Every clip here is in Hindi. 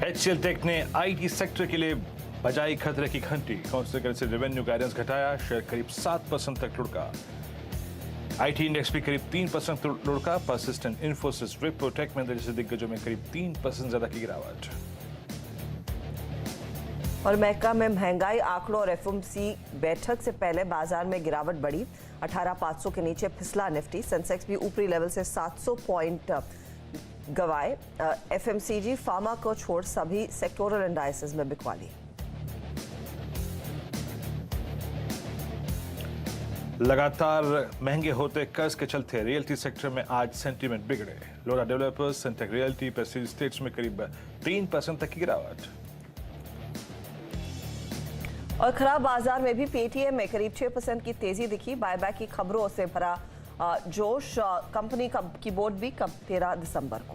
HCL टेक ने आईटी सेक्टर के लिए बजाई खतरे की घंटी। काउंसिल से रेवेन्यू गाइडेंस घटाया, शेयर करीब 7% तक लुढ़का। आईटी इंडेक्स भी करीब 3% लुढ़का। परसिस्टेंट, इन्फोसिस, विप्रो, टेक महिंद्रा जैसे दिग्गजों में करीब 3% ज्यादा की गिरावट। और महंगा में महंगाई आंकड़ों और एफओएमसी बैठक से पहले बाजार में गिरावट बढ़ी। 18,500 के नीचे फिसला निफ्टी। सेंसेक्स भी ऊपरी लेवल से 700 पॉइंट गवाए। एफएमसीजी, फार्मा को छोड़ सभी सेक्टोरल इंडाइसेस में बिकवाली। लगातार महंगे होते कर्ज के चलते रियल्टी सेक्टर में आज सेंटीमेंट बिगड़े। लोरा डेवलपर्स, सेंटेक रियल्टी, प्रेस्टीज स्टेट्स में करीब 3% तक की गिरावट। और खराब बाजार में भी पेटीएम में करीब 6% की तेजी दिखी। बायबैक की खबरों से भरा जोश। कंपनी की बोर्ड भी कब 13 दिसंबर को।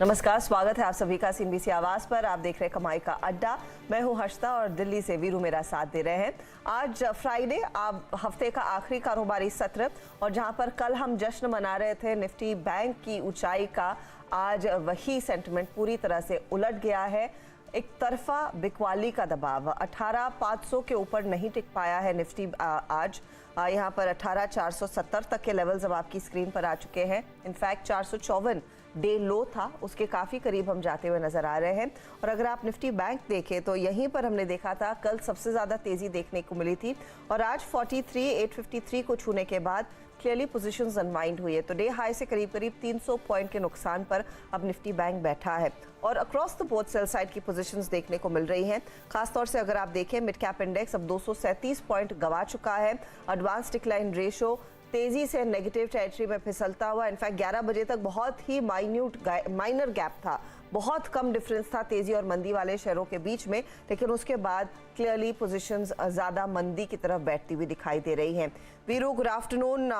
नमस्कार, स्वागत है आप सभी का सीएनबीसी आवाज पर। आप देख रहे हैं कमाई का अड्डा। मैं हूं हर्षिता और दिल्ली से वीरू मेरा साथ दे रहे हैं। आज फ्राइडे, आप हफ्ते का आखिरी कारोबारी सत्र, और जहां पर कल हम जश्न मना रहे थे निफ्टी बैंक की ऊंचाई का, आज वही सेंटिमेंट पूरी तरह से उलट गया है। एक तरफा बिकवाली का दबाव। 18,500 के ऊपर नहीं टिक पाया है निफ्टी आज। यहाँ पर 18,470 तक के लेवल्स अब आपकी स्क्रीन पर आ चुके हैं। इनफैक्ट 454 डे लो था, उसके काफ़ी करीब हम जाते हुए नजर आ रहे हैं। और अगर आप निफ्टी बैंक देखें तो यहीं पर हमने देखा था कल सबसे ज़्यादा तेज़ी देखने को मिली थी, और आज 43,853 को छूने के बाद क्लियरली पोजीशंस अनवाइंड हुई है। तो डे हाई से करीब 300 पॉइंट के नुकसान पर अब निफ्टी बैंक बैठा है। और across the board sell side की पोजीशंस देखने को मिल रही हैं। खासतौर से अगर आप देखें मिड कैप इंडेक्स अब 237 पॉइंट गवा चुका है। एडवांस डिक्लाइन रेशो तेजी से नेगेटिव टेरिटरी में फिसलता हुआ। इनफैक्ट 11 बजे तक बहुत ही माइनर गैप था, बहुत कम डिफरेंस था तेजी और मंदी वाले शेयरों के बीच में, लेकिन उसके बाद क्लियरली पोजीशंस ज्यादा मंदी की तरफ बैठती हुई दिखाई दे रही हैं। Veeru, good afternoon.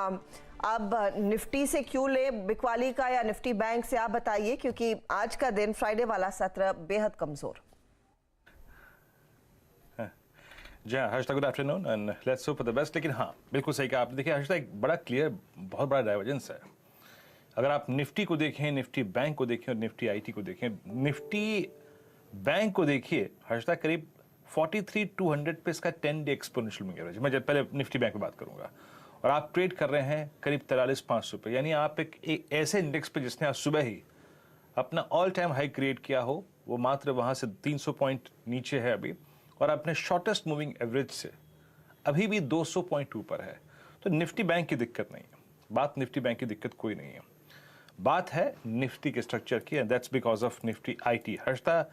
अब निफ्टी से क्यों ले बिकवाली का, या निफ्टी बैंक से, आप बताइए, क्योंकि आज का दिन फ्राइडे वाला सत्र बेहद कमजोर। जी हाँ Harshita, good afternoon and let's hope for the best. लेकिन हाँ, बिल्कुल सही कहा आपने। देखिए हर्षिता, एक बड़ा क्लियर, बहुत बड़ा डाइवर्जेंस है। अगर आप निफ्टी को देखें, निफ्टी बैंक को देखें और निफ्टी आईटी को देखें, निफ्टी बैंक को देखिए हर्षिता, करीब 43,200 पे इसका 10 डे एक्सपोनेंशियल मूविंग एवरेज। मैं जब पहले निफ्टी बैंक पे बात करूंगा, और आप ट्रेड कर रहे हैं करीब 43,500 पे। यानी आप एक ऐसे इंडेक्स पे जिसने आज सुबह ही अपना ऑल टाइम हाई क्रिएट किया हो, वो मात्र वहां से 300 पॉइंट नीचे है अभी, और अपने शॉर्टेस्ट मूविंग एवरेज से अभी भी 200 पॉइंट ऊपर है। तो निफ्टी बैंक की दिक्कत नहीं है, बात निफ्टी बैंक की दिक्कत कोई नहीं है, बात है निफ्टी के स्ट्रक्चर की, and that's because of Nifty IT. Harshita,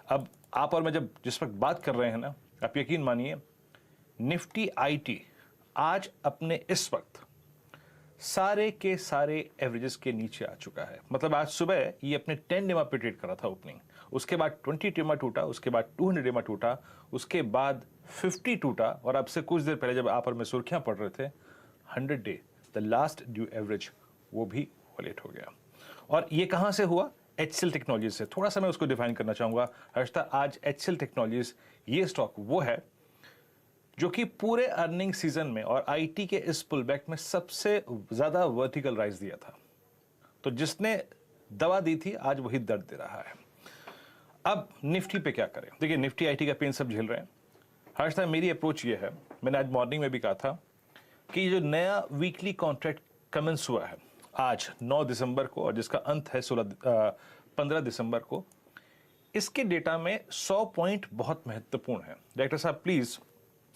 अब आप और मैं जब जिस वक्त बात कर रहे हैं ना, आप यकीन मानिए निफ्टी आईटी आज अपने इस वक्त सारे के सारे एवरेजेस के नीचे आ चुका है। मतलब आज सुबह ये अपने 10 डेमा पे ट्रेड कर रहा था ओपनिंग, उसके बाद 20 डेमा टूटा, उसके बाद 200 डेमा टूटा, उसके बाद 50 टूटा, और अब से कुछ देर पहले जब आप और मैं सुर्खियां पढ़ रहे थे 100 day the last due average, वो भी वॉलेट हो गया। और ये कहां से हुआ? HCL टेक्नोलॉजीज से। थोड़ा सा मैं उसको डिफाइन करना चाहूंगा हर्षिता। आज HCL टेक्नोलॉजीज ये स्टॉक वो है जो कि पूरे अर्निंग सीजन में और आईटी के इस पुलबैक में सबसे ज्यादा वर्टिकल राइज दिया था। तो जिसने दवा दी थी आज वही दर्द दे रहा है। अब निफ्टी पे क्या करें? देखिए निफ्टी आईटी का पेन सब झेल रहे हैं। हर्षिता, मेरी अप्रोच ये है, मैंने आज मॉर्निंग में भी कहा था कि जो नया वीकली कॉन्ट्रैक्ट कमेंस हुआ है आज 9 दिसंबर को, और जिसका अंत है 15 दिसंबर को, इसके डेटा में 100 पॉइंट बहुत महत्वपूर्ण है। डायरेक्टर साहब प्लीज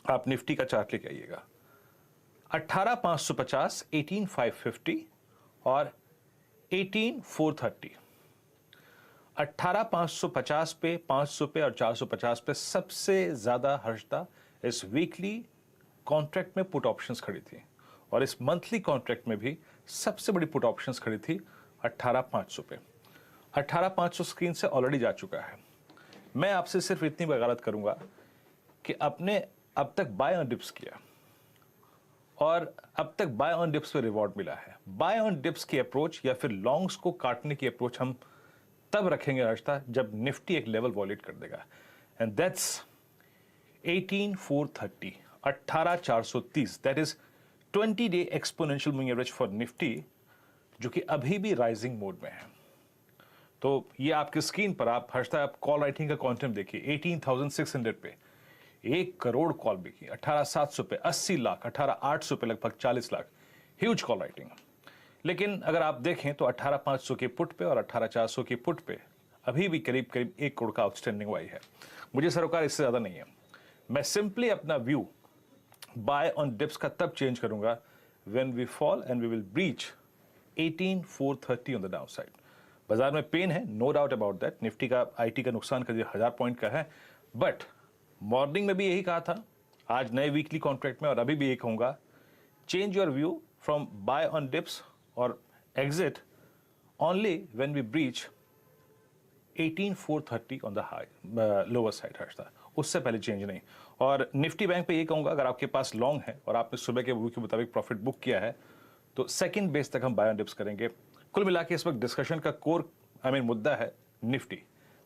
आप निफ्टी का चार्ट लेके आइएगा। 18,550, 18,550 और 18,430। 18,550 पे, 500 पे और 450 पे सबसे ज्यादा हर्षिता इस वीकली कॉन्ट्रैक्ट में पुट ऑप्शंस खड़ी थी, और इस मंथली कॉन्ट्रैक्ट में भी सबसे बड़ी पुट ऑप्शंस खड़ी थी 18,500 पे। 18,500 स्क्रीन से ऑलरेडी जा चुका है। मैं आपसे सिर्फ इतनी वकालत करूंगा कि आपने अब तक बाय ऑन डिप्स किया, और अब तक बाय ऑन डिप्स पे रिवॉर्ड मिला है। बाय ऑन डिप्स की अप्रोच या फिर लॉन्ग्स को काटने की अप्रोच हम तब रखेंगे हर्षिता जब निफ्टी एक लेवल वॉलेट कर देगा, and that's 18,430, 18,430। That is 20 day exponential moving average for Nifty, जो कि अभी भी राइजिंग मोड में है। तो ये आपकी स्क्रीन पर आप हर्षता आप कॉल राइटिंग का क्वांटम देखिए 18,600 पे 1 करोड़ कॉल बिकी, 18,700 पे 80 लाख, 18,800 पे लगभग 40 लाख, ह्यूज कॉल राइटिंग। लेकिन अगर आप देखें तो 18,500 के पुट पे और 18,400 के पुट पे अभी भी करीब करीब 1 करोड़ का आउटस्टैंडिंग आई है। मुझे सरोकार इससे ज़्यादा नहीं है। मैं सिंपली अपना व्यू बाय ऑन डिप्स का तब चेंज करूंगा when we fall and we will breach 18,430 on the down side. बाजार में पेन है, no doubt about that. Nifty का आईटी का नुकसान करीब 1000 पॉइंट का है, बट मॉर्निंग में भी यही कहा था, आज नए वीकली कॉन्ट्रैक्ट में और अभी भी यही कहूंगा, change your view from buy on dips और exit only when we breach 18,430 on the high lower side Harshita, उससे पहले चेंज नहीं। और निफ्टी बैंक पे ये कहूंगा, अगर आपके पास लॉन्ग है और आपने सुबह के व्यू के मुताबिक प्रॉफिट बुक किया है तो सेकंड बेस तक हम बाय ऑन डिप्स करेंगे। कुल मिला के इस वक्त डिस्कशन का कोर मुद्दा है निफ्टी,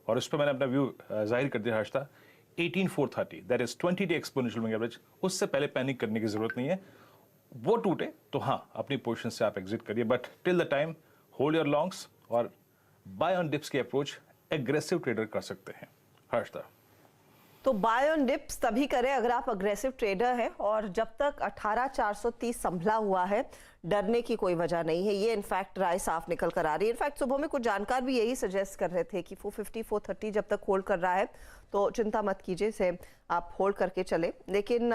और उस पर मैंने अपना व्यू जाहिर कर दिया Harshita 18,430, that is 20 day exponential moving average. उससे पहले पैनिक करने की जरूरत नहीं है। वो टूटे तो हाँ, अपनी पोजीशन से आप एग्जिट करिए, but till the time hold your longs और बाय ऑन डिप्स की अप्रोच एग्रेसिव ट्रेडर कर सकते हैं हर्षता। तो बाय ऑन डिप्स तभी करें अगर आप अग्रेसिव ट्रेडर हैं, और जब तक 18,430 संभला हुआ है डरने की कोई वजह नहीं है। ये इनफैक्ट राय साफ निकल कर आ रही है। इनफैक्ट सुबह में कुछ जानकार भी यही सजेस्ट कर रहे थे कि 450 430 जब तक होल्ड कर रहा है तो चिंता मत कीजिए, इसे आप होल्ड करके चले। लेकिन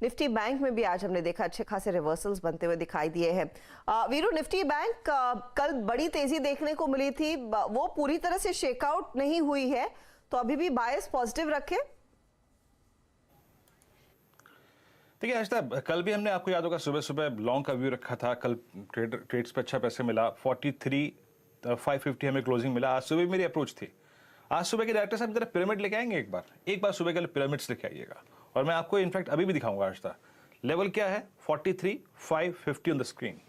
निफ्टी बैंक में भी आज हमने देखा अच्छे खासे रिवर्सल्स बनते हुए दिखाई दिए हैं। वीरू, निफ्टी बैंक कल बड़ी तेजी देखने को मिली थी, वो पूरी तरह से शेकआउट नहीं हुई है, तो अभी भी बायस पॉजिटिव रखें। देखिए हर्षता, कल भी हमने आपको याद होगा सुबह सुबह लॉन्ग का व्यू रखा था। कल ट्रेड्स पे अच्छा पैसे मिला, 43,550 हमें क्लोजिंग मिला। आज सुबह मेरी अप्रोच थी, आज सुबह के डायरेक्टर साहब जरा पिरामिड लेके आएंगे, एक बार सुबह के लिए पिरामिड्स लेके आइएगा, और मैं आपको इनफैक्ट अभी भी दिखाऊंगा हर्षता। लेवल क्या है 43,550 ऑन द स्क्रीन।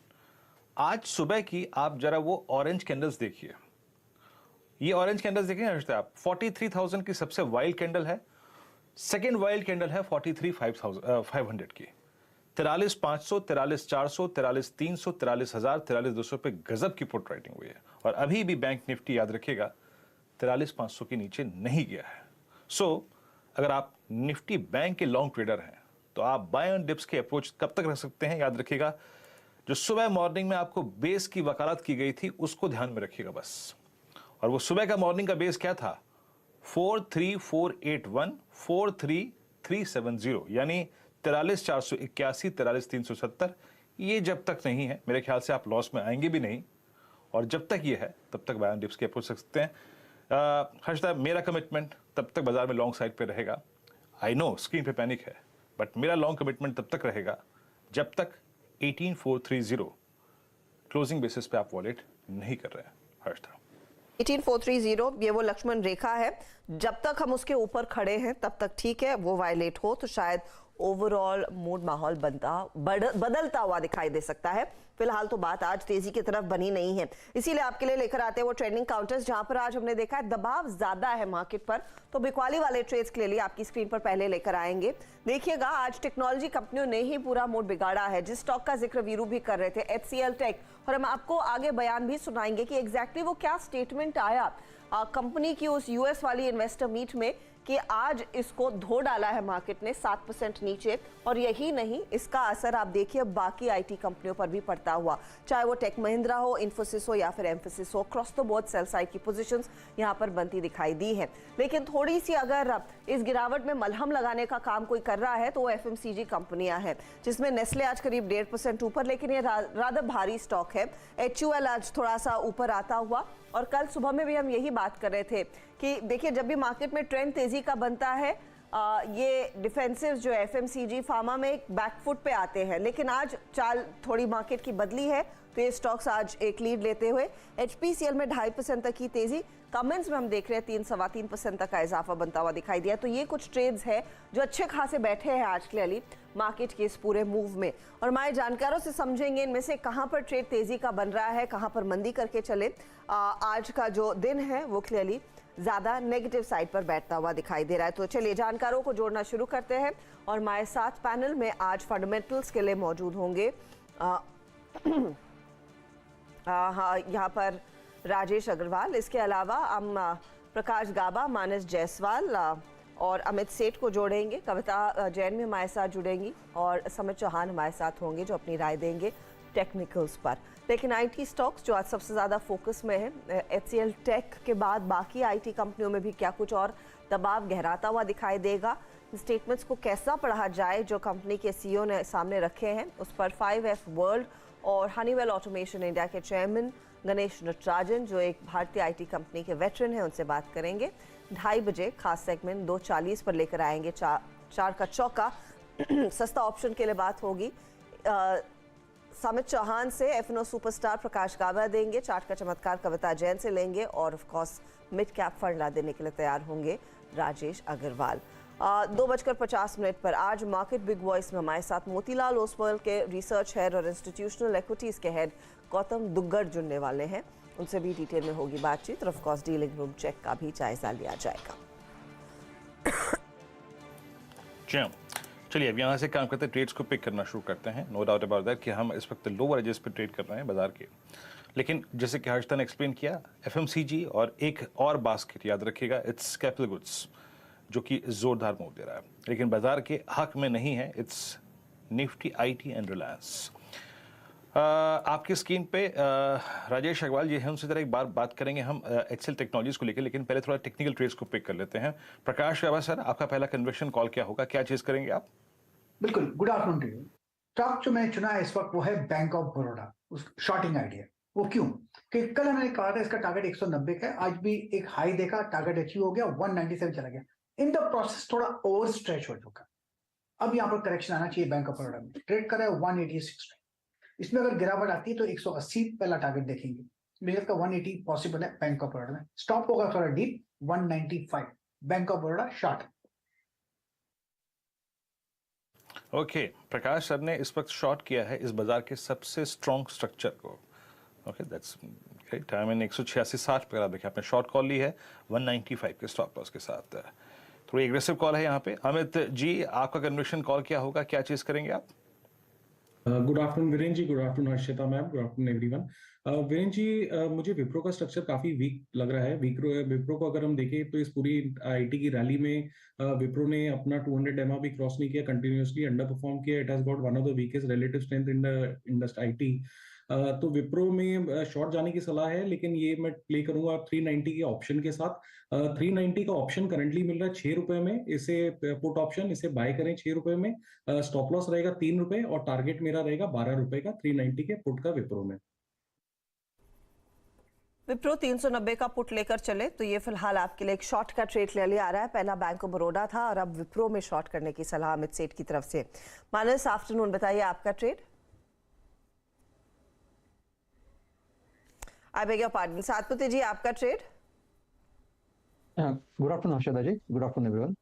आज सुबह की आप जरा वो ऑरेंज कैंडल्स देखिए, ये ऑरेंज कैंडल्स देखिए हर्षता आप, 43,000 की सबसे वाइल्ड कैंडल है, सेकेंड वाइल्ड कैंडल है 43,500 की, 43,500, 43,400, 43,300, 43,000, 43,200 पे गजब की पुट राइटिंग हुई है। और अभी भी बैंक निफ्टी याद रखिएगा 43,500 के नीचे नहीं गया है। सो अगर आप निफ्टी बैंक के लॉन्ग ट्रेडर हैं तो आप बाय ऑन डिप्स की अप्रोच कब तक रख सकते हैं, याद रखिएगा जो सुबह मॉर्निंग में आपको बेस की वकालत की गई थी उसको ध्यान में रखिएगा बस। और वो सुबह का मॉर्निंग का बेस क्या था 43,481, 43,370, यानी 43,481, 43,370। ये जब तक नहीं है मेरे ख्याल से आप लॉस में आएंगे भी नहीं, और जब तक ये है तब तक बाय ऑन डिप्स की अप्रोच सकते हैं। हर्षदा, मेरा कमिटमेंट तब तक बाजार में लॉन्ग साइड पे रहेगा। आई नो स्क्रीन पे पैनिक है, बट मेरा लॉन्ग कमिटमेंट तब तक रहेगा जब तक 18,430 क्लोजिंग बेसिस पे आप वॉलेट नहीं कर रहे हैं हर्षदा। 18,430 ये वो लक्ष्मण रेखा है, जब तक हम उसके ऊपर खड़े हैं तब तक ठीक है, वो वायलेट हो तो शायद ओवरऑल मूड माहौल बदलता हुआ दिखाई दे सकता है। फिलहाल तो बात आज तेजी की तरफ बनी नहीं है, इसीलिए आपके लिए लेकर आते हैं वो ट्रेंडिंग काउंटर्स जहां पर आज हमने देखा है दबाव ज्यादा है मार्केट पर, तो बिकवाली वाले ट्रेड्स के लिए आपकी स्क्रीन पर पहले लेकर आएंगे। देखिएगा आज टेक्नोलॉजी कंपनियों ने ही पूरा मूड बिगाड़ा है, जिस स्टॉक का जिक्र वीरू भी कर रहे थे HCL टेक, और हम आपको आगे बयान भी सुनाएंगे कि एग्जैक्टली वो क्या स्टेटमेंट आया कंपनी की उस यूएस वाली इन्वेस्टर मीट में कि आज इसको धो डाला है मार्केट ने 7% नीचे। और यही नहीं, इसका असर आप देखिए बाकी आईटी कंपनियों पर भी पड़ता हुआ, चाहे वो टेक महिंद्रा हो, इन्फोसिस हो या फिर एम्फोसिस हो, cross the board sell side की पोजीशंस यहां पर बनती दिखाई दी है। लेकिन थोड़ी सी अगर इस गिरावट में मलहम लगाने का काम कोई कर रहा है तो वो एफएमसीजी कंपनियां हैं, जिसमें नेस्ले आज करीब 1.5% ऊपर, लेकिन ये रादर भारी स्टॉक है। HUL आज थोड़ा सा ऊपर आता हुआ, और कल सुबह में भी हम यही बात कर रहे थे कि देखिए जब भी मार्केट में ट्रेंड तेजी का बनता है ये डिफेंसिव जो एफएमसीजी फार्मा में एक बैकफुट पे आते हैं, लेकिन आज चाल थोड़ी मार्केट की बदली है तो ये स्टॉक्स आज एक लीड लेते हुए HPCL में 2.5% तक की तेजी, कमेंट्स में हम देख रहे हैं 3-3.25% तक का इजाफा बनता हुआ दिखाई दिया। तो ये कुछ ट्रेड्स है जो अच्छे खासे बैठे हैं आज क्लियरली मार्केट के इस पूरे मूव में, और हमारे जानकारों से समझेंगे इनमें से कहां पर ट्रेड तेजी का बन रहा है, कहां पर मंदी करके चले। आज का जो दिन है वो क्लियरली ज्यादा नेगेटिव साइड पर बैठता हुआ दिखाई दे रहा है। तो चलिए जानकारों को जोड़ना शुरू करते हैं, और हमारे साथ पैनल में आज फंडामेंटल्स के लिए मौजूद होंगे हाँ, यहाँ पर राजेश अग्रवाल, इसके अलावा हम प्रकाश गाबा, मानस जायसवाल और अमित सेठ को जोड़ेंगे। कविता जैन भी हमारे साथ जुड़ेंगी और समित चौहान हमारे साथ होंगे जो अपनी राय देंगे टेक्निकल्स पर। लेकिन आईटी स्टॉक्स जो आज सबसे ज़्यादा फोकस में है, एचसीएल टेक के बाद बाकी आईटी कंपनियों में भी क्या कुछ और दबाव गहराता हुआ दिखाई देगा? स्टेटमेंट्स को कैसा पढ़ा जाए जो कंपनी के सीईओ ने सामने रखे हैं, उस पर 5F वर्ल्ड और हनीवेल ऑटोमेशन इंडिया के चेयरमैन गणेश नटराजन, जो एक भारतीय आईटी कंपनी के वेटरन हैं, उनसे बात करेंगे। 2:30 बजे खास सेगमेंट 2:40 पर लेकर आएंगे चार का चौका सस्ता ऑप्शन के लिए बात होगी। समित चौहान से एफएनओ सुपरस्टार प्रकाश गाबा देंगे, चार्ट का चमत्कार कविता जैन से लेंगे और of course mid cap fund ला देने के लिए तैयार होंगे राजेश अग्रवाल। 2:50 पर आज मार्केट बिग वॉइस में हमारे साथ मोतीलाल ओसवाल के रिसर्च हेड और इंस्टीट्यूशनल इक्विटीज के हेड गौतम दुग्गड़ जुड़ने वाले हैं, उनसे भी डिटेल में होगी बातचीत और of course dealing room check का भी जायजा लिया जाएगा। चलिए अब यहाँ से काम करते ट्रेड्स को पिक करना शुरू करते हैं। नो डाउट अबाउट दैट कि हम इस वक्त लोअर एजेस पे ट्रेड कर रहे हैं बाजार के, लेकिन जैसे कि हर्षता ने एक्सप्लेन किया, एफएमसीजी और एक और बास्केट याद रखिएगा, इट्स कैपिटल गुड्स, जो कि जोरदार मूव दे रहा है, लेकिन बाजार के हक में नहीं है। It's Nifty, IT and Reliance. आपकी स्क्रीन पे राजेश अग्रवाल जी हैं, उनसे जरा एक बार बात करेंगे हम एचसीएल टेक्नोलॉजीज को लेकर, लेकिन पहले थोड़ा टेक्निकल ट्रेड्स को पिक कर लेते हैं। प्रकाश गाबा सर, आपका पहला कन्वर्शन कॉल क्या होगा, क्या चीज करेंगे आप? बिल्कुल, good afternoon to you. Stock जो मैंने चुना है इस वक्त वो है bank of Baroda, shorting idea. वो क्यों कि कल हमने कहा था इसका टारगेट 190 का है, आज भी एक हाई देखा, टारगेट अचीव हो गया, 197 चला गया। इन द प्रोसेस थोड़ा ओवर स्ट्रेच हो चुका। अब यहाँ पर करेक्शन आना चाहिए। बैंक ऑफ बड़ौदा में ट्रेड कर रहा है 186 में, इसमें अगर गिरावट आती है तो 180 पहला टारगेट देखेंगे। मेरे का 180 पॉसिबल है बैंक ऑफ बड़ौदा में। स्टॉप होगा थोड़ा deep 195, bank of Baroda short. Okay, Prakash sir ने इस वक्त शॉर्ट किया है इस बाजार के सबसे स्ट्रॉन्ग स्ट्रक्चर को। Okay, that's great. Time in 186.60 पर आप देखिए, आपने शॉर्ट कॉल ली है 195 के स्टॉप लॉस के साथ। थोड़ी एग्रेसिव कॉल है यहाँ पे। अमित जी, आपका कन्वर्शन कॉल क्या होगा, क्या चीज करेंगे आप? Good afternoon Viren ji, good afternoon Harshita ma'am, good afternoon everyone. Viren ji, मुझे विप्रो का स्ट्रक्चर काफी वीक लग रहा है। विप्रो को अगर हम देखें तो इस पूरी आईटी की रैली में विप्रो ने अपना 200 एमआ भी क्रॉस नहीं किया, कंटिन्यूअसली अंडर परफॉर्म किया। It has got one of the weakest relative strength in the industry IT. तो विप्रो में शॉर्ट जाने की सलाह है, लेकिन ये मैं प्ले करूंगा 390 के ऑप्शन के साथ। 390 का ऑप्शन करंटली मिल रहा है 6 रुपए में, इसे पुट ऑप्शन, इसे बाय करें 6 रुपए में। स्टॉप लॉस रहेगा 3 रुपए और टारगेट मेरा रहेगा 12 रुपए का 390 के पुट का विप्रो में। विप्रो 390 का पुट लेकर चले तो ये फिलहाल आपके लिए एक शॉर्ट का ट्रेड ले लिया आ रहा है। पहला बैंक ऑफ बड़ौदा था और अब विप्रो में शॉर्ट करने की सलाह अमित सेठ की तरफ से। मानस, आफ्टरनून, बताइए आपका trade. I beg your pardon, Satpute ji, आपका trade. Good afternoon Harshada ji, good afternoon everyone.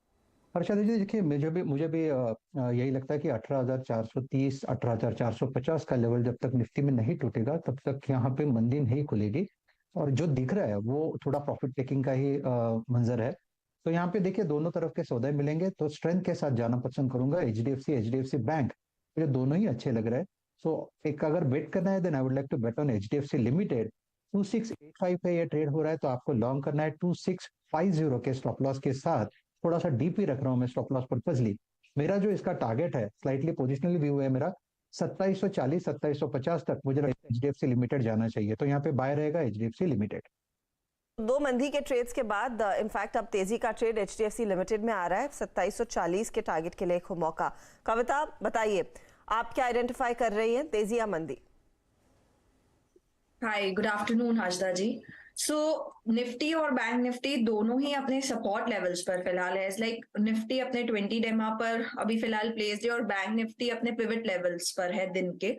Harshada ji देखिए, मुझे भी यही लगता है कि 18,430 18,450 का लेवल जब तक निफ्टी में नहीं टूटेगा तब तक यहाँ पे मंदी नहीं खुलेगी। और जो दिख रहा है वो थोड़ा प्रॉफिट टेकिंग का ही मंजर है। तो यहाँ पे देखिए दोनों तरफ के सौदे मिलेंगे तो स्ट्रेंथ के साथ जाना पसंद करूंगा। एचडीएफसी बैंक, ये दोनों ही अच्छे लग रहे हैं। सो एक अगर बेट करना है then I would like to bet on HDFC limited. 2685 पे ये ट्रेड हो रहा है तो आपको लॉन्ग करना है 2650 के स्टॉप लॉस के साथ। थोड़ा सा डीप ही रख रहा हूं मैं स्टॉप लॉस पर्पजली। मेरा जो इसका टारगेट है, स्लाइटली पोजिशनली व्यू है मेरा, 2740 2750 तक मुझे एचडीएफसी लिमिटेड जाना चाहिए। तो यहाँ पे बाय रहेगा एचडीएफसी लिमिटेड। दो मंदी के ट्रेड्स के बाद इनफैक्ट अब तेजी का ट्रेड एचडीएफसी लिमिटेड में आ रहा है। 2740 के टारगेट के लिए एक मौका। कविता, बताइए आप क्या आइडेंटिफाई कर रही हैं, तेजी या मंदी? हाय, गुड आफ्टरनून हर्षदा जी। सो निफ्टी और बैंक निफ्टी दोनों ही अपने सपोर्ट लेवल्स पर फिलहाल है। लाइक निफ्टी अपने 20 डेमा पर अभी फिलहाल प्लेस्ड है और बैंक निफ्टी अपने पिवट लेवल्स पर है दिन के।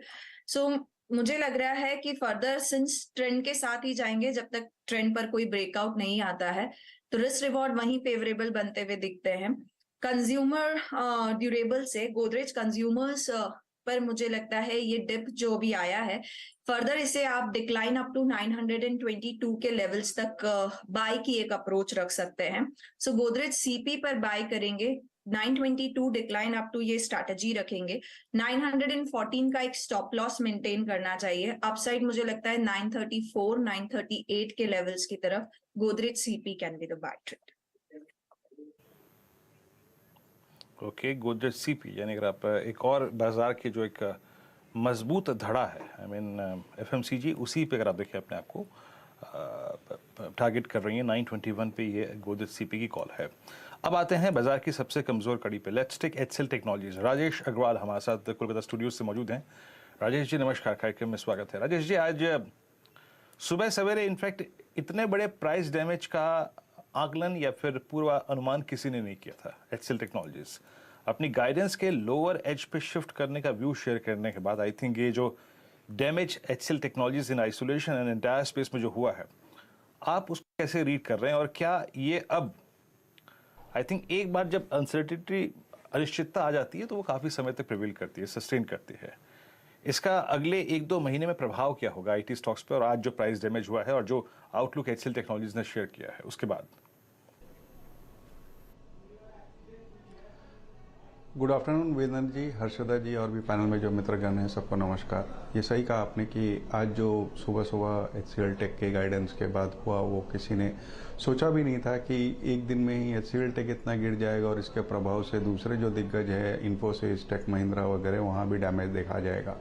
सो मुझे लग रहा है कि फर्दर सिंस ट्रेंड के साथ ही जाएंगे जब तक ट्रेंड पर कोई ब्रेकआउट नहीं आता है। तो रिस्क रिवॉर्ड वहीं फेवरेबल बनते हुए दिखते हैं। कंज्यूमर ड्यूरेबल से गोदरेज कंज्यूमर्स पर मुझे लगता है ये डिप जो भी आया है, फर्दर इसे आप डिक्लाइन अप टू 922 के लेवल्स तक बाय की एक अप्रोच रख सकते हैं। सो गोदरेज सीपी पर बाय करेंगे 922 डिक्लाइन अप टू ये स्ट्रैटेजी रखेंगे। 914 का एक स्टॉप लॉस मेंटेन करना चाहिए। अपसाइड मुझे लगता है 934 938 के लेवल्स की तरफ Godrej CP can be the buy trade. Okay, Godrej CP यानी अगर आप एक और बाजार की जो एक मजबूत धड़ा है, आई मीन एफएमसीजी, उसी पे अगर आप देखें अपने आप को टारगेट कर रही है 921 पे, ये गोदरेज सीपी की कॉल है। अब आते हैं बाजार की सबसे कमजोर कड़ी पे, let's take HCL technologies. Rajesh Agarwal हमारे साथ कोलकाता स्टूडियो से मौजूद हैं। राजेश जी नमस्कार, कार्यक्रम में स्वागत है। राजेश जी, आज सुबह सवेरे इनफैक्ट इतने बड़े प्राइस डैमेज का आकलन या फिर पूर्व अनुमान किसी ने नहीं किया था। एचसीएल टेक्नोलॉजीज अपनी गाइडेंस के लोअर एज पे शिफ्ट करने का व्यू शेयर करने के बाद आई थिंक ये जो damage HCL technologies in isolation and entire space में जो हुआ है, आप उसको कैसे रीड कर रहे हैं? और क्या ये अब आई थिंक एक बार जब अनसर्टिनिटी, अनिश्चितता आ जाती है तो वो काफ़ी समय तक प्रिवेल करती है, सस्टेन करती है, इसका अगले 1-2 महीने में प्रभाव क्या होगा आईटी स्टॉक्स पे? और आज जो प्राइस डैमेज हुआ है और जो आउटलुक एचसीएल टेक्नोलॉजीज ने शेयर किया है उसके बाद। गुड आफ्टरनून वेदन जी, हर्षदा जी और भी पैनल में जो मित्रगण हैं सबको नमस्कार। ये सही कहा आपने कि आज जो सुबह सुबह एचसीएल टेक के गाइडेंस के बाद हुआ वो किसी ने सोचा भी नहीं था कि एक दिन में ही एचसीएल टेक इतना गिर जाएगा और इसके प्रभाव से दूसरे जो दिग्गज है इन्फोसिस, टेक महिंद्रा वगैरह, वहाँ भी डैमेज देखा जाएगा।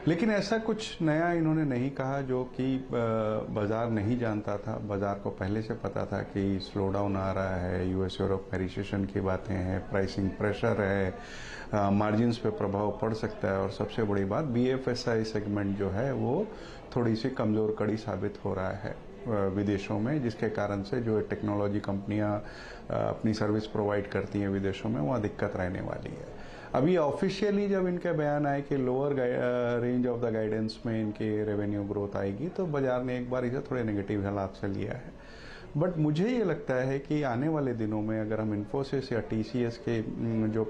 लेकिन ऐसा कुछ नया इन्होंने नहीं कहा जो कि बाजार नहीं जानता था। बाजार को पहले से पता था कि स्लो डाउन आ रहा है, यूएस यूरोप में रिसेशन की बातें हैं, प्राइसिंग प्रेशर है, मार्जिन्स पे प्रभाव पड़ सकता है और सबसे बड़ी बात बीएफएसआई सेगमेंट जो है वो थोड़ी सी कमज़ोर कड़ी साबित हो रहा है विदेशों में, जिसके कारण से जो टेक्नोलॉजी कंपनियां अपनी सर्विस प्रोवाइड करती हैं विदेशों में, वहाँ दिक्कत रहने वाली है। अभी ऑफिशियली जब इनके बयान आए कि lower range of the guidance में इनकी रेवेन्यू ग्रोथ आएगी तो बाजार ने एक बार इसे थोड़े नेगेटिव हालात से लिया है। बट मुझे ये लगता है कि आने वाले दिनों में अगर हम इन्फोसिस या टीसीएस के जो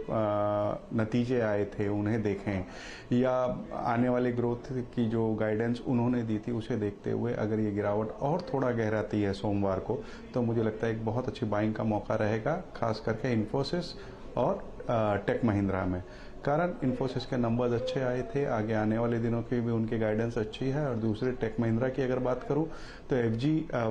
नतीजे आए थे उन्हें देखें या आने वाली ग्रोथ की जो गाइडेंस उन्होंने दी थी उसे देखते हुए अगर ये गिरावट और थोड़ा गहराती है सोमवार को, तो मुझे लगता है एक बहुत अच्छी बाइंग का मौका रहेगा, खास करके इन्फोसिस और टेक महिंद्रा में। कारण इन्फोसिस के नंबर्स अच्छे आए थे, आगे आने वाले दिनों की भी उनकी गाइडेंस अच्छी है। और दूसरे टेक महिंद्रा की अगर बात करूं तो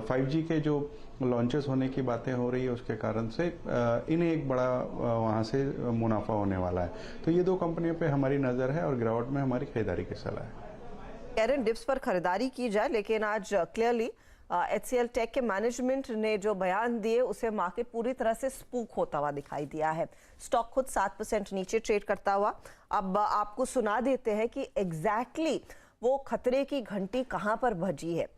5G के जो लॉन्चेस होने की बातें हो रही है उसके कारण से इन्हें एक बड़ा वहां से मुनाफा होने वाला है। तो ये दो कंपनियों पे हमारी नज़र है और गिरावट में हमारी खरीदारी की सलाह है। कैरन, डिप्स पर खरीदारी की जाए, लेकिन आज क्लियरली एचसीएल टेक के मैनेजमेंट ने जो बयान दिए उसे मार्केट पूरी तरह से स्पूक होता हुआ दिखाई दिया है। स्टॉक खुद 7% नीचे ट्रेड करता हुआ। अब आपको सुना देते हैं कि एग्जैक्टली वो खतरे की घंटी कहां पर बजी है।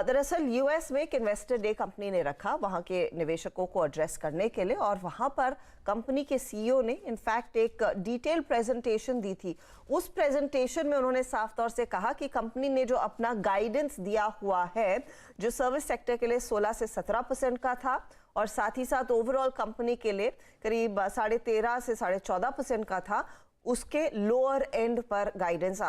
दरअसल यूएस में एक इन्वेस्टर डे कंपनी ने रखा वहां के निवेशकों को एड्रेस करने के लिए, और वहां पर कंपनी के सीईओ ने इनफैक्ट एक डिटेल प्रेजेंटेशन दी थी। उस प्रेजेंटेशन में उन्होंने साफ तौर से कहा कि कंपनी ने जो अपना गाइडेंस दिया हुआ है, जो सर्विस सेक्टर के लिए 16 से 17% का था और साथ ही साथ ओवरऑल कंपनी के लिए करीब 13.5 से 14.5% का था, उसके लोअर एंड पर गाइडेंस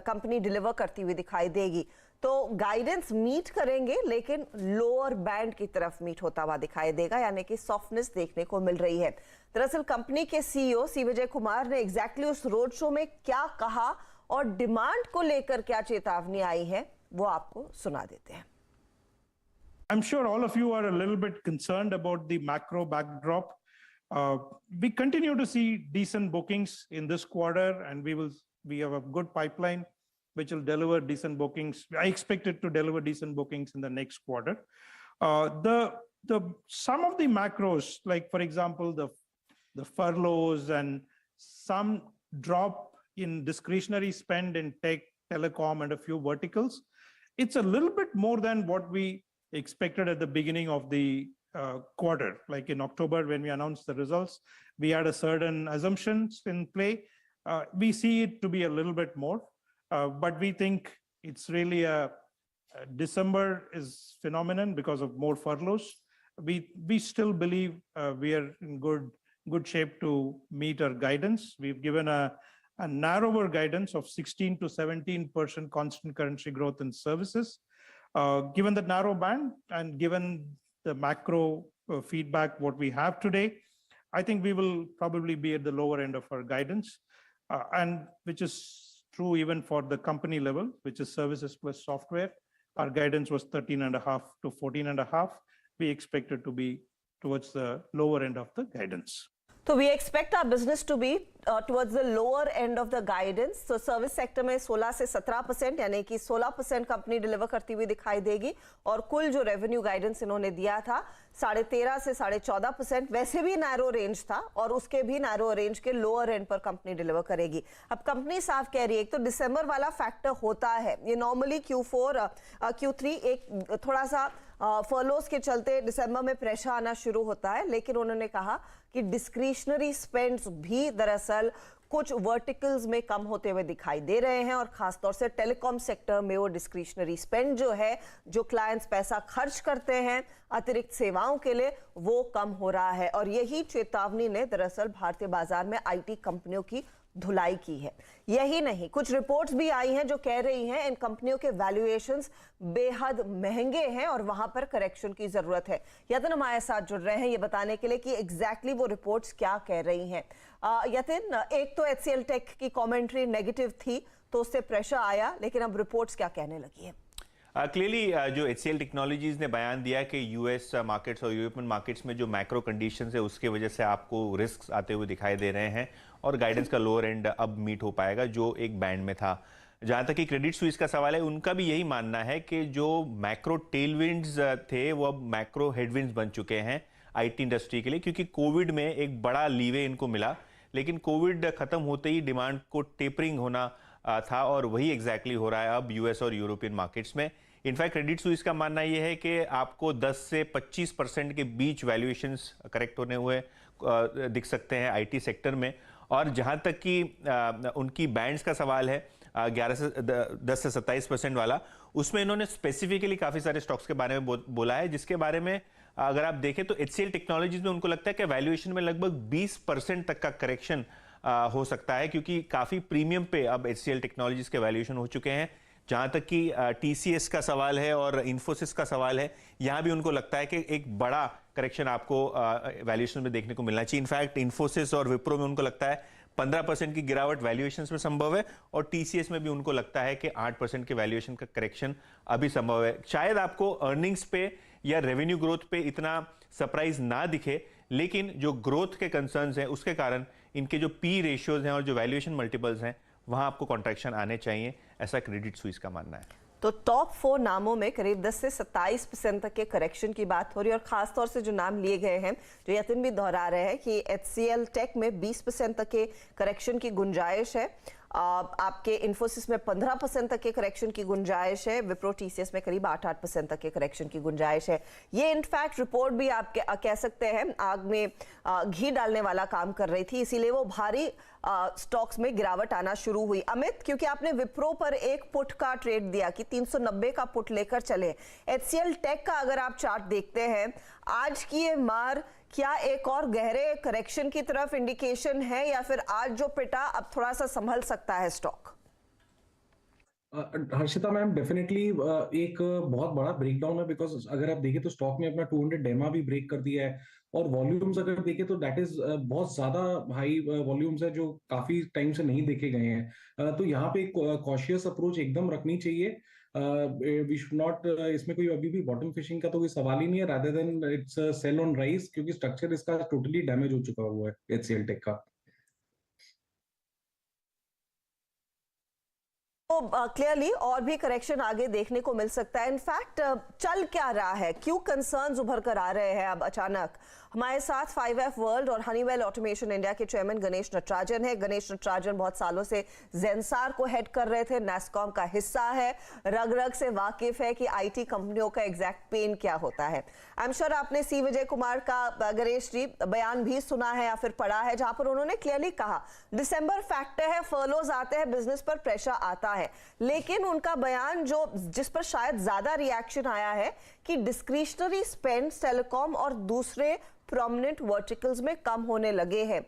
कंपनी डिलीवर करती हुई दिखाई देगी। तो गाइडेंस मीट करेंगे लेकिन लोअर बैंड की तरफ मीट होता हुआ दिखाई देगा, यानी कि सॉफ्टनेस देखने को मिल रही है। दरअसल कंपनी के सीईओ सी विजय कुमार ने एग्जैक्टली उस रोड शो में क्या कहा और डिमांड को लेकर क्या चेतावनी आई है वो आपको सुना देते हैं। I'm sure all of you are a little bit concerned about the macro backdrop. We continue to see decent bookings in this quarter, and we have a good pipeline which will deliver decent bookings. I expect it to deliver decent bookings in the next quarter. Some of the macros, like for example, the furloughs and some drop in discretionary spend in tech, telecom, and a few verticals, it's a little bit more than what we expected at the beginning of the quarter. Like in October, when we announced the results, we had a certain assumptions in play. We see it to be a little bit more, but we think it's really a December is phenomenon because of more furloughs. We still believe we are in good shape to meet our guidance. We've given a narrower guidance of 16 to 17% constant currency growth in services. Given the narrow band and given the macro feedback what we have today, I think we will probably be at the lower end of our guidance, and which is true even for the company level, which is services plus software. Our guidance was 13.5 to 14.5. We expect it to be towards the lower end of the guidance. So we expect our business to be towards the lower end of the guidance. So service sector में 16 से 17% यानी कि 16% कंपनी डिलीवर करती हुई दिखाई देगी और कुल जो रेवेन्यू गाइडेंस इन्होंने दिया था 13.5 से 14.5% वैसे भी नैरो रेंज था और उसके भी नैरो रेंज के लोअर एंड पर कंपनी डिलीवर करेगी। अब कंपनी साफ कह रही है तो दिसंबर वाला फैक्टर होता है, ये नॉर्मली Q4 Q3 एक थोड़ा सा फर्लोस के चलते दिसंबर में प्रेशर आना शुरू होता है, लेकिन उन्होंने कहा कि डिस्क्रिशनरी स्पेंड्स भी दरअसल कुछ वर्टिकल्स में कम होते हुए दिखाई दे रहे हैं और खासतौर से टेलीकॉम सेक्टर में वो डिस्क्रिशनरी स्पेंड जो है, जो क्लाइंट्स पैसा खर्च करते हैं अतिरिक्त सेवाओं के लिए, वो कम हो रहा है और यही चेतावनी ने दरअसल भारतीय बाजार में आईटी कंपनियों की धुलाई की है। यही नहीं, कुछ रिपोर्ट्स भी आई हैं जो कह रही हैं इन कंपनियों के वैल्यूएशंस बेहद महंगे हैं और वहां पर करेक्शन की जरूरत है। यतिन हमारे साथ जुड़ रहे हैं ये बताने के लिए कि एग्जैक्टली वो रिपोर्ट्स क्या कह रही हैं। यतिन, एक तो HCL टेक की कमेंट्री नेगेटिव थी तो उससे प्रेशर आया, लेकिन अब रिपोर्ट्स क्या कहने लगी है? क्लियरली जो HCL टेक्नोलॉजीज ने बयान दिया कि यूएस मार्केट्स और यूरोपियन मार्केट्स में जो मैक्रो कंडीशंस है उसके वजह से आपको रिस्क आते हुए दिखाई दे रहे हैं और गाइडेंस का लोअर एंड अब मीट हो पाएगा जो एक बैंड में था। जहां तक कि क्रेडिट स्विस का सवाल है, उनका भी यही मानना है कि जो मैक्रो टेलविंड्स थे वो अब मैक्रो हेडविंड्स बन चुके हैं आईटी इंडस्ट्री के लिए, क्योंकि कोविड में एक बड़ा लीवे इनको मिला, लेकिन कोविड खत्म होते ही डिमांड को टेपरिंग होना था और वही एग्जैक्टली हो रहा है अब यूएस और यूरोपियन मार्केट्स में। इनफैक्ट क्रेडिट स्विस का मानना यह है कि आपको 10 से 25% के बीच वैल्यूएशंस करेक्ट होने हुए दिख सकते हैं आईटी सेक्टर में। और जहां तक कि उनकी बैंड्स का सवाल है 10 से 27% वाला, उसमें इन्होंने स्पेसिफिकली काफ़ी सारे स्टॉक्स के बारे में बोला है, जिसके बारे में अगर आप देखें तो HCL टेक्नोलॉजीज में उनको लगता है कि वैल्यूएशन में लगभग 20% तक का करेक्शन हो सकता है, क्योंकि काफ़ी प्रीमियम पे अब HCL टेक्नोलॉजीज के वैल्यूएशन हो चुके हैं। जहां तक कि TCS का सवाल है और इन्फोसिस का सवाल है, यहां भी उनको लगता है कि एक बड़ा करेक्शन आपको वैल्यूएशन में देखने को मिलना चाहिए। इनफैक्ट इन्फोसिस और विप्रो में उनको लगता है 15% की गिरावट वैल्यूएशंस में संभव है और TCS में भी उनको लगता है कि 8% के वैल्यूएशन का करेक्शन अभी संभव है। शायद आपको अर्निंग्स पे या रेवेन्यू ग्रोथ पे इतना सरप्राइज ना दिखे, लेकिन जो ग्रोथ के कंसर्न्स हैं उसके कारण इनके जो पी रेशियोज हैं और जो वैल्यूएशन मल्टीपल्स हैं वहां आपको कॉन्ट्रैक्शन आने चाहिए, ऐसा क्रेडिट स्विस का मानना है। तो टॉप 4 नामों में करीब 10 से 27% तक के करेक्शन की बात हो रही है और खासतौर से जो नाम लिए गए हैं, जो यतिन भी दोहरा रहे हैं कि HCL टेक में 20% तक के करेक्शन की गुंजाइश है, आपके इन्फोसिस में 15% तक के करेक्शन की गुंजाइश है, विप्रो TCS में करीब 8% तक के करेक्शन की गुंजाइश है। ये इनफैक्ट रिपोर्ट भी आप कह सकते हैं आग में घी डालने वाला काम कर रही थी, इसीलिए वो भारी स्टॉक्स में गिरावट आना शुरू हुई। अमित, क्योंकि आपने विप्रो पर एक पुट का ट्रेड दिया कि 390 का पुट लेकर चले, HCL टेक का अगर आप चार्ट देखते हैं आज की ये मार क्या एक और गहरे करेक्शन की तरफ इंडिकेशन है या फिर आज जो पिटा अब थोड़ा सा संभल सकता है स्टॉक? हर्षिता मैम, डेफिनेटली एक बहुत बड़ा ब्रेकडाउन है, बिकॉज अगर आप देखें तो स्टॉक ने अपना 200 डेमा भी ब्रेक कर दिया है और वॉल्यूम्स अगर देखें तो दैट इज बहुत ज्यादा हाई वॉल्यूम्स है जो काफी टाइम से नहीं देखे गए हैं। तो यहाँ पे एक कॉशियस अप्रोच एकदम रखनी चाहिए। वी शुड नॉट, इसमें कोई अभी भी बॉटम फिशिंग का तो कोई सवाल ही नहीं है, rather than it's sell on rise, क्योंकि स्ट्रक्चर इसका टोटली डैमेज हो चुका हुआ है HCL टेक का। तो क्लियरली और भी करेक्शन आगे देखने को मिल सकता है। इनफैक्ट चल क्या रहा है, क्यों कंसर्न्स उभर कर आ रहे हैं अब अचानक? हमारे साथ 5F वर्ल्ड और हनीवेल ऑटोमेशन इंडिया के चेयरमैन गणेश नटराजन है। गणेश नटराजन बहुत सालों से जेंसार को हेड कर रहे थे, नैस्कॉम का हिस्सा है, रग रग से वाकिफ है कि आईटी कंपनियों का एग्जैक्ट पेन क्या होता है। आई एम श्योर आपने C विजय कुमार का गणेश जी बयान भी सुना है या फिर पढ़ा है, जहां पर उन्होंने क्लियरली कहा दिसंबर फैक्टर है, फर्लोज आते हैं, बिजनेस पर प्रेशर आता है, लेकिन उनका बयान जो जिस पर शायद ज्यादा रिएक्शन आया है कि डिस्क्रिशनरी स्पेंड टेलीकॉम और दूसरे प्रोमिनेंट वर्टिकल्स में कम होने लगे हैं।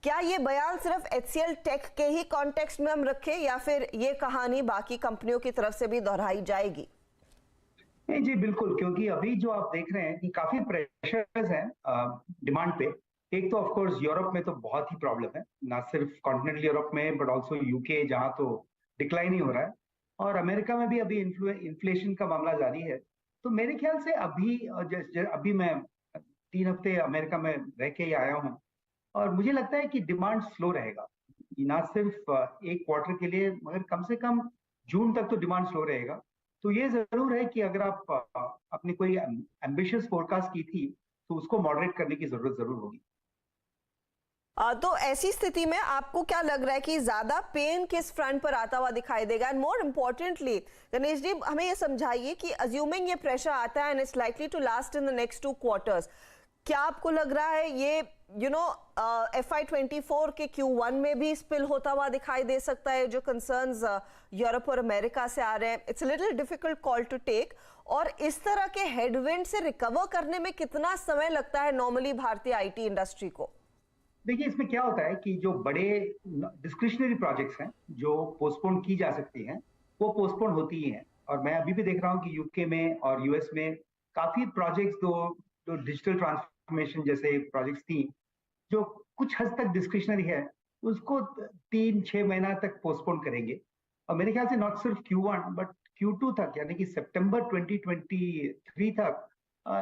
क्या ये बयान सिर्फ HCL टेक के ही कॉन्टेक्स्ट में हम रखें या फिर ये कहानी बाकी कंपनियों की तरफ से भी दोहराई जाएगी? नहीं जी, बिल्कुल, क्योंकि अभी जो आप देख रहे हैं कि काफी प्रेशर्स हैं डिमांड पे, एक तो ऑफ कोर्स यूरोप में तो बहुत ही प्रॉब्लम है, ना सिर्फ कॉन्टिनेंटल यूरोप में बट ऑल्सो यूके, जहाँ तो डिक्लाइन ही हो रहा है, और अमेरिका में भी अभी इन्फ्लेशन का मामला जारी है। तो मेरे ख्याल से अभी मैं 3 हफ्ते अमेरिका में रह के ही आया हूँ, और मुझे लगता है कि डिमांड स्लो रहेगा, ना सिर्फ एक क्वार्टर के लिए मगर कम से कम जून तक तो डिमांड स्लो रहेगा। तो ये जरूर है कि अगर आप अपनी कोई एम्बिशियस फोरकास्ट की थी तो उसको मॉडरेट करने की जरूरत जरूर होगी। तो ऐसी स्थिति में आपको क्या लग रहा है कि ज्यादा पेन किस फ्रंट पर आता हुआ दिखाई देगा? And more importantly Ganesh ji, हमें ये समझाइए कि अज्यूमिंग ये प्रेशर आता है and it's likely to last in the next 2 quarters, क्या आपको लग रहा है ये FY24 के Q1 में भी स्पिल होता हुआ दिखाई दे सकता है? जो कंसर्न्स यूरोप और अमेरिका से आ रहे हैं, it's a little difficult call to take, और इस तरह के हेडविंड से रिकवर करने में कितना समय लगता है नॉर्मली भारतीय आईटी इंडस्ट्री को? देखिए, इसमें क्या होता है कि जो बड़े डिस्क्रिशनरी प्रोजेक्ट्स हैं जो पोस्टपोन की जा सकती हैं वो पोस्टपोन होती ही हैं, और मैं अभी भी देख रहा हूँ कि यूके में और यूएस में काफी प्रोजेक्ट्स जो डिजिटल ट्रांसफॉर्मेशन जैसे प्रोजेक्ट्स थी जो कुछ हद तक डिस्क्रिशनरी है उसको 3-6 महीना तक पोस्टपोन करेंगे। और मेरे ख्याल से नॉट सिर्फ Q1 बट Q2 तक, यानी कि सितंबर 2023 तक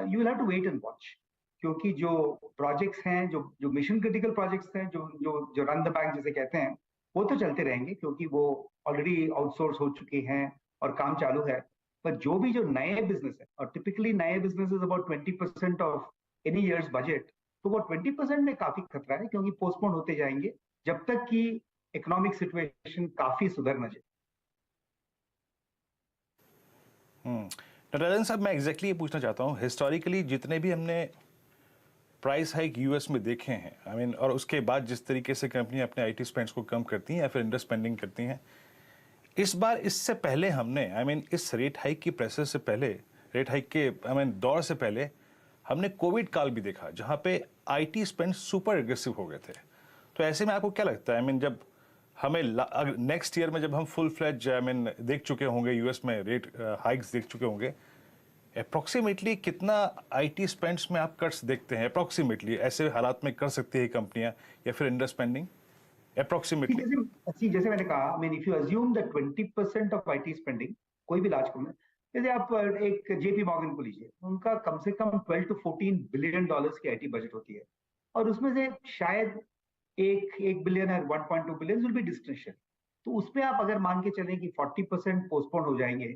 you will have to wait and watch, क्योंकि जो प्रोजेक्ट्स हैं, जो मिशन क्रिटिकल प्रोजेक्ट्स हैं, जो रन द बैंक जिसे कहते हैं, वो तो चलते रहेंगे क्योंकि वो ऑलरेडी आउटसोर्स हो चुके हैं और काम चालू है। पर जो नए बिजनेस है, और टिपिकली नए business is about 20% of any years budget, तो वो 20% में काफी खतरा है क्योंकि पोस्टपोन होते जाएंगे जब तक कि इकोनॉमिक सिचुएशन काफी सुधर न जाए। नटराजन साहब, मैं एग्जैक्टली ये पूछना चाहता हूँ, हिस्टोरिकली जितने भी हमने प्राइस हाइक यूएस में देखे हैं, आई मीन, और उसके बाद जिस तरीके से कंपनियां अपने आईटी स्पेंड्स को कम करती हैं या फिर इंडर स्पेंडिंग करती हैं, इस बार इससे पहले हमने, आई मीन, इस रेट हाइक की प्रेशर से पहले, रेट हाइक के दौर से पहले हमने कोविड काल भी देखा जहां पे आईटी स्पेंड सुपर एग्रेसिव हो गए थे। तो ऐसे में आपको क्या लगता है, आई मीन, जब हमें नेक्स्ट ईयर में जब हम फुल फ्लेज देख चुके होंगे, यूएस में रेट हाइक्स देख चुके होंगे, अप्रोक्सीमेटली कितना आईटी स्पेंड्स में आप कट्स देखते हैं? अप्रोक्सीमेटली ऐसे हालात में कर सकती है कंपनियां या फिर इंडर स्पेंडिंग अप्रोक्सीमेटली? जैसे मैंने कहा, I mean if you assume the 20% of IT spending, कोई भी लार्ज कंपनी, जैसे आप एक जेपी मॉर्गन को लीजिए, उनका कम से कम 12 to 14 बिलियन डॉलर्स की आईटी बजट होती है, और उसमें से शायद 1 बिलियन और 1.2 बिलियन विल बी डिस्क्रिशन। तो उसमें आप अगर मान के चलें कि 40% पोस्टपोन हो जाएंगे,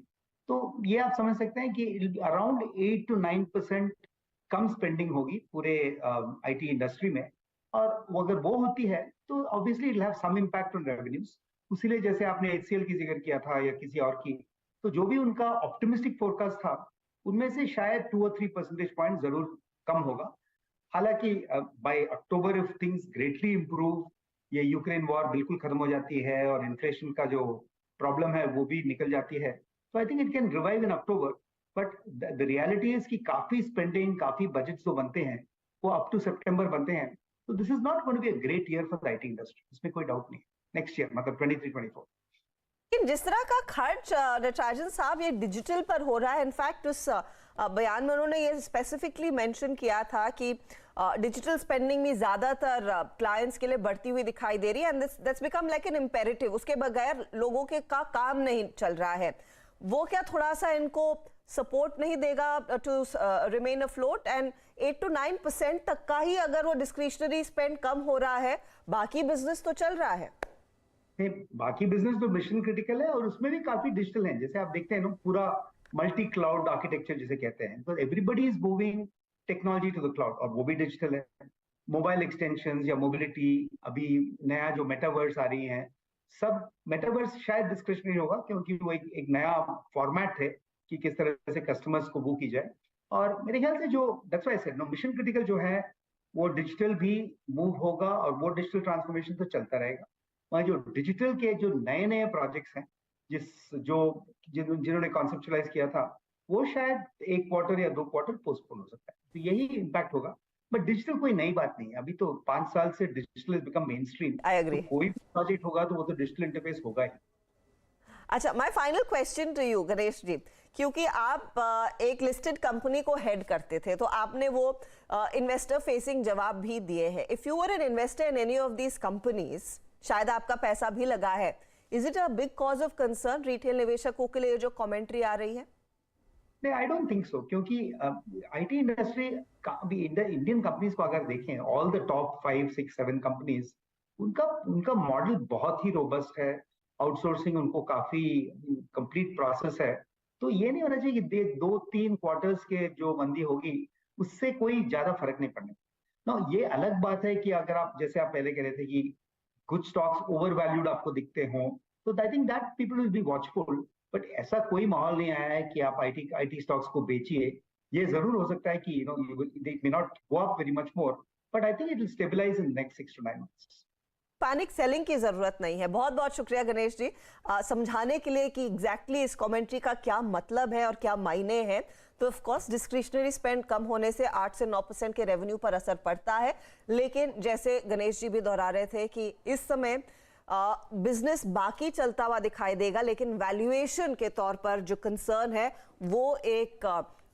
तो ये आप समझ सकते हैं कि अराउंड 8 to 9% कम स्पेंडिंग होगी पूरे आईटी इंडस्ट्री में, और वो अगर वो होती है तो obviously it have some impact on revenues. इसीलिए जैसे आपने HCL की जिक्र किया था या किसी और की, तो जो भी उनका ऑप्टिमिस्टिक फोरकास्ट था उनमें से शायद 2 or 3 परसेंटेज पॉइंट जरूर कम होगा। हालांकि by October if things greatly improve, ये यूक्रेन वॉर बिल्कुल खत्म हो जाती है और इन्फ्लेशन का जो प्रॉब्लम है वो भी निकल जाती है, तो आई think it can revive in October. But the reality is कि काफी स्पेंडिंग, काफी बजट जो बनते हैं वो अप टू सितंबर बनते हैं, तो this is not going to be a great year for the IT industry, इसमें कोई डाउट नहीं। नेक्स्ट ईयर मतलब 23-24। लेकिन जिस तरह का खर्च नटराजन साहब ये डिजिटल पर हो रहा है, इनफैक्ट उस बयान में उन्होंने ये स्पेसिफिकली मेंशन किया था कि डिजिटल स्पेंडिंग में ज्यादातर क्लाइंट्स के लिए बढ़ती हुई दिखाई दे रही है, and that's become like an imperative, उसके बगैर लोगों के का काम नहीं चल रहा है। वो क्या थोड़ा सा इनको सपोर्ट नहीं देगा to remain afloat? And 8 to 9% तक का ही अगर वो डिस्क्रिशनरी स्पेंड कम हो रहा है, बाकी बिजनेस तो चल रहा है। बाकी बिजनेस तो मिशन क्रिटिकल है और उसमें भी काफी डिजिटल है। जैसे आप देखते हैं ना, पूरा मल्टी क्लाउड आर्किटेक्चर जिसे कहते हैं, तो everybody is moving technology to the cloud, और वो भी डिजिटल है। मोबाइल एक्सटेंशंस या मोबिलिटी, अभी नया जो मेटावर्स आ रही हैं, सब मेटावर्स शायद डिस्क्रिशनरी होगा क्योंकि वो एक नया फॉर्मेट है कि किस तरह से कस्टमर्स को वो की जाए। और मेरे ख्याल से जो that's why I said no, mission critical जो है वो डिजिटल भी मूव होगा और वो डिजिटल ट्रांसफॉर्मेशन तो चलता रहेगा। वहाँ जो डिजिटल के जो नए नए प्रोजेक्ट्स हैं जिन्होंने कॉन्सेप्चुलाइज किया था, वो शायद 1 क्वार्टर या 2 क्वार्टर पोस्टपोन हो सकता है, तो यही इम्पैक्ट होगा। बट डिजिटल कोई नई बात नहीं है, अभी तो 5 साल से digital is become main stream. I agree. कोई भी प्रोजेक्ट होगा तो वो तो डिजिटल इंटरफेस होगा ही। अच्छा, my final question to you Ganesh ji, क्योंकि आप एक लिस्टेड कंपनी को हेड करते थे तो आपने वो इन्वेस्टर फेसिंग जवाब भी दिए हैं. If you were an investor in any of these companies, शायद आपका पैसा भी लगा है, is it a big cause of concern retail निवेशकों के लिए जो कमेंट्री आ रही है? नहीं, आई डोंट थिंक सो, क्योंकि आईटी इंडस्ट्री इंडियन कंपनीज को अगर देखें, ऑल द टॉप 5, 6, 7 कंपनीज, उनका मॉडल बहुत ही रोबस्ट है. आउटसोर्सिंग उनको काफी कंप्लीट प्रोसेस है. तो ये नहीं होना चाहिए कि 2-3 क्वार्टर्स के जो मंदी होगी उससे कोई ज्यादा फर्क नहीं पड़ने. ना, ये अलग बात है कि अगर आप, जैसे आप पहले कह रहे थे कि कुछ स्टॉक्स ओवर वैल्यूड आपको दिखते हों, तो I think that people will be watchful. But ऐसा कोई माहौल नहीं आया है कि आप आईटी स्टॉक्स को बेचिए. ये जरूर हो सकता है कि it may not go up very much more, but I think it will stabilise in next 6 to 9 months. Panic selling की जरूरत नहीं है. बहुत बहुत शुक्रिया गणेश जी समझाने के लिए कि एग्जैक्टली इस कमेंट्री का क्या मतलब है और क्या मायने हैं. तो ऑफ कोर्स डिस्क्रिशनरी स्पेंड कम होने से 8 से 9% के रेवेन्यू पर असर पड़ता है, लेकिन जैसे गणेश जी भी दोहरा रहे थे कि इस समय बिजनेस बाकी चलता हुआ दिखाई देगा, लेकिन वैल्यूएशन के तौर पर जो कंसर्न है वो एक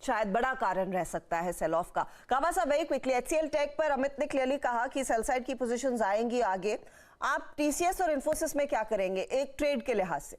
शायद बड़ा कारण रह सकता है सेल ऑफ का. काबा साहब, वेरी क्विकली, एचसीएल टेक पर अमित ने क्लियरली कहा कि सेल साइड की पोजीशंस आएंगी आगे. आप टीसीएस और इन्फोसिस में क्या करेंगे एक ट्रेड के लिहाज से?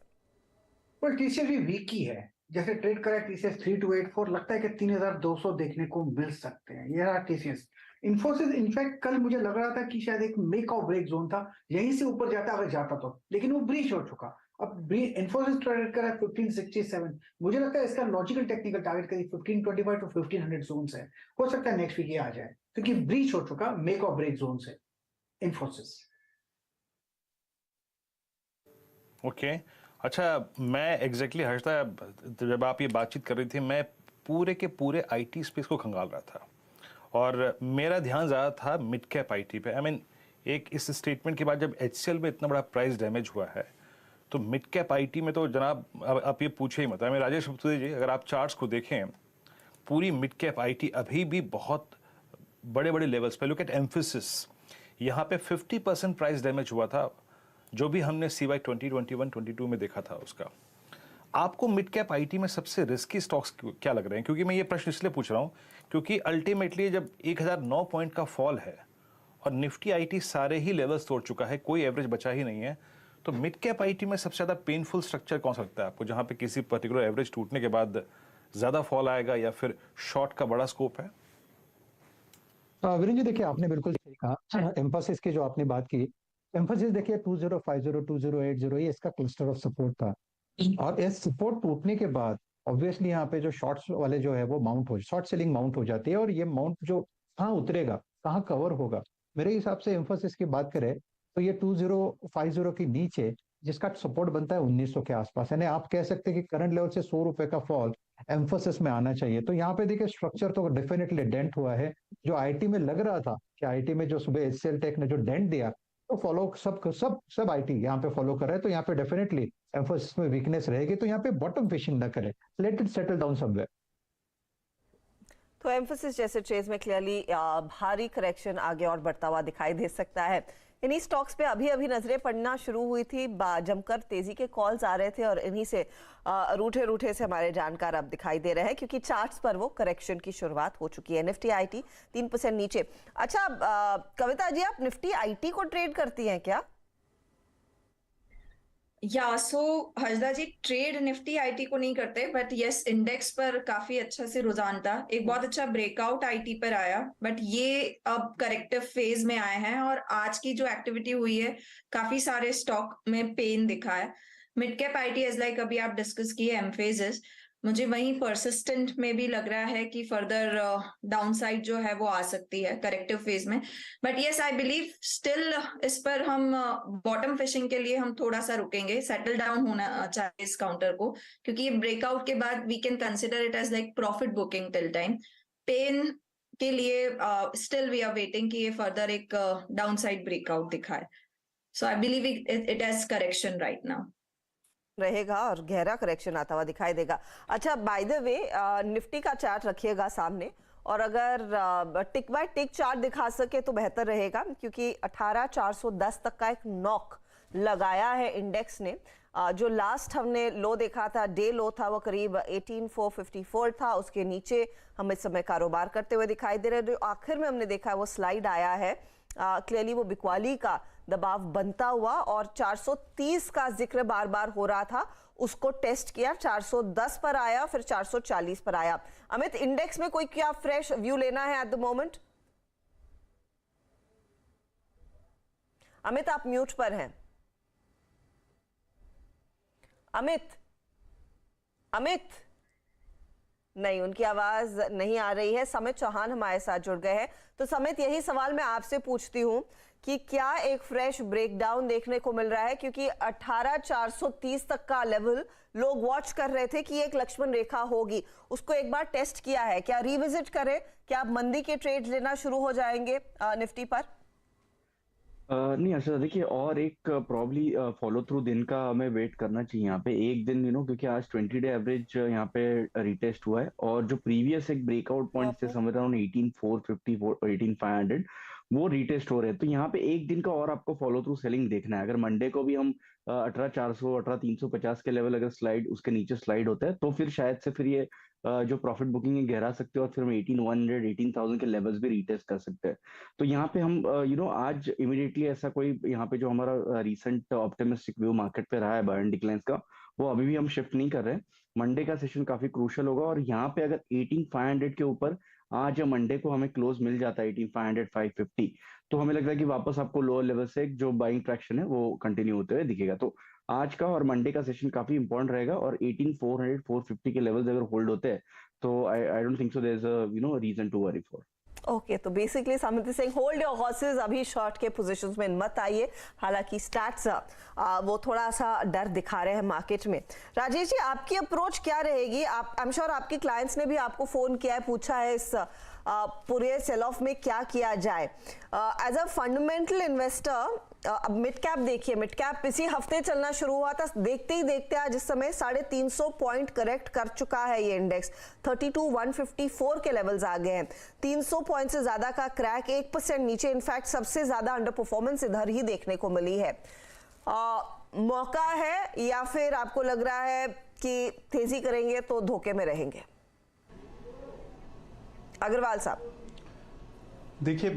टीसीएस भी वीक ही है. जैसे ट्रेड करा टीसीएस 3284, लगता है कि 3200 देखने को मिल सकते हैं. ये रहा टीसीएस. इन्फोसिस इनफैक्ट कल मुझे लग रहा था कि शायद एक मेक और ब्रेक जोन था, यहीं से ऊपर जाता अगर जाता तो, लेकिन वो ब्रीच हो चुका. अब इन्फोसिस ट्रेड करा 1567. मुझे लगता है इसका लॉजिकल टेक्निकल टारगेट करीब 1525 to 1500 जोन है. हो सकता है नेक्स्ट वीक ये आ जाए, क्योंकि ब्रीच हो चुका मेक और ब्रेक जोन से इन्फोसिस. ओके अच्छा, मैं एग्जैक्टली हर्षदा, जब आप ये बातचीत कर रही थी, मैं पूरे के पूरे आईटी स्पेस को खंगाल रहा था और मेरा ध्यान ज़्यादा था मिड कैप आईटी पे. आई मीन, एक इस स्टेटमेंट के बाद जब एचसीएल में इतना बड़ा प्राइस डैमेज हुआ है, तो मिड कैप आईटी में तो जनाब आप ये पूछे ही मत. मैं राजेश रस्तोगी जी, अगर आप चार्ट्स को देखें, पूरी मिड कैप आईटी अभी भी बहुत बड़े बड़े लेवल्स पे. लुक एट एम्फेसिस, यहाँ पे 50% प्राइस डैमेज हुआ था, जो भी हमने CY 2021-22 में देखा था उसका. आपको मिड कैप आईटी में सबसे रिस्की स्टॉक्स क्या लग रहे हैं? क्योंकि मैं ये प्रश्न इसलिए पूछ रहा हूँ क्योंकि अल्टीमेटली जब 1009 पॉइंट का फॉल है और निफ्टी आईटी सारे ही लेवल्स तोड़ चुका है, कोई एवरेज बचा ही नहीं है, तो मिड कैप आईटी में सबसे ज्यादा पेनफुल स्ट्रक्चर कौन सा लगता है आपको, जहां पे किसी पर्टिकुलर एवरेज टूटने के बाद ज्यादा फॉल आएगा या फिर शॉर्ट का बड़ा स्कोप है? वीरेंद्र जी, देखिए आपने बिल्कुल सही कहा. एम्फोसिस की जो आपने बात की, एम्फोसिस देखिए 2050 2080 ये इसका क्लस्टर ऑफ सपोर्ट था, और इस सपोर्ट टूटने के बाद ऑब्वियसली यहाँ पे जो शॉर्ट्स वाले जो है वो शॉर्ट सेलिंग माउंट हो जाती है, और ये माउंट जो कहाँ उतरेगा, कहाँ कवर होगा, मेरे हिसाब से एम्फोसिस की बात करें तो ये 2050 के नीचे जिसका सपोर्ट बनता है 1900 के आसपास, यानी आप कह सकते हैं कि करंट लेवल से 100 रुपए का फॉल एम्फोसिस में आना चाहिए. तो यहाँ पे देखिए स्ट्रक्चर तो डेफिनेटली डेंट हुआ है. जो आईटी में लग रहा था कि आईटी में जो सुबह एचसीएल टेक ने जो डेंट दिया, तो फॉलो सब आईटी यहाँ पे फॉलो कर रहे हैं. तो यहाँ पे डेफिनेटली एम्फोसिस में वीकनेस रहेगी, तो यहाँ पे बॉटम फिशिंग ना करें, let it settle down somewhere. तो एम्फोसिस जैसे ट्रेड्स में क्लियरली भारी करेक्शन आगे और बढ़ता हुआ दिखाई दे सकता है. इन्हीं स्टॉक्स पे अभी अभी नजरें पड़ना शुरू हुई थी, जमकर तेजी के कॉल्स आ रहे थे और इन्हीं से रूठे से हमारे जानकार अब दिखाई दे रहे हैं, क्योंकि चार्ट्स पर वो करेक्शन की शुरुआत हो चुकी है. निफ्टी आईटी 3% नीचे. अच्छा कविता जी, आप निफ्टी आईटी को ट्रेड करती हैं क्या? या सो हर्षदा जी, ट्रेड निफ्टी आईटी को नहीं करते, बट यस इंडेक्स पर काफी अच्छा से रुझान था. एक बहुत अच्छा ब्रेकआउट आईटी पर आया, बट ये अब करेक्टिव फेज में आए हैं और आज की जो एक्टिविटी हुई है काफी सारे स्टॉक में पेन दिखा है. Mid cap IT as like अभी आप डिस्कस किए एम्फेसिस, मुझे वहीं परसिस्टेंट में भी लग रहा है कि फर्दर डाउनसाइड जो है वो आ सकती है करेक्टिव फेज में. But yes I believe still इस पर हम बॉटम फिशिंग के लिए हम थोड़ा सा रुकेंगे, सेटल डाउन होना चाहिए इस काउंटर को, क्योंकि ये ब्रेकआउट के बाद we can consider it as like profit booking till time. Pain के लिए स्टिल वी आर वेटिंग कि ये फर्दर एक डाउनसाइड ब्रेकआउट दिखाए. So I believe it as correction right now रहेगा और गहरा करेक्शन आता हुआ दिखाई देगा. अच्छा बाय द वे, निफ्टी का चार्ट रखिएगा सामने, और अगर टिक बाय टिक चार्ट दिखा सके तो बेहतर रहेगा, क्योंकि 18,410 तक का एक नॉक लगाया है इंडेक्स ने. जो लास्ट हमने लो देखा था, डे लो था, वो करीब 18,454 था। उसके नीचे हम इस समय कारोबार करते हुए दिखाई दे रहे हैं। जो आखिर में हमने देखा है वो स्लाइड आया है, क्लियरली वो बिकवाली का दबाव बनता हुआ, और 430 का जिक्र बार बार हो रहा था, उसको टेस्ट किया, 410 पर आया, फिर 440 पर आया। अमित, इंडेक्स में कोई क्या फ्रेश व्यू लेना है एट द मोमेंट? अमित, आप म्यूट पर हैं। अमित नहीं, उनकी आवाज नहीं आ रही है। समित चौहान हमारे साथ जुड़ गए हैं। तो समित, यही सवाल मैं आपसे पूछती हूं कि क्या एक फ्रेश ब्रेकडाउन देखने को मिल रहा है, क्योंकि 18,430 तक का लेवल लोग वॉच कर रहे थे कि एक लक्ष्मण रेखा होगी, उसको एक बार टेस्ट किया है, क्या रिविजिट करें? क्या आप मंदी के ट्रेड लेना शुरू हो जाएंगे निफ्टी पर? नहीं हर्षदा, देखिए और एक प्रॉब्ली फॉलो थ्रू दिन का हमें वेट करना चाहिए यहाँ पे एक दिन, क्योंकि आज 20 डे एवरेज यहाँ पे रिटेस्ट हुआ है, और जो प्रीवियस एक ब्रेकआउट पॉइंट थे समझ रहा हूँ 18,450 18,500 वो रिटेस्ट हो रहे हैं। तो यहाँ पे एक दिन का और आपको फॉलो थ्रू सेलिंग देखना है। अगर मंडे को भी हम 18,400 18,350 के लेवल अगर स्लाइड उसके नीचे स्लाइड होता है, तो फिर शायद से फिर ये जो प्रॉफिट बुकिंग है गहरा सकते हो, और फिर हम 18,100 18,000 के लेवल्स भी रीटेस्ट कर सकते हैं। तो यहाँ पे हम आज इमीडिएटली ऐसा कोई यहाँ पे जो हमारा रीसेंट ऑप्टिमिस्टिक व्यू मार्केट पे रहा है बाय एंड डिक्लाइंस का, वो अभी भी हम शिफ्ट नहीं कर रहे हैं। मंडे का सेशन काफी क्रूशियल होगा, और यहाँ पे अगर 18,500 के ऊपर आज या मंडे को हमें क्लोज मिल जाता है 18,500 550, तो हमें लगता है कि वापस आपको लोअर लेवल से जो बाइंग ट्रैक्शन है वो कंटिन्यू होते हुए दिखेगा। तो आज का और मंडे का सेशन काफी इंपॉर्टेंट रहेगा, और 18,400 450 के लेवल्स अगर होल्ड होते हैं तो I don't think so there is a reason to worry for. Okay, तो basically Samit Singh, hold your horses, अभी शॉर्ट के पोजीशंस में मत आइए। हालांकि स्टैट्स वो थोड़ा सा डर दिखा रहे हैं मार्केट में। राजेश जी, आपकी अप्रोच क्या रहेगी? आप, आई एम श्योर आपके क्लाइंट्स ने भी आपको फोन किया है, पूछा है इस पूरे सेल ऑफ में क्या किया जाए। एज अ फंडामेंटल इन्वेस्टर, अब मिड कैप देखिए, मिड कैप इसी हफ्ते चलना शुरू हुआ था, देखते ही देखते आज इस समय 350 पॉइंट करेक्ट कर चुका है ये इंडेक्स, 32,154 के लेवल्स आ गए हैं। 300 पॉइंट से ज्यादा का क्रैक, 1% नीचे, इनफैक्ट सबसे ज्यादा अंडर परफॉर्मेंस इधर ही देखने को मिली है। मौका है, या फिर आपको लग रहा है कि तेजी करेंगे तो धोखे में रहेंगे? अग्रवाल साहब, देखिए,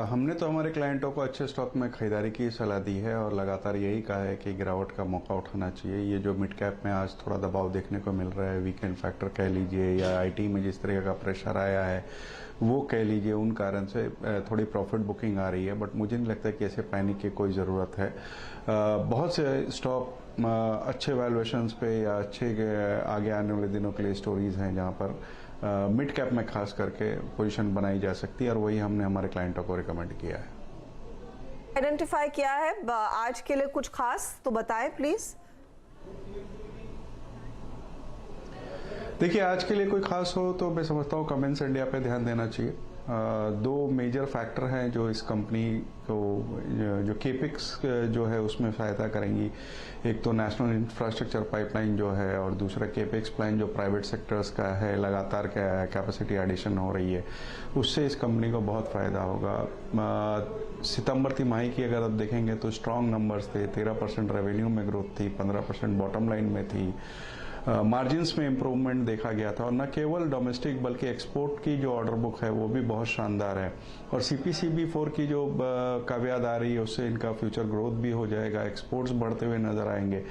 हमने तो हमारे क्लाइंटों को अच्छे स्टॉक में खरीदारी की सलाह दी है, और लगातार यही कहा है कि गिरावट का मौका उठाना चाहिए। ये जो मिड कैप में आज थोड़ा दबाव देखने को मिल रहा है, वीकेंड फैक्टर कह लीजिए, या आईटी में जिस तरह का प्रेशर आया है वो कह लीजिए, उन कारण से थोड़ी प्रॉफिट बुकिंग आ रही है। बट मुझे नहीं लगता कि ऐसे पैनिक की कोई ज़रूरत है। बहुत से स्टॉक अच्छे वैल्यूएशंस पे या अच्छे आगे आने वाले दिनों के लिए स्टोरीज हैं जहाँ पर मिड कैप में खास करके पोजीशन बनाई जा सकती है, और वही हमने हमारे क्लाइंटों को रिकमेंड किया है। आइडेंटिफाई किया है आज के लिए कुछ खास, तो बताएं प्लीज। देखिए, आज के लिए कोई खास हो तो मैं समझता हूँ कमेंस इंडिया पे ध्यान देना चाहिए। दो मेजर फैक्टर हैं जो इस कंपनी को जो केपिक्स जो है उसमें सहायता करेंगी। एक तो नेशनल इंफ्रास्ट्रक्चर पाइपलाइन जो है, और दूसरा केपिक्स प्लान जो प्राइवेट सेक्टर्स का है, लगातार कैपेसिटी एडिशन हो रही है, उससे इस कंपनी को बहुत फायदा होगा। सितंबर तिमाही की अगर आप देखेंगे तो स्ट्रॉन्ग नंबर्स थे, 13% रेवेन्यू में ग्रोथ थी, 15% बॉटम लाइन में थी, मार्जिन्स में इम्प्रूवमेंट देखा गया था, और न केवल डोमेस्टिक बल्कि एक्सपोर्ट की जो ऑर्डर बुक है वो भी बहुत शानदार है, और CPCB4 की जो काव्याद आ रही है उससे इनका फ्यूचर ग्रोथ भी हो जाएगा, एक्सपोर्ट्स बढ़ते हुए नजर आएंगे।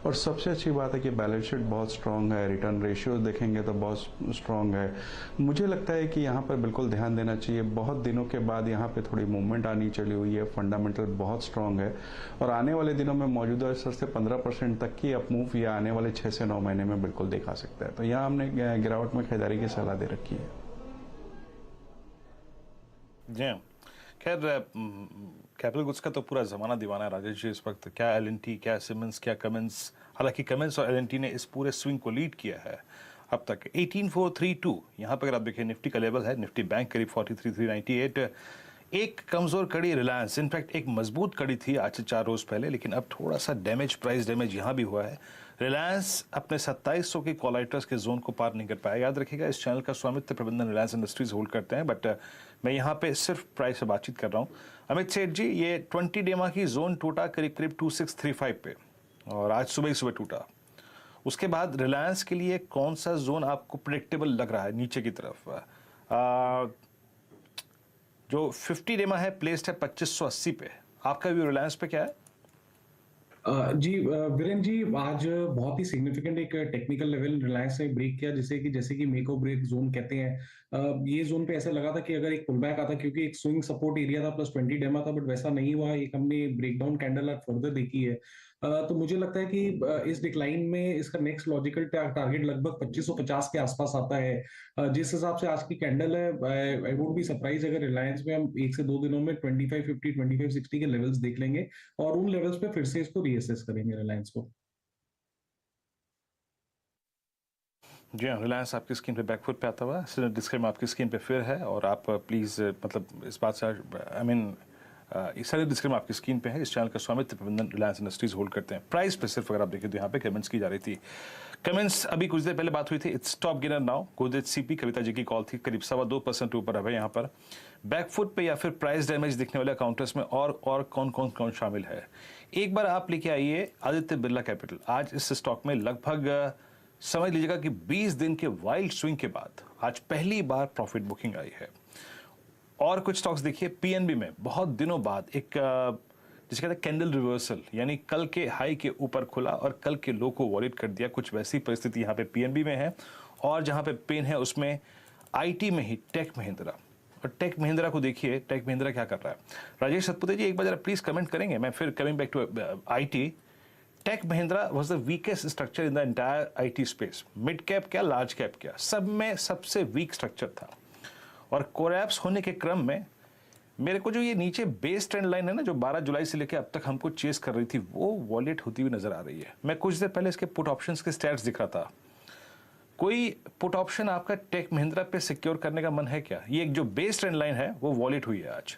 और सबसे अच्छी बात है कि बैलेंस शीट बहुत स्ट्रांग है, रिटर्न रेशियोज देखेंगे तो बहुत स्ट्रांग है। मुझे लगता है कि यहाँ पर बिल्कुल ध्यान देना चाहिए। बहुत दिनों के बाद यहाँ पे थोड़ी मूवमेंट आनी चली हुई है, फंडामेंटल बहुत स्ट्रांग है, और आने वाले दिनों में मौजूदा स्तर से 15% तक की अप मूव या आने वाले 6 से 9 महीने में बिल्कुल देखा सकता है। तो यहाँ हमने गिरावट में खरीदारी की सलाह दे रखी है। जी खैर, कैपिटल गुड्स का तो पूरा जमाना दीवाना है राजेश जी इस वक्त। क्या L&T, क्या सिमेंस, क्या कमेंस, हालांकि कमेंस और L&T ने इस पूरे स्विंग को लीड किया है अब तक। 18,432 यहाँ पर अगर आप देखिए निफ्टी का लेवल है, निफ्टी बैंक करीब 43,398। एक कमजोर कड़ी रिलायंस, इनफैक्ट एक मजबूत कड़ी थी आज से 4 रोज पहले, लेकिन अब थोड़ा सा डैमेज, प्राइस डैमेज यहाँ भी हुआ है। रिलायंस अपने 2700 के कॉलाइटर्स के जोन को पार नहीं कर पाया। याद रखिएगा, इस चैनल का स्वामित्व प्रबंधन रिलायंस इंडस्ट्रीज होल्ड करते हैं, बट मैं यहाँ पे सिर्फ प्राइस से बातचीत कर रहा हूँ। अमित सेठ जी, ये 20 डेमा की जोन टूटा करीब 2635 पे, और आज सुबह ही सुबह टूटा। उसके बाद रिलायंस के लिए कौन सा जोन आपको प्रेडिक्टेबल लग रहा है नीचे की तरफ? जो 50 डेमा है प्लेस्ड है 2580 पे, आपका व्यू रिलायंस पे क्या है? जी वीरेंद्र जी, आज बहुत ही सिग्निफिकेंट एक टेक्निकल लेवल रिलायंस ने ब्रेक किया, जैसे कि मेक और ब्रेक जोन कहते हैं। ये जोन पे ऐसा लगा था कि अगर एक पुल बैक आता, क्योंकि एक स्विंग सपोर्ट एरिया था प्लस 20 डेमा था, बट वैसा नहीं हुआ। एक हमने ब्रेकडाउन कैंडल और फर्दर देखी है। तो मुझे लगता है कि इस डिक्लाइन में इसका नेक्स्ट लॉजिकल टारगेट लगभग 2550 के आसपास आता है। जिस हिसाब से आज की कैंडल है, आई वुड बी सरप्राइज अगर रिलायंस में हम 1 से 2 दिनों में 2550 2560 के लेवल्स देख लेंगे और उन लेवल्स पे फिर से इसको रीअसेस करेंगे रिलायंस को। जी हाँ, रिलायंस आपकी स्क्रीन पे बैकफुट पे आता हुआ है, डिस्क्लेमर आपकी स्क्रीन पे फिर है, और आप प्लीज़ मतलब इस बात से आई मीन सारे डिस्क्लेमर आपकी स्क्रीन पे है। इस चैनल का स्वामित्व प्रबंधन रिलायंस इंडस्ट्रीज होल्ड करते हैं। प्राइस पे सिर्फ अगर आप देखें तो यहाँ पे कमेंट्स की जा रही थी। कमेंट्स अभी कुछ देर पहले बात हुई थी, it's top gainer now. Godrej CP Kavita ji की कॉल थी, करीब 2.25% ऊपर है यहाँ पर। बैकफुट पे या फिर प्राइस डैमेज दिखने वाले काउंटर्स में और कौन शामिल है, एक बार आप लेके आइए आदित्य बिरला कैपिटल। आज इस स्टॉक में लगभग समझ लीजिएगा कि 20 दिन के वाइल्ड स्विंग के बाद आज पहली बार प्रॉफिट बुकिंग आई है। और कुछ स्टॉक्स देखिए, पीएनबी में बहुत दिनों बाद एक जिसे कहते हैं कैंडल रिवर्सल, यानी कल के हाई के ऊपर खुला और कल के लो को वॉलेट कर दिया। कुछ वैसी परिस्थिति यहाँ पे पीएनबी में है। और जहाँ पे पेन है उसमें आईटी में ही टेक महिंद्रा, और टेक महिंद्रा को देखिए, टेक महिंद्रा क्या कर रहा है। राजेश सतपुते जी एक बार जरा प्लीज कमेंट करेंगे, मैं फिर coming back to IT. Tech Mahindra was the weakest structure in the entire IT space. Mid cap क्या, लार्ज कैप क्या, सब में सबसे वीक स्ट्रक्चर था। और कोलैप्स होने के क्रम में मेरे को जो ये नीचे बेस ट्रेंड लाइन है ना, जो 12 जुलाई से लेकर अब तक हमको चेस कर रही थी, वो वॉलेट होती हुई नजर आ रही है। मैं कुछ देर पहले इसके पुट ऑप्शंस के स्टैट्स दिख रहा था। कोई पुट ऑप्शन आपका टेक महिंद्रा पे सिक्योर करने का मन है क्या? ये एक जो बेस ट्रेंड लाइन है वो वॉलेट हुई है आज।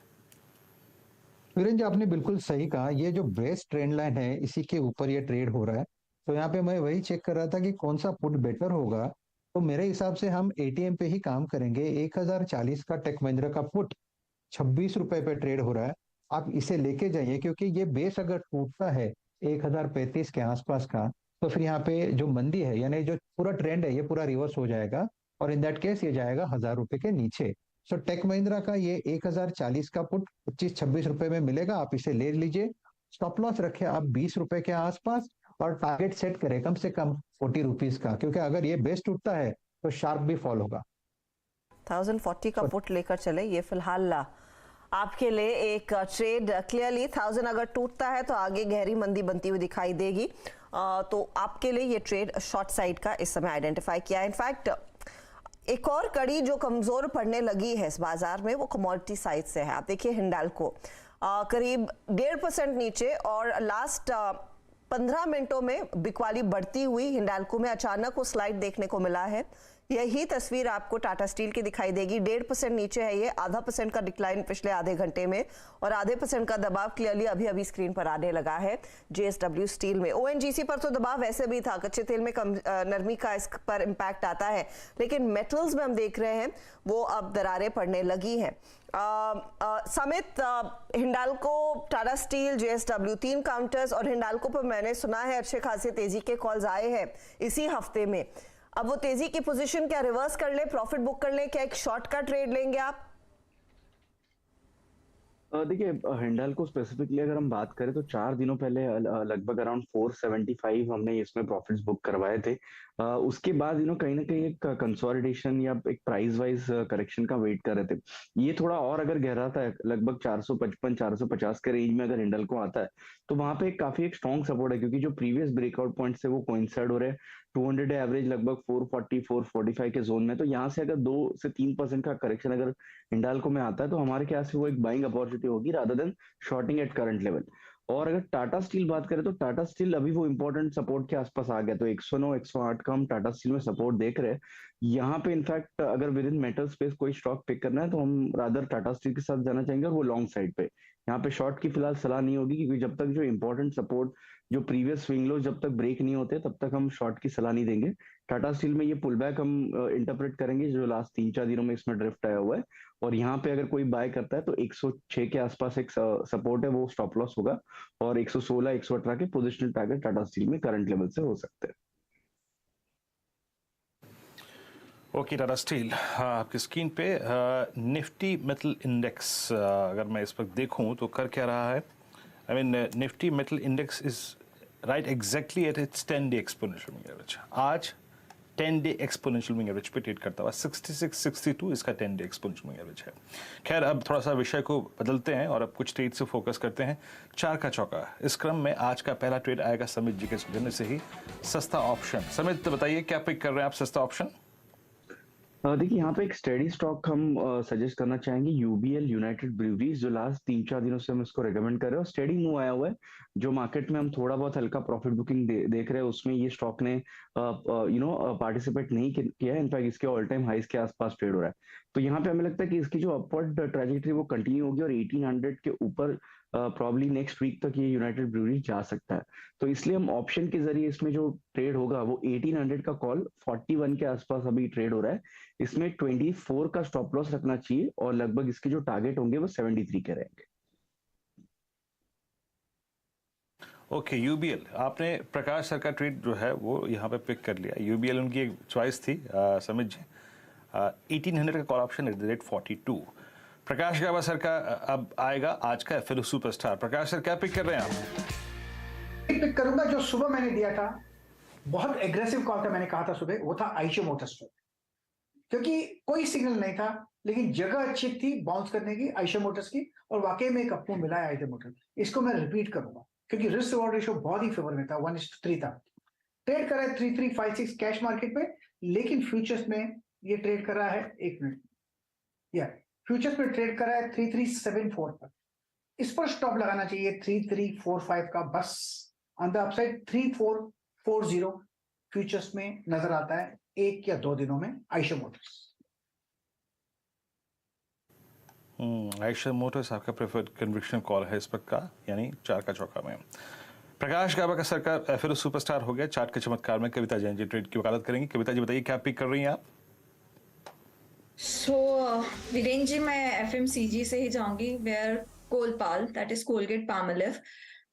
वीरेंद्र जी, आपने बिल्कुल सही कहा। ये जो बेस ट्रेंड लाइन है, इसी के ऊपर ये ट्रेड हो रहा है। तो यहाँ पे मैं वही चेक कर रहा था कि कौन सा पुट बेटर होगा। तो मेरे हिसाब से हम एटीएम पे ही काम करेंगे। 1040 का टेक महिंद्रा का पुट 26 रुपए पे ट्रेड हो रहा है। आप इसे लेके जाइए, क्योंकि ये बेस अगर टूटता है 1035 के आसपास का, तो फिर यहाँ पे जो मंदी है, यानी जो पूरा ट्रेंड है, ये पूरा रिवर्स हो जाएगा और इन दैट केस ये जाएगा 1000 रुपए के नीचे। सो टेक महिंद्रा का ये 1040 का पुट 25-26 रुपए में मिलेगा। आप इसे ले लीजिए। स्टॉप लॉस रखे आप 20 रुपए के आसपास और टारगेट सेट करें कम से कम 40 रुपीज का, क्योंकि अगर ये बेस टूटता है तो शार्प भी फॉल होगा। 1040 का पुट लेकर चले, ये फिलहाल आपके लिए एक ट्रेड। क्लियरली 1000 अगर टूटता है तो आगे गहरी मंदी बनती हुई दिखाई देगी। तो आपके लिए ये ट्रेड शॉर्ट साइड का इस समय आइडेंटिफाई किया। इनफैक्ट एक और कड़ी जो कमजोर पड़ने लगी है इस बाजार में, वो कमोडिटी साइड से है। आप देखिए हिंडाल्को करीब 1.5% नीचे, और लास्ट 15 मिनटों में बिकवाली बढ़ती हुई हिंडाल्को में अचानक वो स्लाइड देखने को मिला है। यही तस्वीर आपको टाटा स्टील की दिखाई देगी। 1.5% नीचे है ये, 0.5% का डिक्लाइन पिछले आधे घंटे में, और 0.5% का दबाव क्लियरली अभी अभी स्क्रीन पर आने लगा है जेएसडब्ल्यू स्टील में। ओएनजीसी पर तो दबाव वैसे भी था, कच्चे तेल में नरमी का इस पर इम्पैक्ट आता है, लेकिन मेटल्स में हम देख रहे हैं वो अब दरारें पड़ने लगी हैं। Samit, Hindalco, Tata steel, JSW 3 counters, और हिंडाल्को पर मैंने सुना है अच्छे खासे तेजी के कॉल्स आए हैं इसी हफ्ते में। अब वो तेजी की पोजीशन क्या रिवर्स कर ले, प्रॉफिट बुक कर ले, क्या एक शॉर्ट का ट्रेड लेंगे आप? देखिए हिंडाल्को स्पेसिफिकली अगर हम बात करें तो 4 दिनों पहले लगभग अराउंड 475 हमने इसमें प्रॉफिट्स बुक करवाए थे। उसके बाद कहीं ना कहीं एक कंसोलिडेशन या एक प्राइस वाइज करेक्शन का वेट कर रहे थे। ये थोड़ा और अगर गहराता है, लगभग 455 450 के रेंज में अगर हिंडाल्को आता है, तो वहां पे काफी एक स्ट्रॉन्ग सपोर्ट है, क्योंकि जो प्रीवियस ब्रेकआउट पॉइंट से वो कोइंसाइड हो रहे हैं 200 डे एवरेज लगभग 440 445 के जोन में। तो यहाँ से अगर 2 से 3% का करेक्शन अगर हिंडाल्को में आता है, तो हमारे ख्याल से वो एक बाइंग अपॉर्चुनिटी होगी rather than shorting at current level. और अगर टाटा स्टील बात करें तो टाटा स्टील अभी वो इंपॉर्टेंट सपोर्ट के आसपास आ गया, तो 109 108 का हम टाटा स्टील में सपोर्ट देख रहे हैं। यहाँ पे इनफैक्ट अगर विद इन मेटल स्पेस कोई स्टॉक पिक करना है तो हम रादर टाटा स्टील के साथ जाना चाहेंगे, और वो लॉन्ग साइड पे, यहाँ पे शॉर्ट की फिलहाल सलाह नहीं होगी, क्योंकि जब तक जो इंपॉर्टेंट सपोर्ट, जो प्रीवियस स्विंग लो जब तक ब्रेक नहीं होते तब तक हम शॉर्ट की सलाह नहीं देंगे। टाटा स्टील में ये पुल बैक हम इंटरप्रेट करेंगे जो लास्ट 3-4 दिनों में इसमें ड्रिफ्ट आया हुआ है, और यहाँ पे अगर कोई बाय करता है तो 106 के आसपास एक सपोर्ट है, वो स्टॉप लॉस होगा, और 116 118 के पोजिशनल टारगेट टाटा स्टील में करंट लेवल से हो सकते हैं। ओके, टाटा स्टील आपकी स्क्रीन पे निफ्टी मेटल इंडेक्स, अगर मैं इस वक्त देखूं तो कर क्या रहा है। I mean Nifty metal index is right exactly at its 10-day exponential moving average. आज 10-day एक्सपोनेंशियल मूविंग एवरेज पे ट्रेड करता हुआ 66-62 इसका 10-day एक्सपोनेंशियल मूविंग एवरेज है। खैर, अब थोड़ा सा विषय को बदलते हैं और अब कुछ ट्रेड से फोकस करते हैं। चार का चौका, इस क्रम में आज का पहला ट्रेड आएगा समित जी के सुझाव से ही, सस्ता ऑप्शन। समित, बताइए क्या पिक कर रहे हैं आप सस्ता ऑप्शन? देखिए, यहाँ पे एक स्टेडी स्टॉक हम सजेस्ट करना चाहेंगे, यूबीएल यूनाइटेड ब्रूवरीज, जो लास्ट 3-4 दिनों से हम इसको रेकमेंड कर रहे हैं और स्टेडी मूव आया हुआ है। जो मार्केट में हम थोड़ा बहुत हल्का प्रॉफिट बुकिंग देख रहे हैं, उसमें ये स्टॉक ने पार्टिसिपेट नहीं किया है। इनफैक्ट इसके ऑल टाइम हाइस के आसपास ट्रेड हो रहा है। तो यहाँ पे हमें लगता है कि इसकी जो अपवर्ड ट्रैजेक्टरी वो कंटिन्यू होगी और 1800 के ऊपर प्रॉब्ली नेक्स्ट वीक तक ये यूनाइटेड ब्रूवरी जा सकता है। तो इसलिए हम ऑप्शन के जरिए इसमें जो ट्रेड होगा वो 1800 का कॉल 41 के आसपास अभी ट्रेड हो रहा है। इसमें 24 का स्टॉप लॉस रखना चाहिए और लगभग इसके जो टारगेट होंगे वो 73 के रहेंगे। ओके, यूबीएल, आपने प्रकाश सर का ट्रेड जो है वो यहाँ पे पिक कर लिया। यूबीएल उनकी एक चॉइस थी, समित जी, 1800 का call option at the rate 42। Prakash Gaba sir का अब आएगा आज का एफएलओ सुपरस्टार। प्रकाश सर क्या पिक कर रहे हैं आप? पिक करूंगा जो सुबह मैंने दिया था, बहुत एग्रेसिव कॉल था, मैंने कहा था सुबह, वो था आइशो मोटर्स पर, क्योंकि कोई सिग्नल नहीं था लेकिन जगह अच्छी थी बाउंस करने की आइशो मोटर्स की, और वाकई में एक अपमूव मिला है आइशो मोटर्स। इसको मैं रिपीट करूंगा क्योंकि रिस्क रिवॉर्ड रेशियो बहुत ही फेवर में था, 1:3 था। ट्रेड कर रहा है 3356 कैश मार्केट में, लेकिन फ्यूचर्स में ये ट्रेड कर रहा है, एक मिनट, या फ्यूचर्स में ट्रेड कर रहा है 3374 पर। इस पर स्टॉप लगाना चाहिए 3345 का, बस ऑन द अपसाइड 3440 फ्यूचर्स में नजर आता है 1 या 2 दिनों में आइशो मोटर्स। आइशो मोटर्स आपका प्रेफर्ड कन्विक्शन कॉल है इस पर का, यानी चार का चौका में। प्रकाश गाबा का सरकार एफएलओ सुपरस्टार हो गया। चार्ट के चमत्कार में कविता जैन जी ट्रेड की वकालत करेंगी। कविता जी, बताइए क्या पिक कर रही हैं आप? वीरेंद्र जी, मैं एफएमसीजी से ही जाऊंगी, where Colpal, that is Colgate Palmolive.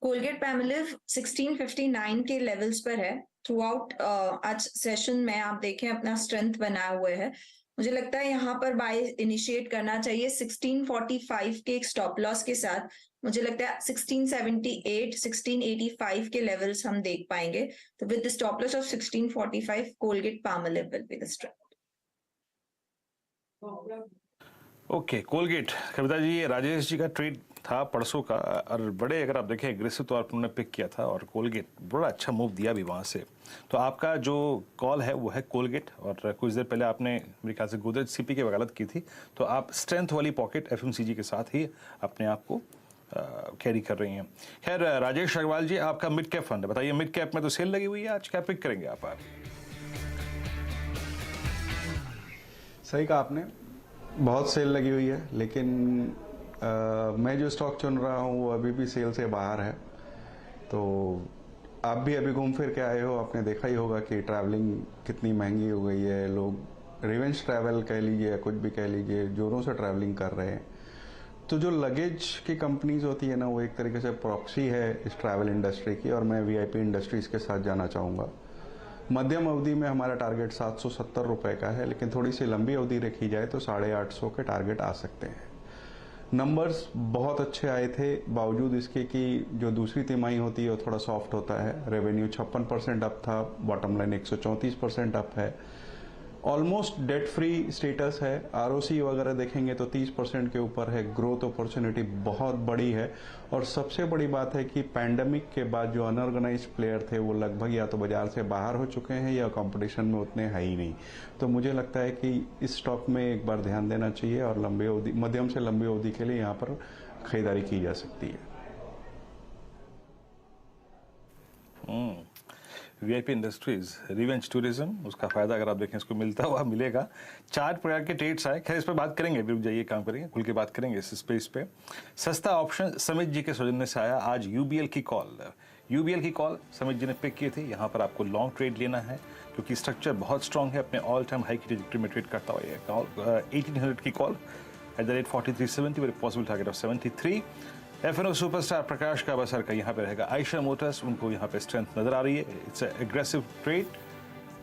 Colgate Palmolive 1659 के लेवल्स पर है। थ्रू आउट आज सेशन में आप देखें अपना स्ट्रेंथ बनाए हुए है। मुझे लगता है यहाँ पर बाय इनिशिएट करना चाहिए 1645 के एक स्टॉप लॉस के साथ। मुझे लगता है 1678 1685 के लेवल्स हम देख पाएंगे। तो with the stop loss of 1645, Colgate Palmolive will be the strength. Okay, Colgate, Kavita ji, ये राजेश जी का ट्रेड था परसों का, और बड़े अगर आप देखें एग्रेसिव तौर पर उन्होंने पिक किया था और कोलगेट बड़ा अच्छा मूव दिया भी वहाँ से। तो आपका जो कॉल है वो है कोलगेट, और कुछ देर पहले आपने मेरे ख्याल से गोदरेज सीपी की वकालत की थी, तो आप स्ट्रेंथ वाली पॉकेट एफएमसीजी के साथ ही अपने आप को कैरी कर रही हैं। खैर, राजेश अग्रवाल जी, आपका मिड कैप फंड है, बताइए मिड कैप में तो सेल लगी हुई है, आज क्या पिक करेंगे आप? सही कहा आपने, बहुत सेल लगी हुई है, लेकिन मैं जो स्टॉक चुन रहा हूँ वो अभी भी सेल से बाहर है। तो आप भी अभी घूम फिर के आए हो, आपने देखा ही होगा कि ट्रैवलिंग कितनी महंगी हो गई है। लोग रिवेंज ट्रैवल कह लीजिए या कुछ भी कह लीजिए, जोरों से ट्रैवलिंग कर रहे हैं। तो जो लगेज की कंपनीज होती है ना, वो एक तरीके से प्रॉक्सी है इस ट्रैवल इंडस्ट्री की, और मैं वीआईपी इंडस्ट्रीज के साथ जाना चाहूँगा। मध्यम अवधि में हमारा टारगेट 770 रुपए का है, लेकिन थोड़ी सी लंबी अवधि रखी जाए तो 850 के टारगेट आ सकते हैं। नंबर्स बहुत अच्छे आए थे, बावजूद इसके कि जो दूसरी तिमाही होती है वो थोड़ा सॉफ्ट होता है। रेवेन्यू 56% अप था, बॉटम लाइन 134% अप है, ऑलमोस्ट डेट फ्री स्टेटस है। आरओसी वगैरह देखेंगे तो 30% के ऊपर है। ग्रोथ अपॉर्चुनिटी बहुत बड़ी है, और सबसे बड़ी बात है कि पैंडेमिक के बाद जो अनऑर्गेनाइज्ड प्लेयर थे वो लगभग या तो बाजार से बाहर हो चुके हैं या कंपटीशन में उतने है ही नहीं। तो मुझे लगता है कि इस स्टॉक में एक बार ध्यान देना चाहिए, और लंबी अवधि, मध्यम से लंबी अवधि के लिए यहाँ पर खरीदारी की जा सकती है। वीआईपी इंडस्ट्रीज रिवेंज टूरिज्म, उसका फायदा अगर आप देखें इसको मिलता हुआ मिलेगा। 4 प्रकार के ट्रेड्स आए, खैर इस पर बात करेंगे, रुक जाइए, काम करेंगे, खुल के बात करेंगे इस स्पेस पे। सस्ता ऑप्शन समित जी के सौजन्य से आया आज यूबीएल की कॉल। यूबीएल की कॉल समित जी ने पिक की थी। यहाँ पर आपको लॉन्ग ट्रेड लेना है क्योंकि स्ट्रक्चर बहुत स्ट्रॉन्ग है, अपने ऑल टाइम हाई की ट्रेजेक्टरी में ट्रेड करता हुआ है। कॉल 1800 की call at the rate 4370 with possible target of 73। FNO superstar Prakash का बसर का यहाँ पे रहेगा। आयशा मोटर्स, उनको यहाँ पे स्ट्रेंथ नजर आ रही है। इट्स एग्रेसिव ट्रेड,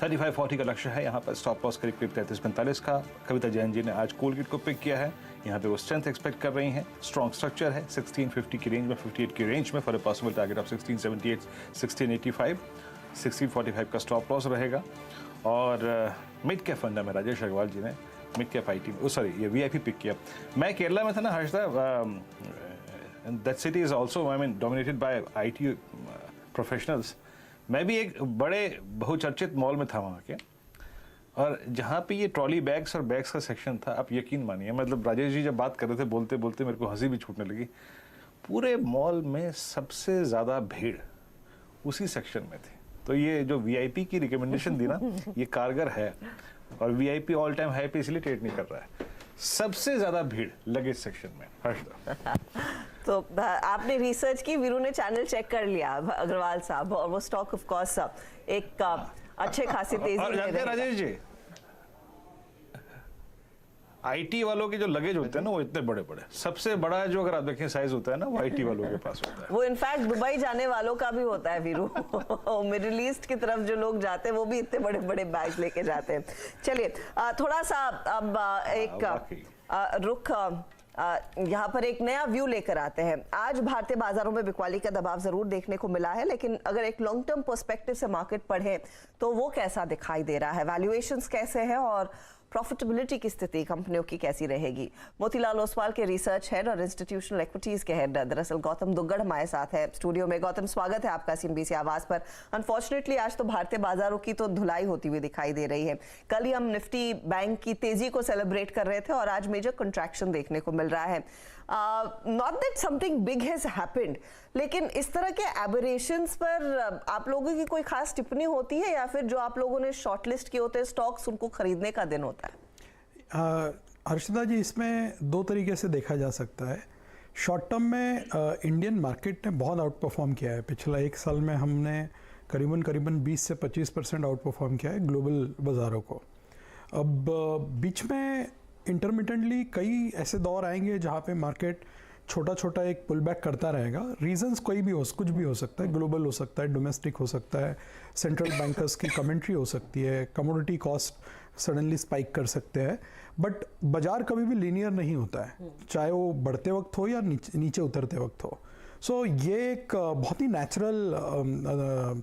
3540 का लक्ष्य है यहाँ पर। स्टॉप लॉस करीब 3345 का। कविता जैन जी ने आज कोलगेट को पिक किया है, यहाँ पे वो स्ट्रेंथ एक्सपेक्ट कर रही हैं। स्ट्रॉन्ग स्ट्रक्चर है 1650 की रेंज में, 58 की रेंज में, for a possible target of 1678 1685। 1645 का स्टॉप लॉस रहेगा। और मिड कैप फंडा में राजेश अग्रवाल जी ने मिड कैप आईटी, सॉरी ये वीआईपी पिक किया। मैं केरला में था ना Harshada, that city is also I mean dominated by IT professionals. मैं भी एक बड़े बहुचर्चित मॉल में था वहाँ के, और जहाँ पे ये ट्रॉली बैग्स और बैग्स का सेक्शन था, आप यकीन मानिए, मतलब राजेश जी जब बात कर रहे थे बोलते बोलते मेरे को हंसी भी छूटने लगी। पूरे मॉल में सबसे ज़्यादा भीड़ उसी सेक्शन में थी। तो ये जो वीआईपी की रिकमेंडेशन दी ना, ये कारगर है। और वीआईपी ऑल टाइम हाई पे इसलिए ट्रेड नहीं कर रहा है, सबसे ज़्यादा भीड़ लगेज सेक्शन में। हर्षदा तो आपने रिसर्च की, वीरू ने चैनल चेक कर लिया अग्रवाल साहब, और वो स्टॉक ऑफ कोर्स एक अच्छे खासी तेजी और में जानते हैं रहेगा। राजेश जी, आईटी वालों के जो लगेज होते हैं ना वो इतने बड़े बड़े, सबसे बड़ा जो अगर आप देखें साइज होता है ना वो आईटी वालों के पास होता है। वो इनफैक्ट दुबई जाने वालों का भी होता है वीरू। मिडिल ईस्ट की तरफ जो लोग जाते हैं वो भी इतने बड़े बड़े बैग लेके जाते हैं। चलिए थोड़ा सा अब एक रुख यहाँ पर एक नया व्यू लेकर आते हैं। आज भारतीय बाजारों में बिकवाली का दबाव जरूर देखने को मिला है, लेकिन अगर एक लॉन्ग टर्म पर्सपेक्टिव से मार्केट पढ़े तो वो कैसा दिखाई दे रहा है, वैल्यूएशंस कैसे हैं और प्रॉफिटेबिलिटी की स्थिति कंपनियों की कैसी रहेगी। मोतीलाल ओसवाल के रिसर्च हेड और इंस्टीट्यूशनल इक्विटीज के हेड दरअसल गौतम दुग्गड़ हमारे साथ है स्टूडियो में। गौतम, स्वागत है आपका सीएनबीसी आवाज पर। अनफॉर्चुनेटली आज तो भारतीय बाजारों की तो धुलाई होती हुई दिखाई दे रही है। कल ही हम निफ्टी बैंक की तेजी को सेलिब्रेट कर रहे थे और आज मेजर कंट्रैक्शन देखने को मिल रहा है। Not that something big has happened, लेकिन इस तरह के एबरेशंस पर आप लोगों की कोई खास टिप्पणी होती है, या फिर जो आप लोगों ने शॉर्टलिस्ट किए होते हैं स्टॉक्स उनको खरीदने का दिन होता है? हर्षदा जी, इसमें दो तरीके से देखा जा सकता है। शॉर्ट टर्म में इंडियन मार्केट ने बहुत आउट परफॉर्म किया है। पिछला एक साल में हमने करीबन 20 से 25% आउट परफॉर्म किया है ग्लोबल बाज़ारों को। अब बीच में इंटरमिटेंटली कई ऐसे दौर आएंगे जहाँ पे मार्केट छोटा छोटा एक पुल बैक करता रहेगा। रीजंस कुछ भी हो सकता है, ग्लोबल हो सकता है, डोमेस्टिक हो सकता है, सेंट्रल बैंकर्स की कमेंट्री हो सकती है, कमोडिटी कॉस्ट सडनली स्पाइक कर सकते हैं। बट बाजार कभी भी लीनियर नहीं होता है, चाहे वो बढ़ते वक्त हो या नीचे उतरते वक्त हो। सो ये एक बहुत ही नेचुरल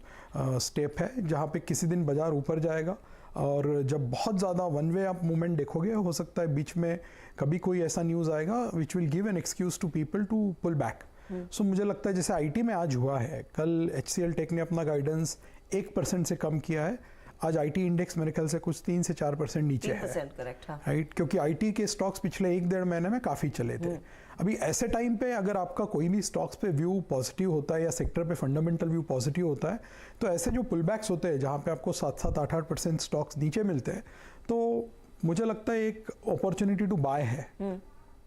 स्टेप है जहाँ पे किसी दिन बाजार ऊपर जाएगा, और जब बहुत ज़्यादा वन वे आप मूवमेंट देखोगे, हो सकता है बीच में कभी कोई ऐसा न्यूज़ आएगा which will give an excuse to people to pull back. So मुझे लगता है जैसे आईटी में आज हुआ है, कल HCL टेक ने अपना गाइडेंस 1% से कम किया है। आज आईटी इंडेक्स मेरे ख्याल से कुछ 3 से 4% नीचे है, राइट, क्योंकि आईटी के स्टॉक्स पिछले 1-1.5 महीने में काफ़ी चले थे। अभी ऐसे टाइम पे अगर आपका कोई भी स्टॉक्स पे व्यू पॉजिटिव होता है या सेक्टर पे फंडामेंटल व्यू पॉजिटिव होता है, तो ऐसे जो पुलबैक्स होते हैं जहाँ पे आपको 7-7, 8-8% स्टॉक्स नीचे मिलते हैं, तो मुझे लगता है एक अपॉर्चुनिटी टू बाय है।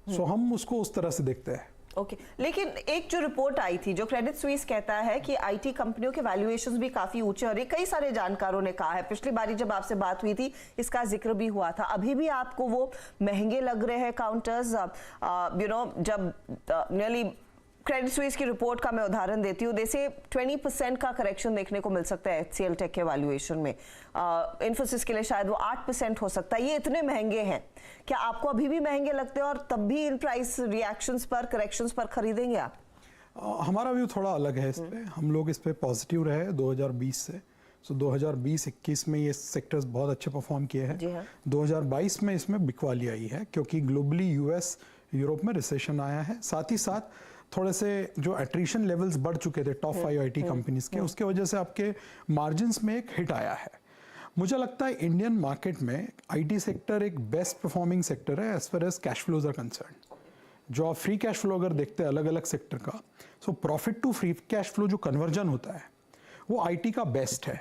सो हम उसको उस तरह से देखते हैं। ओके, लेकिन एक जो रिपोर्ट आई थी, जो क्रेडिट स्विस कहता है कि आईटी कंपनियों के वैल्यूएशंस भी काफी ऊंचे, और ये कई सारे जानकारों ने कहा है, पिछली बारी जब आपसे बात हुई थी इसका जिक्र भी हुआ था। अभी भी आपको वो महंगे लग रहे हैं काउंटर्स? जब नियरली क्रेडिट स्विस की रिपोर्ट का मैं उदाहरण देती हूँ, जैसे 20% का करेक्शन देखने को मिल सकता है HCL टेक के वैल्यूएशन में। इन्फोसिस के लिए शायद वो 8% हो सकता है। ये इतने महंगे हैं, क्या आपको अभी भी महंगे लगते हैं, और तब भी इन प्राइस रिएक्शंस पर, करेक्शंस पर खरीदेंगे आप? हमारा व्यू थोड़ा अलग है इस पे। हम लोग इस पे पॉजिटिव रहे 2020 से। सो 2020-21 में ये सेक्टर्स बहुत अच्छे परफॉर्म किए हैं। 2022 में इसमें बिकवाली आई है क्योंकि ग्लोबली US, यूरोप में रिसेशन आया है। साथ ही साथ थोड़े से जो एट्रिशन लेवल्स बढ़ चुके थे टॉप 5 आईटी कंपनीज के, उसके वजह से आपके मार्जिन्स में एक हिट आया है। मुझे लगता है इंडियन मार्केट में आईटी सेक्टर एक बेस्ट परफॉर्मिंग सेक्टर है as far as cash flows are concerned. जो आप फ्री कैश फ्लो अगर देखते हैं अलग अलग सेक्टर का, so profit to free cash flow जो कन्वर्जन होता है वो आईटी का बेस्ट है।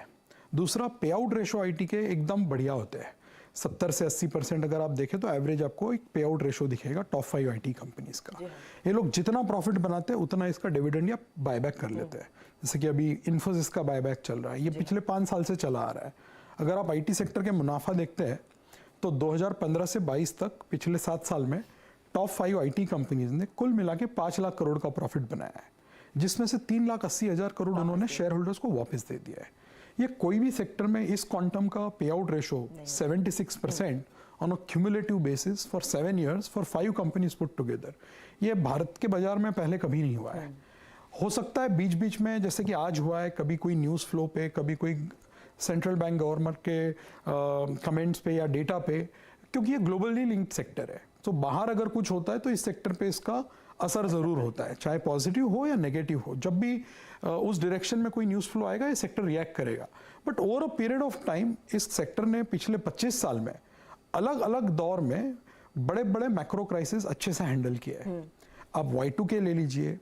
दूसरा पे आउट रेशो आईटी के एकदम बढ़िया होते हैं, 70 से 80% अगर आप देखें तो एवरेज आपको एक पे आउट रेशो दिखेगा टॉप 5 आईटी कंपनीज का। ये लोग जितना प्रॉफिट बनाते हैं उतना इसका डिविडेंड या बायबैक कर लेते हैं। जैसे कि अभी इन्फोसिस का बायबैक चल रहा है, ये पिछले 5 साल से चला आ रहा है। अगर आप आईटी सेक्टर के मुनाफा देखते हैं तो 2015 से 22 तक पिछले 7 साल में टॉप 5 आईटी कंपनीज ने कुल मिला के 5 लाख करोड़ का प्रॉफिट बनाया है, जिसमें से 3,80,000 करोड़ उन्होंने शेयर होल्डर्स को वापस दे दिया है। ये कोई भी सेक्टर में इस क्वांटम का पे out ratio 76% on a cumulative basis for 7 years for 5 companies put together, ये भारत के बाजार में पहले कभी नहीं हुआ है। हो सकता है बीच बीच में जैसे कि आज हुआ है, कभी कोई न्यूज़ फ्लो पे, कभी कोई सेंट्रल बैंक गवर्नमेंट के कमेंट्स पे या डेटा पे, क्योंकि ये ग्लोबली लिंक्ड सेक्टर है, तो बाहर अगर कुछ होता है तो इस सेक्टर पे इसका असर ज़रूर होता है, चाहे पॉजिटिव हो या नेगेटिव हो। जब भी उस डायरेक्शन में कोई न्यूज़ फ्लो आएगा ये सेक्टर रिएक्ट करेगा। But over a period of time इस सेक्टर ने पिछले 25 साल में अलग अलग दौर में बड़े बड़े मैक्रो क्राइसिस अच्छे से हैंडल किए हैं। आप Y2K ले लीजिए,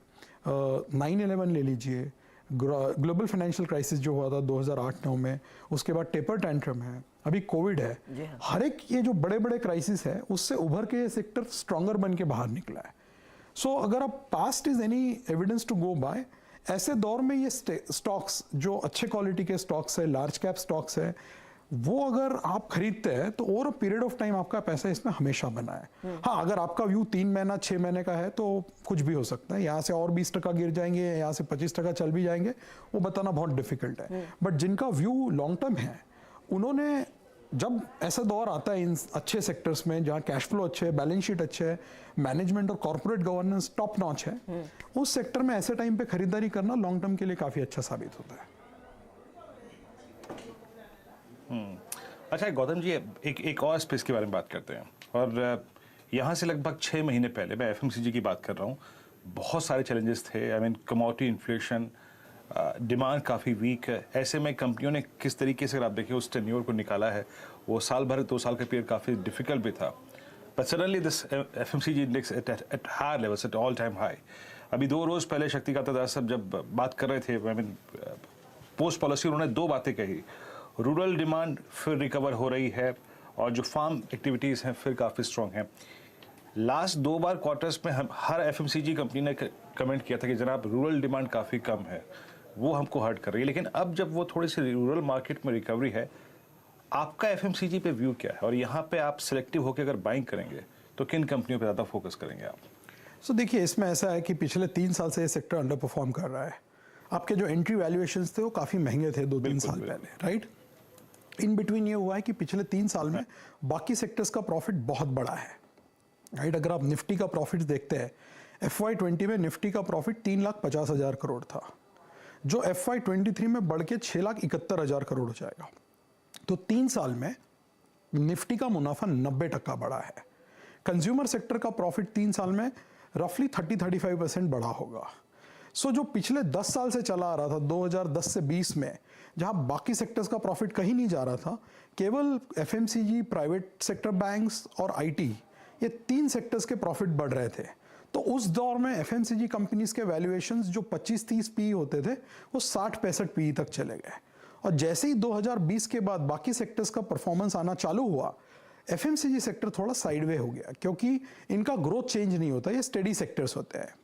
9/11 ले लीजिए, ग्लोबल फाइनेंशियल क्राइसिस जो हुआ था 2008-9 में, उसके बाद टेपर टैंट्रम है, अभी कोविड है। हर एक ये जो बड़े बड़े क्राइसिस है उससे उभर के ये सेक्टर स्ट्रॉन्गर बन के बाहर निकला है। सो अगर आप past is any evidence to go by, ऐसे दौर में ये स्टॉक्स जो अच्छे क्वालिटी के स्टॉक्स है, लार्ज कैप स्टॉक्स है, वो अगर आप खरीदते हैं तो over a period of time आपका पैसा इसमें हमेशा बना है। हाँ, अगर आपका व्यू 3 महीना 6 महीने का है तो कुछ भी हो सकता है, यहाँ से और 20% गिर जाएंगे, यहाँ से 25% चल भी जाएंगे, वो बताना बहुत डिफिकल्ट है। बट जिनका व्यू लॉन्ग टर्म है, उन्होंने जब ऐसा दौर आता है इन अच्छे सेक्टर्स में जहाँ कैश फ्लो अच्छे है, बैलेंस शीट अच्छे है, मैनेजमेंट और कॉर्पोरेट गवर्नेंस टॉप नॉच है, उस सेक्टर में ऐसे टाइम पे खरीदारी करना लॉन्ग टर्म के लिए काफी अच्छा साबित होता है। अच्छा गौतम जी, एक और स्पेस के बारे में बात करते हैं, और यहाँ से लगभग 6 महीने पहले, मैं एफएमसीजी की बात कर रहा हूँ, बहुत सारे चैलेंजेस थे। I mean commodity inflation, demand काफ़ी वीक है। ऐसे में कंपनियों ने किस तरीके से, अगर आप देखिए, उस टेन्योर को निकाला है। वो साल भर 2 साल का पीरियड काफ़ी डिफिकल्ट भी था, but suddenly this FMCG index at higher levels, at all time high. अभी 2 रोज़ पहले शक्तिकांत दास साहब जब बात कर रहे थे, आई मीन पोस्ट पॉलिसी, उन्होंने 2 बातें कही। रूरल डिमांड फिर रिकवर हो रही है और जो फार्म एक्टिविटीज़ हैं फिर काफ़ी स्ट्रॉन्ग हैं। लास्ट 2 बार क्वार्टर्स में हम हर एफएमसीजी कंपनी ने कमेंट किया था कि जनाब रूरल डिमांड काफ़ी कम है, वो हमको हर्ट कर रही है। लेकिन अब जब वो थोड़ी सी रूरल मार्केट में रिकवरी है, आपका एफएमसीजी पे व्यू क्या है, और यहाँ पे आप सिलेक्टिव होकर अगर बाइंग करेंगे तो किन कंपनियों पे ज़्यादा फोकस करेंगे आप? सो देखिए, इसमें ऐसा है कि पिछले 3 साल से ये सेक्टर अंडर परफॉर्म कर रहा है। आपके जो एंट्री वैल्यूएशंस थे वो काफ़ी महंगे थे 2-3 साल पहले, राइट। इन बिटवीन ये हुआ है कि पिछले 3 साल में बाकी सेक्टर्स का प्रॉफिट बहुत बड़ा है, राइट। अगर आप निफ्टी का प्रॉफिट देखते हैं, FY20 में निफ्टी का प्रॉफिट 3,50,000 करोड़ था, जो FY23 में बढ़ के 6,71,000 करोड़ हो जाएगा। तो 3 साल में निफ्टी का मुनाफा 90% बढ़ा है। कंज्यूमर सेक्टर का प्रॉफिट 3 साल में रफली 30-35% बढ़ा होगा। सो जो पिछले 10 साल से चला आ रहा था, 2010 से 20 में, जहां बाकी सेक्टर्स का प्रॉफिट कहीं नहीं जा रहा था, केवल एफएमसीजी, प्राइवेट सेक्टर बैंक्स और आईटी, ये 3 सेक्टर्स के प्रॉफिट बढ़ रहे थे। तो उस दौर में एफएमसीजी कंपनीज के वैल्यूएशंस जो 25-30 पी होते थे, वो 60-65 पी तक चले गए। और जैसे ही 2020 के बाद बाकी सेक्टर्स का परफॉर्मेंस आना चालू हुआ, एफएमसीजी सेक्टर थोड़ा साइडवे हो गया, क्योंकि इनका ग्रोथ चेंज नहीं होता, ये स्टेडी सेक्टर्स होते हैं।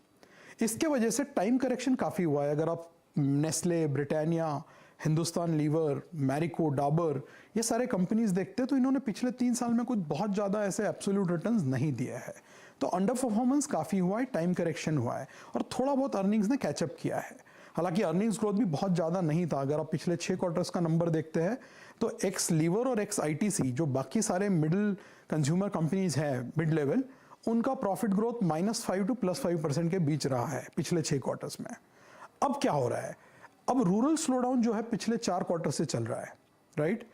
इसके वजह से टाइम करेक्शन काफ़ी हुआ है। अगर आप Nestle, Britannia, Hindustan Lever, Marico, Dabur, ये सारे कंपनीज देखते हैं तो इन्होंने पिछले 3 साल में कुछ बहुत ज़्यादा ऐसे एब्सोल्यूट रिटर्न्स नहीं दिए हैं। तो अंडर परफॉर्मेंस काफ़ी हुआ है, टाइम करेक्शन हुआ है, और थोड़ा बहुत अर्निंग्स ने कैचअप किया है। हालांकि अर्निंग्स ग्रोथ भी बहुत ज़्यादा नहीं था। अगर आप पिछले 6 क्वार्टर्स का नंबर देखते हैं तो एक्स लीवर और एक्स आईटीसी, जो बाकी सारे मिडिल कंज्यूमर कंपनीज हैं, मिड लेवल, उनका प्रॉफिट ग्रोथ -5 to +5% के बीच रहा है पिछले 6 क्वार्टर्स में। अब क्या हो रहा है? अब रूरल स्लोडाउन जो है पिछले 4 क्वार्टर से चल रहा है, राइट।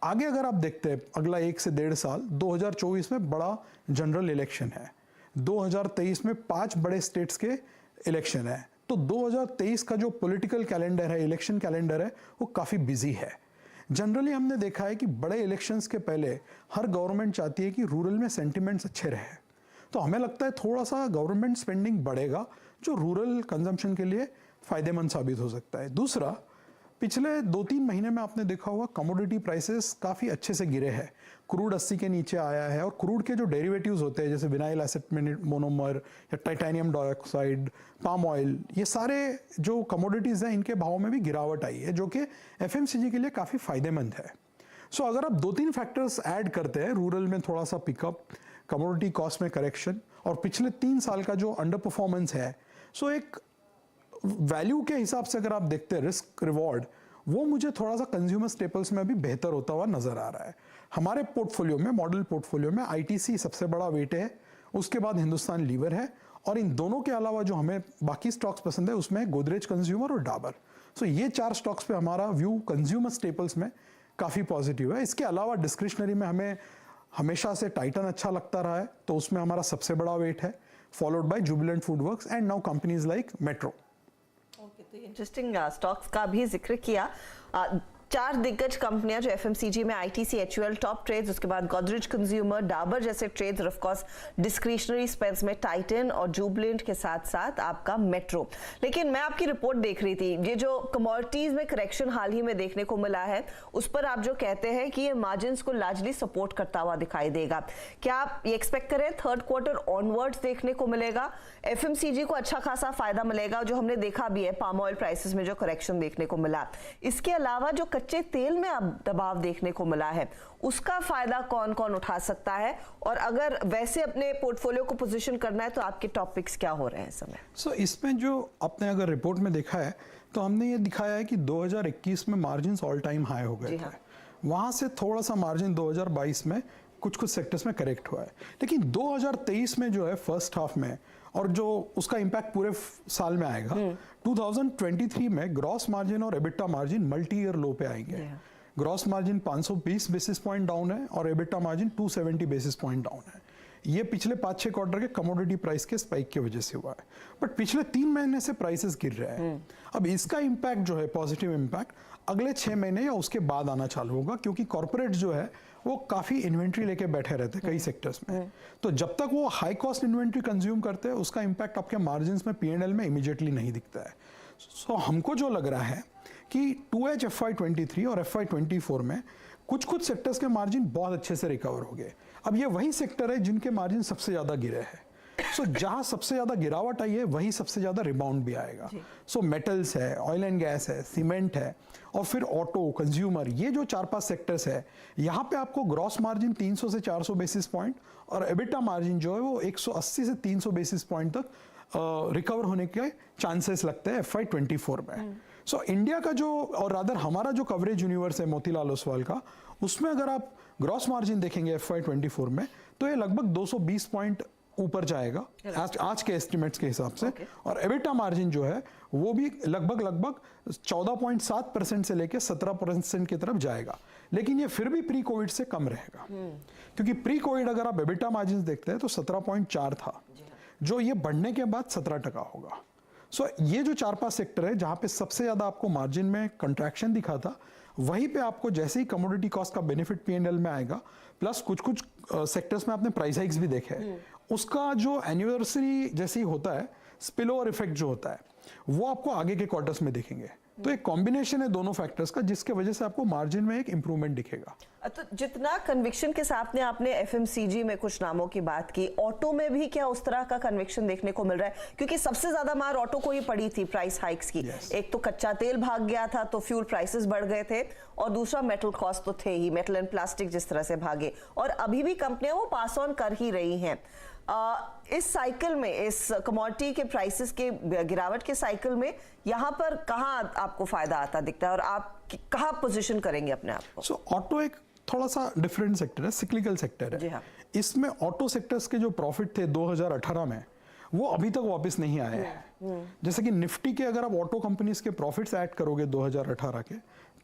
आगे अगर आप देखते हैं अगला 1 से 1.5 साल, 2024 में बड़ा जनरल इलेक्शन है, 2023 में 5 बड़े स्टेट्स के इलेक्शन है। तो 2023 का जो पॉलिटिकल कैलेंडर है, इलेक्शन कैलेंडर है, वो काफ़ी बिजी है। जनरली हमने देखा है कि बड़े इलेक्शंस के पहले हर गवर्नमेंट चाहती है कि रूरल में सेंटिमेंट्स अच्छे रहे। तो हमें लगता है थोड़ा सा गवर्नमेंट स्पेंडिंग बढ़ेगा, जो रूरल कंजम्पशन के लिए फ़ायदेमंद साबित हो सकता है। दूसरा, पिछले 2-3 महीने में आपने देखा होगा कमोडिटी प्राइसेस काफ़ी अच्छे से गिरे हैं। क्रूड 80 के नीचे आया है और क्रूड के जो डेरिवेटिव्स होते हैं जैसे विनाइल एसिड मोनोमर या टाइटेनियम डाइऑक्साइड, पाम ऑयल, ये सारे जो कमोडिटीज़ हैं इनके भाव में भी गिरावट आई है जो कि एफएमसीजी के लिए काफ़ी फायदेमंद है। सो अगर आप 2-3 फैक्टर्स ऐड करते हैं, रूरल में थोड़ा सा पिकअप, कमोडिटी कॉस्ट में करेक्शन और पिछले 3 साल का जो अंडर परफॉर्मेंस है, सो एक वैल्यू के हिसाब से अगर आप देखते हैं रिस्क रिवॉर्ड, वो मुझे थोड़ा सा कंज्यूमर स्टेपल्स में भी बेहतर होता हुआ नजर आ रहा है। हमारे पोर्टफोलियो में, मॉडल पोर्टफोलियो में आईटीसी सबसे बड़ा वेट है, उसके बाद हिंदुस्तान लीवर है और इन दोनों के अलावा जो हमें बाकी स्टॉक्स पसंद है उसमें गोदरेज कंज्यूमर और डाबर। सो ये 4 स्टॉक्स पे हमारा व्यू कंज्यूमर स्टेपल्स में काफ़ी पॉजिटिव है। इसके अलावा डिस्क्रिशनरी में हमें हमेशा से टाइटन अच्छा लगता रहा है, तो उसमें हमारा सबसे बड़ा वेट है, followed by Jubilant FoodWorks and now companies like metro. Okay, तो इंटरेस्टिंग स्टॉक्स का भी जिक्र किया। 4 दिग्गज कंपनियां जो एफएमसीजी में आईटीसी, एचयूएल टॉप ट्रेड्स, उसके बाद गोदरेज कंज्यूमर, डाबर जैसे ट्रेड्स और ऑफ कोर्स डिस्क्रिशनरी स्पेंस में टाइटन और जुबिलेंट के साथ साथ आपका मेट्रो। लेकिन मैं आपकी रिपोर्ट देख रही थी, ये जो कमोडिटीज में करेक्शन हाल ही में देखने को मिला है उस पर आप जो कहते हैं कि ये मार्जिन्स को लार्जली सपोर्ट करता हुआ दिखाई देगा, क्या आप ये एक्सपेक्ट करें 3rd क्वार्टर ऑनवर्ड्स देखने को मिलेगा, एफएमसीजी को अच्छा खासा फायदा मिलेगा जो हमने देखा भी है पाम ऑयल प्राइसेस में जो करेक्शन देखने को मिला। इसके अलावा जो कच्चे तेल में अब दबाव देखने को मिला है उसका फायदा कौन कौन उठा सकता है, और अगर वैसे अपने पोर्टफोलियो को पोजीशन करना है तो आपके टॉपिक्स क्या हो रहे हैं इस समय? सो इसमें जो आपने अगर रिपोर्ट में देखा है तो हमने ये दिखाया है कि 2021 में मार्जिन्स ऑल टाइम हाई हो गए थे, वहां से थोड़ा सा मार्जिन 2022 में कुछ सेक्टर्स में करेक्ट हुआ है, लेकिन 2023 में जो है फर्स्ट हाफ में और जो उसका इम्पैक्ट पूरे साल में आएगा, 2023 में ग्रॉस मार्जिन और एबिटा मार्जिन मल्टी ईयर लो पे आएंगे। Gross margin 520 basis point down है और EBITDA margin 270 basis point down है। ये पिछले 5-6 क्वार्टर के कमोडिटी प्राइस के स्पाइक की वजह से हुआ है, बट पिछले 3 महीने से प्राइसेस गिर रहे हैं। अब इसका इम्पैक्ट जो है, पॉजिटिव इम्पैक्ट अगले 6 महीने या उसके बाद आना चालू होगा, क्योंकि कॉर्पोरेट जो है वो काफी इन्वेंट्री लेके बैठे रहते हैं कई सेक्टर्स में, तो जब तक वो हाई कॉस्ट इन्वेंट्री कंज्यूम करते हैं उसका इम्पैक्ट आपके मार्जिन्स में P&L में इमीडिएटली नहीं दिखता है। सो हमको जो लग रहा है कि 2H FY23 और FY24 में कुछ सेक्टर्स के मार्जिन बहुत अच्छे से रिकवर हो गए। अब ये वही सेक्टर है जिनके मार्जिन सबसे ज्यादा गिरे हैं, सो जहां सबसे ज्यादा गिरावट आई है वही सबसे ज्यादा रिबाउंड भी आएगा। सो मेटल्स है, ऑयल एंड गैस है, सीमेंट है और फिर ऑटो, कंज्यूमर, ये जो 4-5 सेक्टर्स है, यहाँ पे आपको ग्रॉस मार्जिन 300 से 400 बेसिस पॉइंट और एबिटा मार्जिन जो है वो 180 से 300 बेसिस पॉइंट तक रिकवर होने के चांसेस लगते हैं FY24 में। सो इंडिया का जो, और रादर हमारा जो कवरेज यूनिवर्स है मोतीलाल ओसवाल का, उसमें अगर आप ग्रॉस मार्जिन देखेंगे FY24 में तो ये लगभग 220 पॉइंट ऊपर जाएगा आज के एस्टिमेट्स के हिसाब से, और एबिटा मार्जिन जो है वो भी लगभग 14.7% से लेकर 17% की तरफ जाएगा, लेकिन ये फिर भी प्री कोविड से कम रहेगा, क्योंकि प्री कोविड अगर आप एबिटा मार्जिन देखते हैं तो 17.4 था, जो ये बढ़ने के बाद 17% होगा। सो ये जो 4-5 सेक्टर है जहां पे सबसे ज्यादा आपको मार्जिन में कंट्रैक्शन दिखा था, वहीं पे आपको जैसे ही कमोडिटी कॉस्ट का बेनिफिट P&L में आएगा, प्लस कुछ सेक्टर्स में आपने प्राइस हाइक्स भी देखे हैं, उसका जो एनिवर्सरी जैसे ही होता है, स्पिल ओवर इफेक्ट जो होता है वो आपको आगे के क्वार्टर्स में दिखेंगे। तो एक कॉम्बिनेशन है दोनों फैक्टर्स का, जिसके वजह से आपको मार्जिन में एक इंप्रूवमेंट दिखेगा। तो जितना कन्विक्शन के साथ में आपने एफएमसीजी में कुछ नामों की बात की, ऑटो में भी क्या उस तरह का कन्विक्शन देखने को मिल रहा है? क्योंकि सबसे ज्यादा मार ऑटो को ही पड़ी थी प्राइस हाइक्स की। एक तो कच्चा तेल भाग गया था तो फ्यूल प्राइसेस बढ़ गए थे, और दूसरा मेटल कॉस्ट तो थे ही, मेटल एंड प्लास्टिक जिस तरह से भागे, और अभी भी कंपनियां वो पास ऑन कर ही रही हैं। इस साइकिल में, इस कमोडिटी के प्राइसेस के गिरावट के साइकिल में यहाँ पर कहाँ आपको फायदा आता दिखता है और आप कहाँ पोजीशन करेंगे अपने आप को? सो ऑटो एक थोड़ा सा डिफरेंट सेक्टर है, सिक्लिकल सेक्टर है। हाँ। इसमें ऑटो सेक्टर्स के जो प्रॉफिट थे 2018 में, वो अभी तक वापस नहीं आए हैं। जैसे कि निफ्टी के अगर आप ऑटो कंपनीज के प्रॉफिट्स ऐड करोगे 2018 के,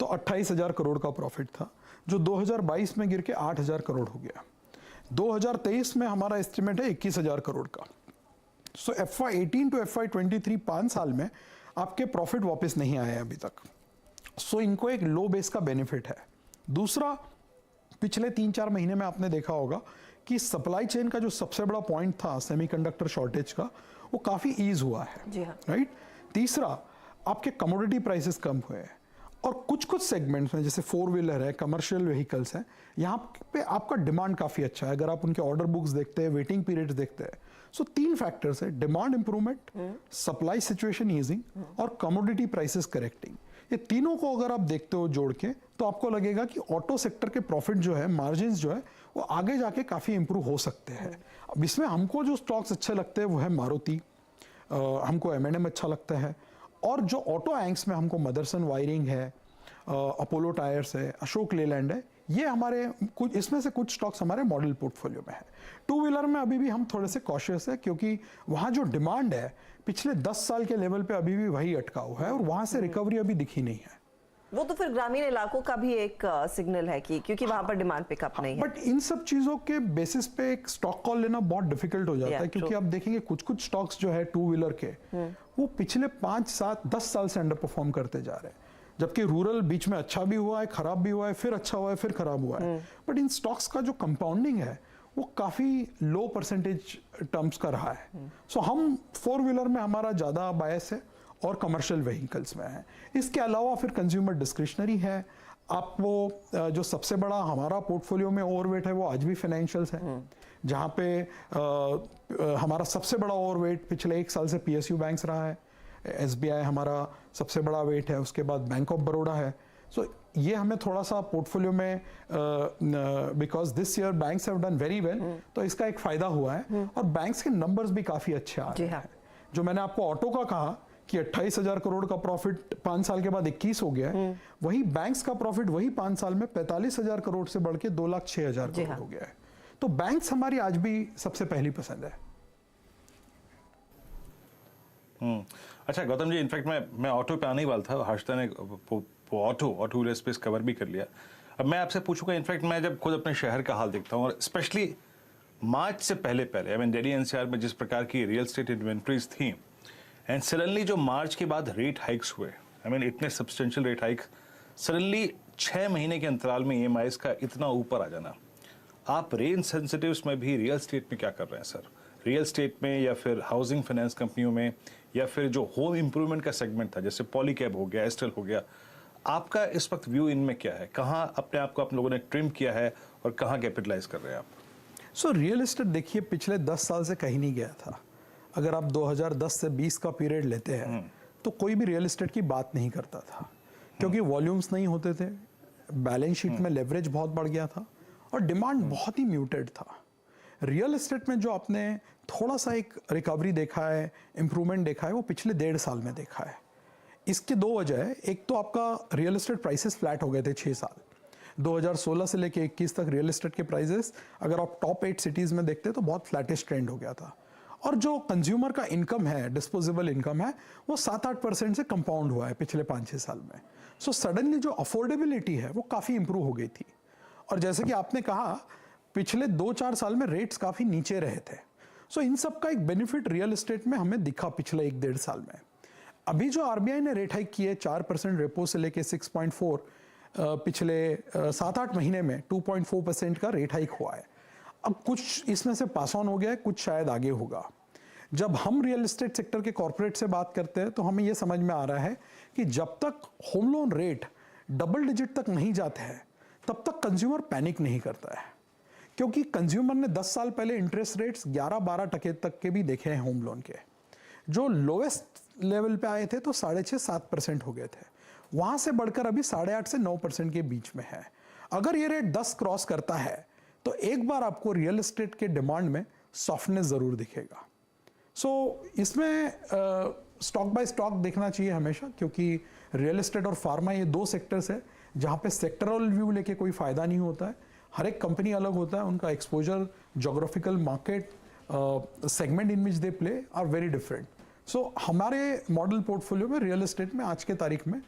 तो 28,000 करोड़ का प्रॉफिट था, जो 2022 में गिर के 8,000 करोड़ हो गया। 2023 में हमारा एस्टिमेट है 21,000 करोड़ का। सो FY18 टू FY23 5 साल में आपके प्रॉफिट वापस नहीं आए अभी तक। सो इनको एक लो बेस का बेनिफिट है। दूसरा, पिछले 3-4 महीने में आपने देखा होगा कि सप्लाई चेन का जो सबसे बड़ा पॉइंट था सेमीकंडक्टर शॉर्टेज का, वो काफी ईज हुआ है, राइट। तीसरा, आपके कमोडिटी प्राइसेस कम हुए हैं, और कुछ कुछ सेगमेंट्स में जैसे 4 व्हीलर है, कमर्शियल व्हीकल्स हैं, यहाँ पे आपका डिमांड काफ़ी अच्छा है। अगर आप उनके ऑर्डर बुक्स देखते हैं, वेटिंग पीरियड्स देखते हैं, सो 3 फैक्टर्स है, demand improvement, supply situation easing और कमोडिटी प्राइसेस करेक्टिंग। ये तीनों को अगर आप देखते हो जोड़ के, तो आपको लगेगा कि ऑटो सेक्टर के प्रॉफिट जो है, मार्जिन जो है, वो आगे जाके काफ़ी इंप्रूव हो सकते हैं। अब इसमें हमको जो स्टॉक्स अच्छे लगते हैं वो है मारुति, हमको M&M अच्छा लगता है, और जो ऑटो एंक्स में हमको मदरसन वायरिंग है, अपोलो टायर्स है, अशोक लेलैंड है, ये हमारे कुछ, इसमें से कुछ स्टॉक्स हमारे मॉडल पोर्टफोलियो में है। 2 व्हीलर में अभी भी हम थोड़े से कॉशियस है, क्योंकि वहाँ जो डिमांड है पिछले 10 साल के लेवल पे अभी भी वही अटका हुआ है और वहाँ से रिकवरी अभी दिखी नहीं है। वो तो फिर ग्रामीण इलाकों का भी एक सिग्नल है कि क्योंकि वहां पर डिमांड पिकअप नहीं है। बट इन सब चीजों के बेसिस पे एक स्टॉक कॉल लेना बहुत डिफिकल्ट हो जाता है, क्योंकि आप देखेंगे कुछ कुछ स्टॉक्स जो है 2 व्हीलर के, वो पिछले 5, 7, 10 साल से अंडर परफॉर्म करते जा रहे हैं, जबकि रूरल बीच में अच्छा भी हुआ है, खराब भी हुआ है, फिर अच्छा हुआ है, फिर खराब हुआ है। बट इन स्टॉक्स का जो कंपाउंडिंग है वो काफी लो परसेंटेज टर्म्स का रहा है। सो हम 4 व्हीलर में हमारा ज्यादा बायस है और कमर्शियल व्हीकल्स में है। इसके अलावा फिर कंज्यूमर डिस्क्रिशनरी है। आप वो जो सबसे बड़ा हमारा पोर्टफोलियो में ओवरवेट है वो आज भी फाइनेंशियल्स है, जहाँ पे हमारा सबसे बड़ा ओवरवेट पिछले 1 साल से PSU बैंक्स रहा है, SBI हमारा सबसे बड़ा वेट है, उसके बाद बैंक ऑफ बड़ौदा है। सो ये हमें थोड़ा सा पोर्टफोलियो में, because this year banks have done very well, तो इसका एक फायदा हुआ है और बैंक्स के नंबर्स भी काफी अच्छे आ रहे हैं। जो मैंने आपको ऑटो का कहा कि 28,000 करोड़ का प्रॉफिट 5 साल के बाद 21 हो गया है, वही बैंक्स का प्रॉफिट वही 5 साल में 45,000 करोड़ से बढ़ के 2,06,000 करोड़ हो गया है। तो बैंक्स हमारी आज भी सबसे पहली पसंद है। अच्छा गौतम जी, इनफैक्ट मैं ऑटो पे आने ही वाला था, हर्षदा ने ऑटो व्हीलर स्पेस कवर भी कर लिया। अब मैं आपसे पूछूंगा, इनफैक्ट मैं जब खुद अपने शहर का हाल देखता हूँ, और स्पेशली मार्च से पहले आई मीन दिल्ली NCR में जिस प्रकार की रियल एस्टेट इन्वेंट्रीज थी, एंड सडनली जो मार्च के बाद रेट हाइक्स हुए, आई मीन इतने सब्सटेंशियल रेट हाइक, सडनली 6 महीने के अंतराल में EMIs का इतना ऊपर आ जाना, आप रेंज सेंसिटिव्स में भी रियल एस्टेट में क्या कर रहे हैं सर? रियल एस्टेट में या फिर हाउसिंग फाइनेंस कंपनियों में, या फिर जो होम इंप्रूवमेंट का सेगमेंट था जैसे पॉलीकैब हो गया, एस्टेल हो गया, आपका इस वक्त व्यू इनमें क्या है? कहाँ अपने आप को आप लोगों ने ट्रिम किया है और कहाँ कैपिटलाइज कर रहे हैं आप? सो रियल एस्टेट देखिए पिछले 10 साल से कहीं नहीं गया था। अगर आप 2010 से 20 का पीरियड लेते हैं तो कोई भी रियल एस्टेट की बात नहीं करता था, क्योंकि वॉल्यूम्स नहीं होते थे, बैलेंस शीट में लेवरेज बहुत बढ़ गया था और डिमांड बहुत ही म्यूटेड था। रियल एस्टेट में जो आपने थोड़ा सा एक रिकवरी देखा है, इंप्रूवमेंट देखा है, वो पिछले 1.5 साल में देखा है। इसके 2 वजह है। एक तो आपका रियल एस्टेट प्राइसेस फ्लैट हो गए थे 6 साल, 2016 से लेके 21 तक रियल एस्टेट के प्राइसेस अगर आप टॉप 8 सिटीज में देखते हैं तो बहुत फ्लैटिश ट्रेंड हो गया था। और जो कंज्यूमर का इनकम है, डिस्पोजेबल इनकम है, वो 7-8% से कंपाउंड हुआ है पिछले 5-6 साल में। सो सडनली जो अफोर्डेबिलिटी है वो काफ़ी इंप्रूव हो गई थी। और जैसे कि आपने कहा, पिछले 2-4 साल में रेट्स काफ़ी नीचे रहे थे। सो इन सब का एक बेनिफिट रियल एस्टेट में हमें दिखा पिछले 1-1.5 साल में। अभी जो RBI ने रेट हाइक की है 4% रेपो से लेके 6.4, पिछले 7-8 महीने में 2.4% का रेट हाइक हुआ है। अब कुछ इसमें से पास ऑन हो गया है, कुछ शायद आगे होगा। जब हम रियल एस्टेट सेक्टर के कॉर्पोरेट से बात करते हैं तो हमें यह समझ में आ रहा है कि जब तक home loan rate double digit तक नहीं जाते हैं तब तक कंज्यूमर पैनिक नहीं करता है, क्योंकि कंज्यूमर ने 10 साल पहले इंटरेस्ट रेट्स 11-12% तक के भी देखे हैं होम लोन के, जो लोएस्ट लेवल पे आए थे तो 6.5-7% हो गए थे, वहां से बढ़कर अभी 8.5 से 9% के बीच में है। अगर ये रेट 10 क्रॉस करता है तो एक बार आपको रियल एस्टेट के डिमांड में सॉफ्टनेस जरूर दिखेगा। सो इसमें स्टॉक बाय स्टॉक देखना चाहिए हमेशा, क्योंकि रियल एस्टेट और फार्मा ये 2 सेक्टर्स है जहाँ पे सेक्टरल व्यू लेके कोई फायदा नहीं होता है। हर एक कंपनी अलग होता है, उनका exposure, geographical market, segment in which they play are very different. So हमारे मॉडल पोर्टफोलियो में रियल एस्टेट में आज के तारीख में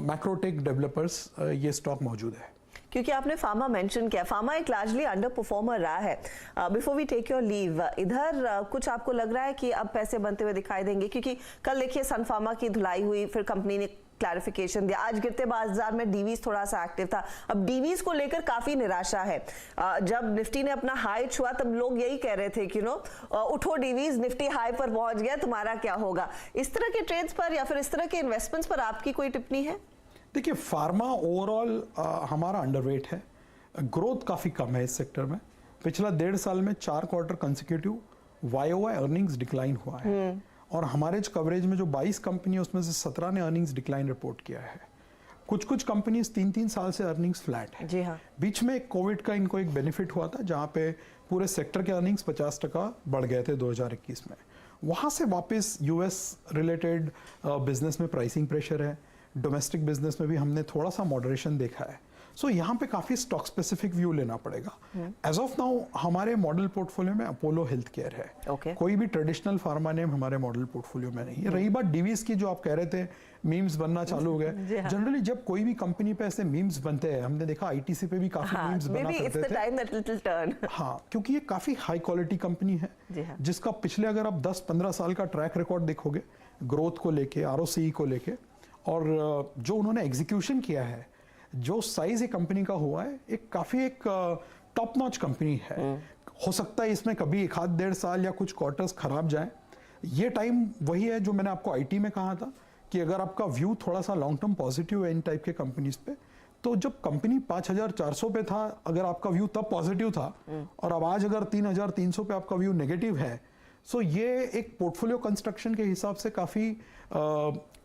मैक्रोटेक डेवलपर्स ये स्टॉक मौजूद है। क्योंकि आपने फार्मा मेंशन किया, फार्मा एक लार्जली अंडर परफॉर्मर रहा है। Before we take your leave, इधर कुछ आपको लग रहा है कि अब पैसे बनते हुए दिखाई देंगे? क्योंकि कल देखिए सन फार्मा की धुलाई हुई, फिर कंपनी ने क्लैरिफिकेशन दिया, आज गिरते बाजार में डीवीज थोड़ा सा एक्टिव था। अब डीवीज को लेकर काफी निराशा है। जब निफ्टी ने अपना हाई छुआ तब लोग यही कह रहे थे कि उठो डीवीज, निफ्टी हाई पर पहुंच गया, तुम्हारा क्या होगा? इस तरह के ट्रेड्स पर या फिर इस तरह के इन्वेस्टमेंट्स पर आपकी कोई टिप्पणी है? देखिए फार्मा ओवरऑल हमारा अंडरवेट है, ग्रोथ काफ़ी कम है इस सेक्टर में। पिछला 1.5 साल में 4 quarter consecutive YOY earnings decline हुआ है और हमारे कवरेज में जो 22 कंपनी है उसमें से 17 ने अर्निंग्स डिक्लाइन रिपोर्ट किया है। कुछ कंपनीज 3-3 साल से अर्निंग्स फ्लैट है। जी हाँ। बीच में कोविड का इनको एक बेनिफिट हुआ था जहाँ पे पूरे सेक्टर के अर्निंग्स 50% बढ़ गए थे 2021 में। वहाँ से वापस US रिलेटेड बिजनेस में प्राइसिंग प्रेशर है, डोमेस्टिक बिजनेस में भी हमने थोड़ा सा मॉडरेशन देखा है। सो यहाँ पे काफ़ी स्टॉक स्पेसिफिक व्यू लेना पड़ेगा। एज ऑफ नाउ हमारे मॉडल पोर्टफोलियो में अपोलो हेल्थ केयर है। कोई भी ट्रेडिशनल फार्मा नेम हमारे मॉडल पोर्टफोलियो में नहीं है। रही बात डीवीज की, जो आप कह रहे थे मीम्स बनना चालू हो गए। जनरली जब कोई भी कंपनी पे ऐसे मीम्स बनते हैं, हमने देखा ITC पे भी काफी मीम्स बना करते थे। हाँ, क्योंकि ये काफी हाई क्वालिटी कंपनी है जिसका पिछले अगर आप 10-15 साल का ट्रैक रिकॉर्ड देखोगे ग्रोथ को लेके, ROCE को लेके, और जो उन्होंने एग्जीक्यूशन किया है, जो साइज एक कंपनी का हुआ है, एक काफी टॉप नॉच कंपनी है। हो सकता है इसमें कभी 1-1.5 साल या कुछ क्वार्टर्स खराब जाए। ये टाइम वही है जो मैंने आपको IT में कहा था कि अगर आपका व्यू थोड़ा सा लॉन्ग टर्म पॉजिटिव है इन टाइप के कंपनीज पे, तो जब कंपनी 5,400 पे था अगर आपका व्यू तब पॉजिटिव था और अब आज अगर 3,300 पे आपका व्यू नेगेटिव है, सो ये एक पोर्टफोलियो कंस्ट्रक्शन के हिसाब से काफी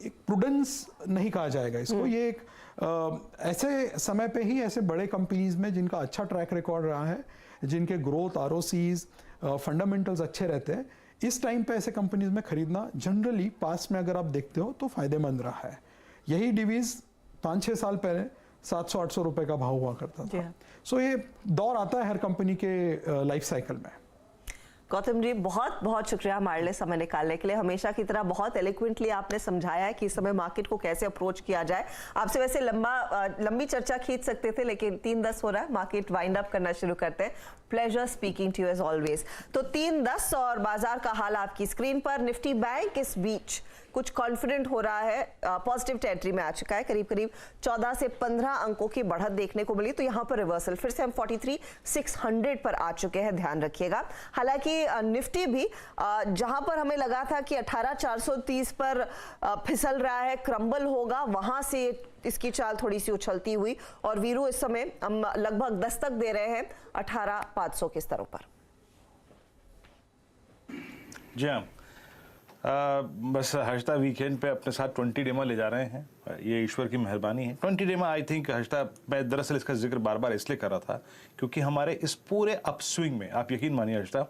एक प्रूडेंस नहीं कहा जाएगा इसको। ये एक ऐसे समय पे ही ऐसे बड़े कंपनीज में जिनका अच्छा ट्रैक रिकॉर्ड रहा है, जिनके ग्रोथ, ROCEs, फंडामेंटल्स अच्छे रहते हैं, इस टाइम पे ऐसे कंपनीज में खरीदना जनरली पास्ट में अगर आप देखते हो तो फायदेमंद रहा है। यही डिवीज 5-6 साल पहले 700-800 रुपए का भाव हुआ करता था। सो ये दौर आता है हर कंपनी के लाइफ साइकिल में। गौतम जी, बहुत बहुत शुक्रिया हमारे लिए समय निकालने के लिए। हमेशा की तरह बहुत एलिक्वेंटली आपने समझाया है कि इस समय मार्केट को कैसे अप्रोच किया जाए। आपसे वैसे लंबी चर्चा खींच सकते थे, लेकिन 3:10 हो रहा है, मार्केट वाइंड अप करना शुरू करते हैं। Pleasure speaking to you as always. तो 3:10 और बाजार का हाल आपकी स्क्रीन पर। निफ्टी बैंक इस बीच कुछ कॉन्फिडेंट हो रहा है, पॉजिटिव टेरिटरी में आ चुका है। करीब करीब 14 से 15 अंकों की बढ़त देखने को मिली। तो यहाँ पर रिवर्सल फिर से हम 43,600 पर आ चुके हैं, ध्यान रखिएगा। हालांकि निफ्टी भी जहां पर हमें लगा था कि 18,430 पर फिसल रहा है, क्रम्बल होगा, वहां से इसकी चाल थोड़ी सी उछलती हुई, और वीरू इस समय हम लगभग दस्तक दे रहे हैं 18,500 के स्तरों पर। जी हाँ, बस हर्षदा वीकेंड पे अपने साथ 20 डेमा ले जा रहे हैं, ये ईश्वर की मेहरबानी है। 20 डेमा आई थिंक हर्षदा, मैं दरअसल इसका जिक्र बार बार इसलिए कर रहा था क्योंकि हमारे इस पूरे अपस्विंग में, आप यकीन मानिए हर्षदा,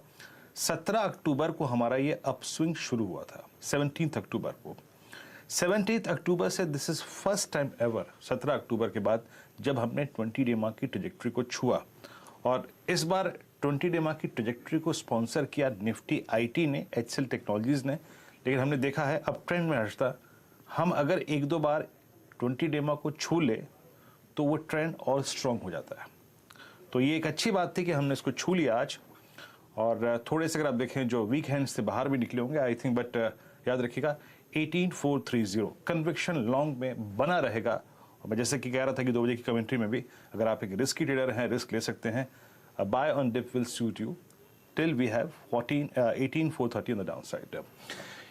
17 अक्टूबर को हमारा ये अपस्विंग शुरू हुआ था। 17 अक्टूबर को, 17 अक्टूबर से this is first time ever 17 अक्टूबर के बाद जब हमने 20 डेमा की ट्रेजेक्ट्री को छुआ। और इस बार 20 डेमा की ट्रेजेक्ट्री को स्पॉन्सर किया निफ्टी IT ने, HCL टेक्नोलॉजीज ने। लेकिन हमने देखा है अब ट्रेंड में हर्षदा, हम अगर 1-2 बार 20 डेमा को छू ले तो वो ट्रेंड और स्ट्रॉन्ग हो जाता है। तो ये एक अच्छी बात थी कि हमने इसको छू लिया आज। और थोड़े से अगर आप देखें जो वीक हैंड से बाहर भी निकले होंगे आई थिंक, बट याद रखिएगा 18,430 कन्विक्शन लॉन्ग में बना रहेगा। और मैं जैसे कि कह रहा था कि 2 बजे की कमेंट्री में भी, अगर आप एक रिस्की ट्रेडर हैं, रिस्क ले सकते हैं। Buy on dip will suit you till we have 18,430 on the down side.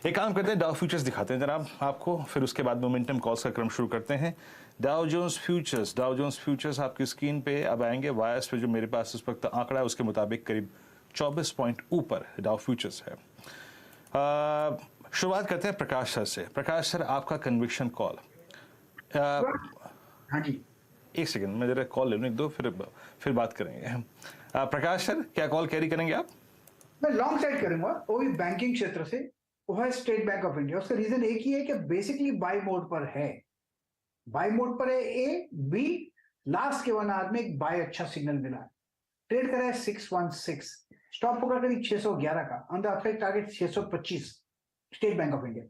एक काम करते हैं, डाउ फ्यूचर्स दिखाते हैं जनाब आपको, फिर उसके बाद मोमेंटम कॉल्स का क्रम शुरू करते हैं। डाउ जोन्स फ्यूचर्स आपकी स्क्रीन पे अब आएंगे। वायर्स पे जो मेरे पास इस वक्त आंकड़ा है उसके मुताबिक करीब 24 पॉइंट ऊपर डाउ फ्यूचर्स है। शुरुआत करते हैं प्रकाश सर से। प्रकाश सर, आपका कन्विक्शन कॉल। हाँ जी, एक सेकंड, मैं जरा कॉल ले लूँ 1-2, फिर बात करेंगे। प्रकाश सर, क्या कॉल कैरी करेंगे आप? मैं लॉन्ग साइड करूंगा, वो भी बैंकिंग क्षेत्र से, वो है स्टेट बैंक ऑफ इंडिया। उसका रीजन एक ही है कि बेसिकली बाय मोड पर है, बाय मोड पर है। A, B, लास्ट के 1 आवर में एक बाय अच्छा सिग्नल मिला है। ट्रेड करा है 616, स्टॉप होगा करीब 611 का, on the upside target 625 state bank of India.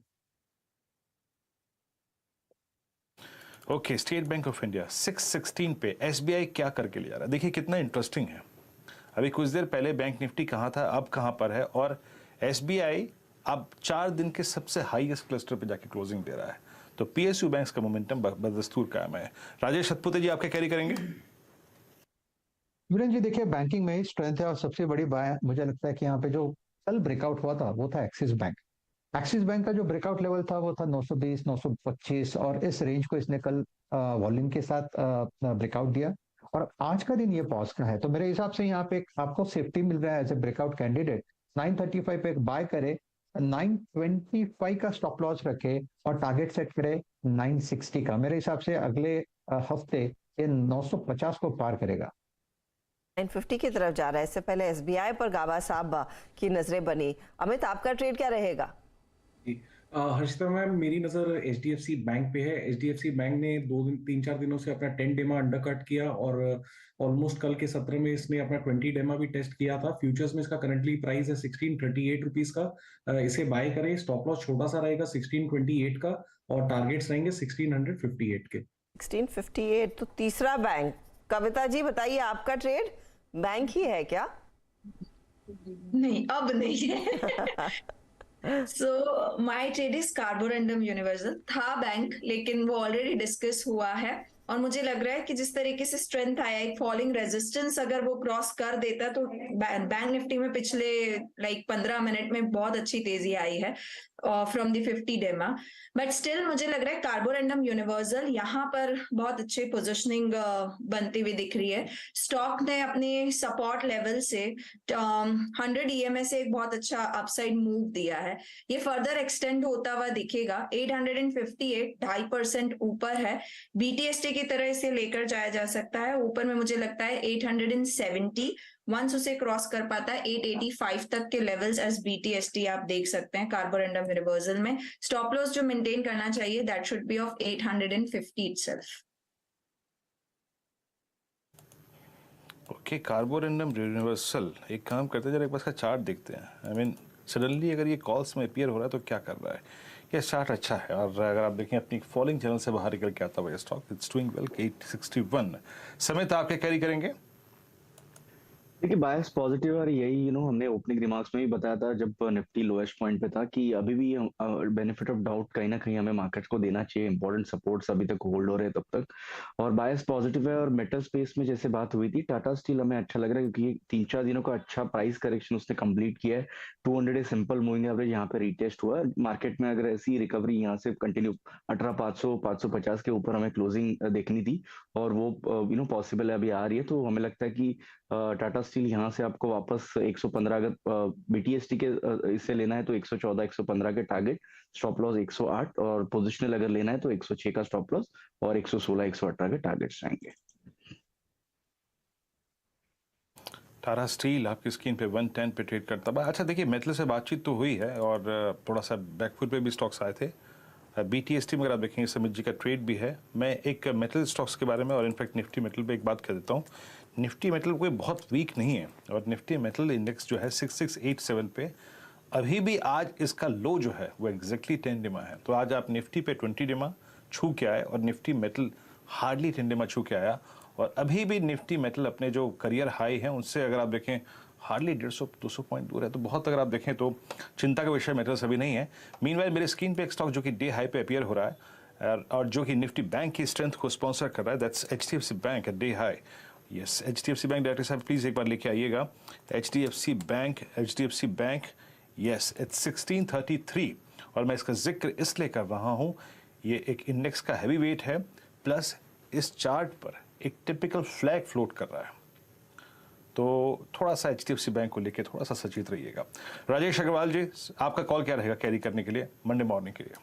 Okay, state bank of India 616 पे। SBI क्या करके ले जा रहा है? देखिए कितना इंटरेस्टिंग है। अभी कुछ देर पहले बैंक निफ्टी कहाँ था, अब कहाँ पर है, और SBI अब 4 दिन के सबसे हाईएस्ट क्लस्टर पे जाके क्लोजिंग दे रहा है। तो PSU बैंक्स का मोमेंटम बदस्तूर कायम है। राजेश सतपुते जी, आपके कैरी करेंगे? वीरेंद्र जी, देखिए बैंकिंग में ही स्ट्रेंथ है और सबसे बड़ी बात मुझे लगता है कि यहाँ पे जो कल ब्रेकआउट हुआ था वो था एक्सिस बैंक। एक्सिस बैंक का जो ब्रेकआउट लेवल था वो था 920 925 और इस रेंज को इसने कल वॉल्यूम के साथ ब्रेकआउट दिया और आज का दिन ये पॉज का है। तो मेरे हिसाब से यहाँ पे आपको सेफ्टी मिल रहा है एज ए ब्रेकआउट कैंडिडेट। 935 पे एक बाय करे, 925 का स्टॉप लॉस रखे और टारगेट सेट करे 960 का। मेरे हिसाब से अगले हफ्ते ये 950 को पार करेगा। 950 की तरफ जा रहा है। इससे पहले एसबीआई पर गाबा साहब की नजरें बनी। अमित, आपका ट्रेड क्या रहेगा? हर्षिता मैम, मेरी नजर एचडीएफसी बैंक पे है। एचडीएफसी बैंक ने 3-4 दिनों से अपना 10 डेमा अंडरकट किया और ऑलमोस्ट कल के सत्र में इसने अपना 20 डेमा भी टेस्ट किया था। फ्यूचर्स में इसका करंटली प्राइस है 1638 रुपीज का। इसे बाय करें, स्टॉप लॉस छोटा सा रहेगा 1628 का और टारगेट्स रहेंगे 1658 के। 1658 तो तीसरा बैंक। कविता जी बताइए, आपका ट्रेड बैंक ही है क्या? नहीं, अब नहीं है। So my trade is Carborundum Universal। था बैंक, लेकिन वो ऑलरेडी डिस्कस हुआ है और मुझे लग रहा है कि जिस तरीके से स्ट्रेंथ आया, एक फॉलिंग रेजिस्टेंस अगर वो क्रॉस कर देता तो बैंक निफ्टी में पिछले 15 मिनट में बहुत अच्छी तेजी आई है फ्रॉम द 50 डेमा। बट स्टिल मुझे लग रहा है कार्बोरंडम यूनिवर्सल यहाँ पर बहुत अच्छी पोजिशनिंग बनती हुई दिख रही है। स्टॉक ने अपने सपोर्ट लेवल से 100 EMA से एक बहुत अच्छा अपसाइड मूव दिया है। ये फर्दर एक्सटेंड होता हुआ दिखेगा। 858 2.5% ऊपर है। BTST की तरह इसे लेकर जाया जा सकता है। ऊपर में मुझे लगता है 870 वंस उसे क्रॉस कर पाता है 885 तक के लेवल्स एज BTST आप देख सकते हैं कार्बोरंडम यूनिवर्सल में। स्टॉप लॉस जो मेंटेन करना चाहिए that should be of 850 itself. Okay, Carborundum universal एक काम करते हैं, जरा एक बार इसका चार्ट देखते हैं। आई मीन सडनली अगर ये कॉल्स में अपीयर हो रहा है तो क्या कर रहा है? ये चार्ट अच्छा है और अगर आप देखें अपनी फॉलिंग चैनल से बाहर निकल के आता हुआ स्टॉक इट्स डूइंग वेल। 861 समेत आपके कैरी करेंगे। देखिए, बायस पॉजिटिव और यही हमने ओपनिंग रिमार्क्स में भी बताया था जब निफ्टी लोएस्ट पॉइंट पे था कि अभी भी बेनिफिट ऑफ डाउट कहीं ना कहीं हमें मार्केट्स को देना चाहिए। इंपॉर्टेंट सपोर्ट्स अभी तक होल्ड हो रहे हैं तब तक, और बायस पॉजिटिव है। और मेटल स्पेस में जैसे बात हुई थी, टाटा स्टील हमें अच्छा लग रहा है क्योंकि 3-4 दिनों का अच्छा प्राइस करेक्शन उसने कंप्लीट किया है। 200 सिंपल मूविंग एवरेज यहाँ पे रीटेस्ट हुआ है। मार्केट में अगर ऐसी रिकवरी यहाँ से कंटिन्यू 18,500 550 के ऊपर हमें क्लोजिंग देखनी थी और वो पॉसिबल है, अभी आ रही है। तो हमें लगता है कि टाटा स्टील यहाँ से आपको वापस 115 अगर BTST के इससे लेना है तो 114 115 के टारगेट, स्टॉप लॉस 108 और पोजिशनल अगर लेना है तो 106 का स्टॉप लॉस और 116 118 के टारगेट्स रहेंगे। टाटा स्टील आपकी स्क्रीन पे 110 पे ट्रेड करता है। अच्छा देखिए, मेटल से बातचीत तो हुई है और थोड़ा सा बैकफुट पे भी स्टॉक्स आए थे। BTST में अगर आप देखेंगे समित जी का ट्रेड भी है। मैं एक मेटल स्टॉक्स के बारे में और इनफैक्ट निफ्टी मेटल पे एक बात कह देता हूँ। निफ्टी मेटल कोई बहुत वीक नहीं है और निफ्टी मेटल इंडेक्स जो है 6687 पे अभी भी आज इसका लो जो है वो एग्जैक्टली 10 डेमा है। तो आज आप निफ्टी पे 20 डेमा छू के आए और निफ्टी मेटल हार्डली 10 डेमा छू के आया और अभी भी निफ्टी मेटल अपने जो करियर हाई हैं उनसे अगर आप देखें हार्डली 150-200 पॉइंट दूर है। तो बहुत अगर आप देखें तो चिंता का विषय मेटल्स अभी नहीं है। मीनवाइल मेरे स्क्रीन पे एक स्टॉक जो कि डे हाई पे अपीयर हो रहा है और जो कि निफ्टी बैंक की स्ट्रेंथ को स्पॉन्सर कर रहा है, that's HDFC bank at day high. Yes, HDFC bank director साहब प्लीज एक बार लेके आइएगा। HDFC बैंक यस इट्स 1633 और मैं इसका जिक्र इसलिए कर रहा हूँ, ये एक इंडेक्स का हैवी वेट है प्लस इस चार्ट पर एक टिपिकल फ्लैग फ्लोट कर रहा है। तो थोड़ा सा HDFC बैंक को लेके थोड़ा सा सचेत रहिएगा। राजेश अग्रवाल जी, आपका कॉल क्या रहेगा कैरी करने के लिए मंडे मॉर्निंग के लिए?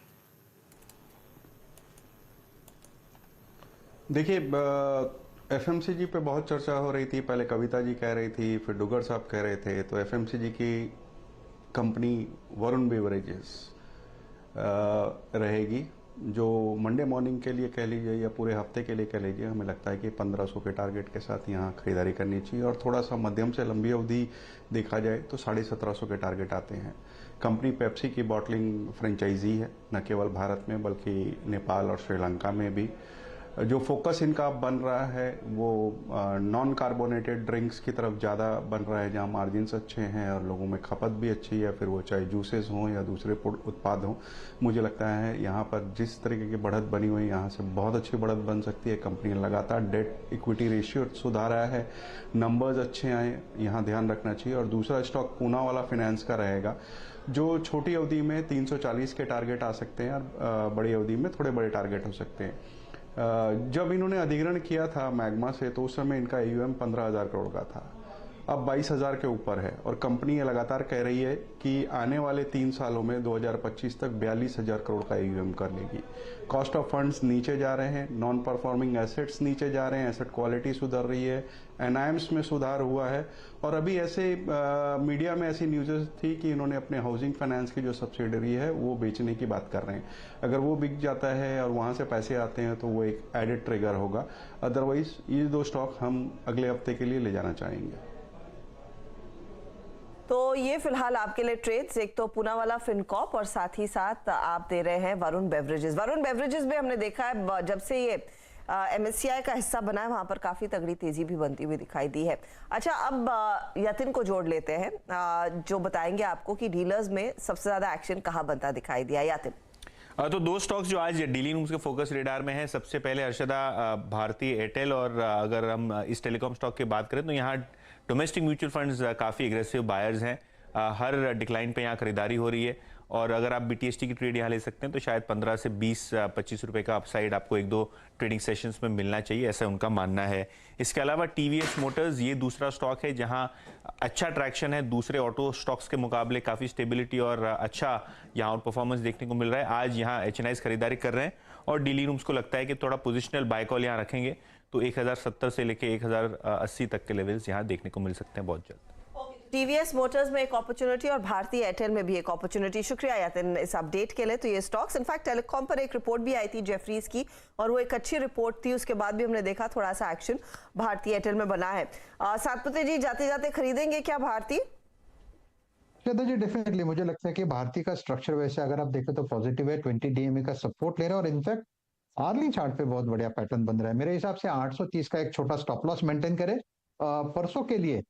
देखिए, FMCG पे बहुत चर्चा हो रही थी। पहले कविता जी कह रही थी, फिर डुगर साहब कह रहे थे। तो FMCG की कंपनी वरुण बेवरेजेस रहेगी, जो मंडे मॉर्निंग के लिए कह लीजिए या पूरे हफ्ते के लिए कह लीजिए, हमें लगता है कि 1500 के टारगेट के साथ यहाँ खरीदारी करनी चाहिए और थोड़ा सा मध्यम से लंबी अवधि देखा जाए तो 1750 के टारगेट आते हैं। कंपनी पेप्सी की बॉटलिंग फ्रेंचाइजी है, न केवल भारत में बल्कि नेपाल और श्रीलंका में भी। जो फोकस इनका अब बन रहा है वो नॉन कार्बोनेटेड ड्रिंक्स की तरफ ज़्यादा बन रहा है, जहाँ मार्जिन्स अच्छे हैं और लोगों में खपत भी अच्छी है, फिर वो चाहे जूसेस हों या दूसरे उत्पाद हों। मुझे लगता है यहाँ पर जिस तरीके की बढ़त बनी हुई है, यहाँ से बहुत अच्छी बढ़त बन सकती है। कंपनी ने लगातार डेट इक्विटी रेशियो सुधारा है, नंबर्स अच्छे आए, यहाँ ध्यान रखना चाहिए। और दूसरा स्टॉक पूनावाला फाइनेंस का रहेगा, जो छोटी अवधि में 340 के टारगेट आ सकते हैं और बड़ी अवधि में थोड़े बड़े टारगेट हो सकते हैं। जब इन्होंने अधिग्रहण किया था मैग्मा से तो उस समय इनका AUM 15,000 करोड़ का था, अब 22,000 के ऊपर है। और कंपनी ये लगातार कह रही है कि आने वाले 3 सालों में 2025 तक 42,000 करोड़ का AUM कर लेगी। कॉस्ट ऑफ फंड्स नीचे जा रहे हैं, नॉन परफॉर्मिंग एसेट्स नीचे जा रहे हैं, एसेट क्वालिटी सुधर रही है, एनआईएम्स में सुधार हुआ है। और अभी ऐसे मीडिया में ऐसी न्यूज़ थी कि इन्होंने अपने हाउसिंग फाइनेंस की जो सब्सिडरी है वो बेचने की बात कर रहे हैं। अगर वो बिक जाता है और वहाँ से पैसे आते हैं तो वो एक एडेड ट्रिगर होगा। अदरवाइज ये 2 स्टॉक हम अगले हफ्ते के लिए ले जाना चाहेंगे। तो ये फिलहाल आपके लिए ट्रेड्स, एक तो पूनावाला फिनकॉर्प और साथ ही साथ आप दे रहे हैं वरुण बेवरेजेस। वरुण बेवरेजेस में हमने देखा है जब से ये MSCI का हिस्सा बना है वहां पर काफी तगड़ी तेजी भी बनती हुई दिखाई दी है। अच्छा, अब यतिन को जोड़ लेते हैं जो बताएंगे आपको कि डीलर्स में सबसे ज्यादा एक्शन कहाँ बनता दिखाई दिया। यतिन, तो 2 स्टॉक्स जो आज डीलिंग रूम्स के फोकस रेडार में है, सबसे पहले हर्षदा भारती एयरटेल। और अगर हम इस टेलीकॉम स्टॉक की बात करें तो यहाँ डोमेस्टिक म्यूचुअल फंड्स काफ़ी एग्रेसिव बायर्स हैं, हर डिक्लाइन पे यहाँ खरीदारी हो रही है। और अगर आप BTST की ट्रेड यहाँ ले सकते हैं तो शायद 15 से 20-25 रुपए का अपसाइड आपको 1-2 ट्रेडिंग सेशंस में मिलना चाहिए, ऐसा उनका मानना है। इसके अलावा TVS मोटर्स ये दूसरा स्टॉक है जहाँ अच्छा ट्रैक्शन है, दूसरे ऑटो स्टॉक्स के मुकाबले काफ़ी स्टेबिलिटी और अच्छा यहाँ आउट परफॉर्मेंस देखने को मिल रहा है। आज यहाँ HNIs खरीदारी कर रहे हैं और डीलिंग रूम्स को लगता है कि थोड़ा पोजिशनल बाय कॉल यहाँ रखेंगे तो 1070 से लेके 1080 तक के लेवल्स यहाँ देखने को मिल सकते हैं बहुत जल्द। TVS मोटर्स में एक अपॉर्चुनिटी और भारतीय एयरटेल में भी एक अपॉर्चुनिटी। शुक्रिया यतिन इस अपडेट के लिए। तो ये स्टॉक्स, इनफैक्ट टेलीकॉम पर एक रिपोर्ट भी आई थी जेफरीज की और वो एक अच्छी रिपोर्ट थी, उसके बाद भी हमने देखा थोड़ा सा एक्शन भारतीय एयरटेल में बना है। सातपुते जी, जाते जाते खरीदेंगे क्या भारतीय? जी डेफिनेटली मुझे लगता है कि भारतीय का स्ट्रक्चर वैसे अगर आप देखें तो पॉजिटिव है, 20 DMA का सपोर्ट ले रहा है और इनफैक्ट आर्ली चार्ट पे बहुत बढ़िया पैटर्न बन रहा है। मेरे हिसाब से 830 का एक छोटा स्टॉप लॉस मेंटेन करे। परसों के लिए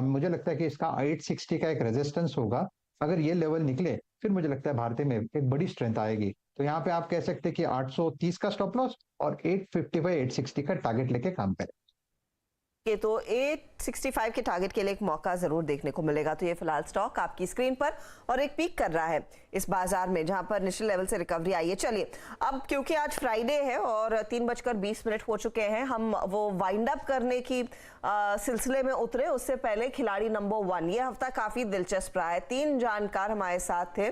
मुझे लगता है कि इसका 860 का एक रेजिस्टेंस होगा। अगर ये लेवल निकले फिर मुझे लगता है भारतीय में एक बड़ी स्ट्रेंथ आएगी। तो यहाँ पे आप कह सकते हैं कि 830 का स्टॉप लॉस और 855 860 का टारगेट लेके काम करें। ये तो 865 के टारगेट के लिए एक मौका जरूर देखने को मिलेगा। तो ये फिलहाल स्टॉक आपकी स्क्रीन पर और एक पीक कर रहा है इस बाजार में जहां पर निचले लेवल से रिकवरी आई है। चलिए अब क्योंकि आज फ्राइडे है और 3:20 हो चुके हैं, हम वो वाइंड अप करने की सिलसिले में उतरे उससे पहले खिलाड़ी नंबर 1, ये हफ्ता काफी दिलचस्प रहा है। 3 जानकार हमारे साथ थे,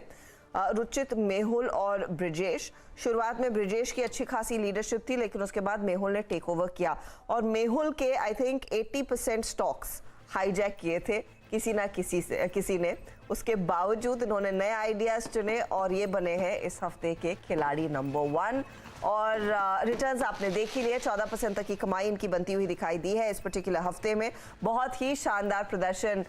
रुचित, मेहुल और ब्रिजेश। शुरुआत में ब्रिजेश की अच्छी खासी लीडरशिप थी लेकिन उसके बाद मेहुल ने टेक ओवर किया और मेहुल के आई थिंक 80% स्टॉक्स हाईजैक किए थे किसी ने। उसके बावजूद इन्होंने नए आइडियाज चुने और ये बने हैं इस हफ्ते के खिलाड़ी नंबर 1। और रिटर्न्स आपने देख ही लिए, 14% तक की कमाई इनकी बनती हुई दिखाई दी है इस पर्टिकुलर हफ्ते में। बहुत ही शानदार प्रदर्शन।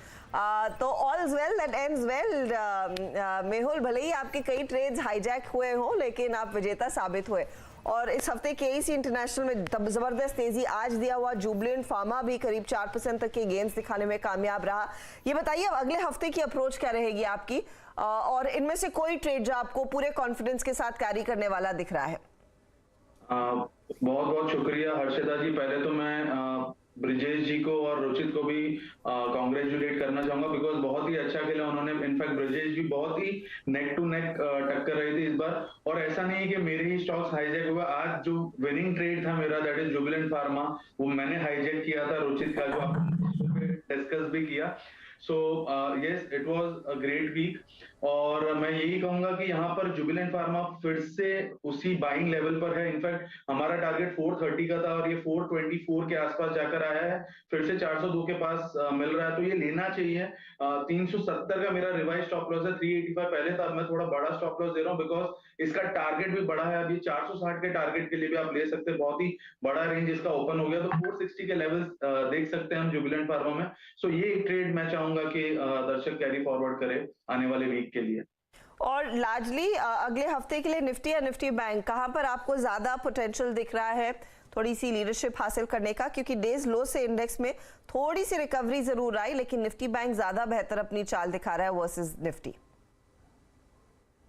तो all is well that ends well. Mehul, भले ही आपके कई ट्रेड्स हाईजैक हुए हों लेकिन आप विजेता साबित हुए और इस हफ्ते KEC इंटरनेशनल में जबरदस्त तेजी। आज दिया हुआ जुबिलेंट फार्मा भी करीब 4% तक के गेंस दिखाने में कामयाब रहा। ये बताइए अब अगले हफ्ते की अप्रोच क्या रहेगी आपकी और इनमें से कोई ट्रेड जो आपको पूरे कॉन्फिडेंस के साथ कैरी करने वाला दिख रहा है? बहुत बहुत शुक्रिया हर्षिता जी। पहले तो मैं ब्रिजेश जी को और रुचित को भी कॉन्ग्रेचुलेट करना चाहूंगा बिकॉज बहुत ही अच्छा खेला उन्होंने। इनफैक्ट ब्रिजेश भी बहुत ही नेक टू नेक टक्कर रही थी इस बार और ऐसा नहीं है कि मेरे ही स्टॉक्स हाईजैक हुआ। आज जो विनिंग ट्रेड था मेरा दैट इज जुबिलेंट फार्मा, वो मैंने हाईजैक किया था रुचित का, जो आपने डिस्कस भी किया। So yes, it was a great week और मैं यही कहूंगा कि यहाँ पर जुबिलेंट फार्मा फिर से उसी बाइंग लेवल पर है। इनफैक्ट हमारा टारगेट 430 का था और ये 424 के आसपास जाकर आया है, फिर से 402 के पास मिल रहा है तो ये लेना चाहिए। 370 का मेरा रिवाइज स्टॉप लॉस है, 385 पहले था, मैं थोड़ा बड़ा स्टॉप लॉस दे रहा हूँ बिकॉज इसका टारगेट भी बड़ा है। अभी 460 के टारगेट के लिए भी आप ले सकते हैं, बहुत ही बड़ा रेंज इसका ओपन हो गया तो 460 के लेवल्स देख सकते हैं हम जुबिलेंट फार्मा में। सो ये एक ट्रेड मैं चाहूंगा कि दर्शक कैरी फॉरवर्ड करे आने वाले वीक के लिए। और लार्जली अगले हफ्ते के लिए निफ्टी या निफ्टी बैंक, कहां पर आपको ज्यादा पोटेंशियल दिख रहा है थोड़ी सी लीडरशिप हासिल करने का, क्योंकि डेज लो से इंडेक्स में थोड़ी सी रिकवरी जरूर आई, लेकिन निफ्टी बैंक ज्यादा बेहतर अपनी चाल दिखा रहा है वर्सेस निफ्टी।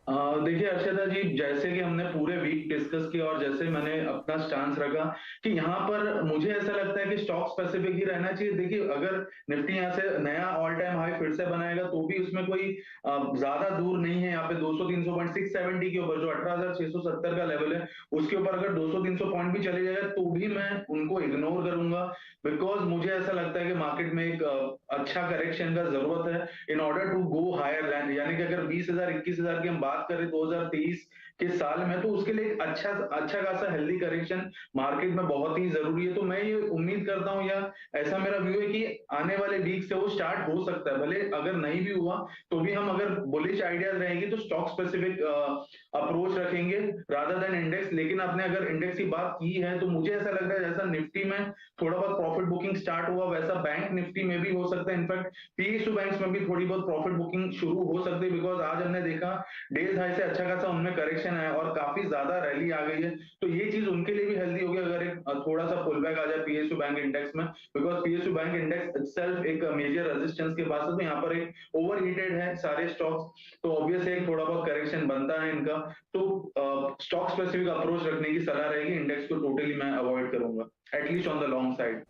देखिए अर्षदा जी, जैसे कि हमने पूरे वीक डिस्कस किया और जैसे मैंने अपना स्टांस रखा कि यहाँ पर मुझे ऐसा लगता है कि स्टॉक स्पेसिफिक ही रहना चाहिए। देखिए अगर निफ्टी यहाँ से नया ऑल टाइम हाई फिर से बनाएगा तो भी उसमें कोई ज्यादा दूर नहीं है। यहाँ पे 200-300 पॉइंट 670 के ऊपर जो 18,670 का लेवल है उसके ऊपर अगर 200-300 पॉइंट भी चले जाएगा तो भी मैं उनको इग्नोर करूंगा, बिकॉज मुझे ऐसा लगता है कि मार्केट में एक अच्छा करेक्शन का जरूरत है in order to go higher. यानी कि अगर 20,000 21,000 की हम बात करें 2023 के साल में, तो उसके लिए अच्छा खासा हेल्दी करेक्शन मार्केट में बहुत ही जरूरी है। तो मैं ये उम्मीद करता हूं, या ऐसा मेरा व्यू है कि आने वाले वीक से वो स्टार्ट हो सकता है। भले अगर नहीं भी हुआ तो भी हम अगर बुलिश आइडियाज रहेंगे तो स्टॉक स्पेसिफिक अप्रोच रखेंगे रादर देन इंडेक्स। लेकिन आपने अगर इंडेक्स की बात की है तो मुझे ऐसा लग रहा है जैसा निफ्टी में थोड़ा बहुत प्रॉफिट बुकिंग स्टार्ट हुआ वैसा बैंक निफ्टी में भी हो सकता है। इनफैक्ट पीएसयू बैंक्स में भी थोड़ी बहुत प्रॉफिट बुकिंग शुरू हो सकती है, बिकॉज आज हमने देखा डेज हाई से अच्छा खासा उनमें करेक्शन है और काफी ज्यादा रैली आ गई है। तो ये चीज उनके लिए भी हेल्दी होगी अगर एक थोड़ा सा पुल बैक आ जाए पीएसयू बैंक इंडेक्स में, because PSU bank index itself एक मेजर रेजिस्टेंस के पास है। तो यहाँ पर एक ओवरहीटेड है सारे स्टॉक्स, तो ऑब्वियस एक थोड़ा बहुत करेक्शन बनता है इनका। तो स्टॉक स्पेसिफिक अप्रोच रखने की सलाह रहेगी, इंडेक्स को टोटली मैं अवॉइड करूंगा at least on the long side.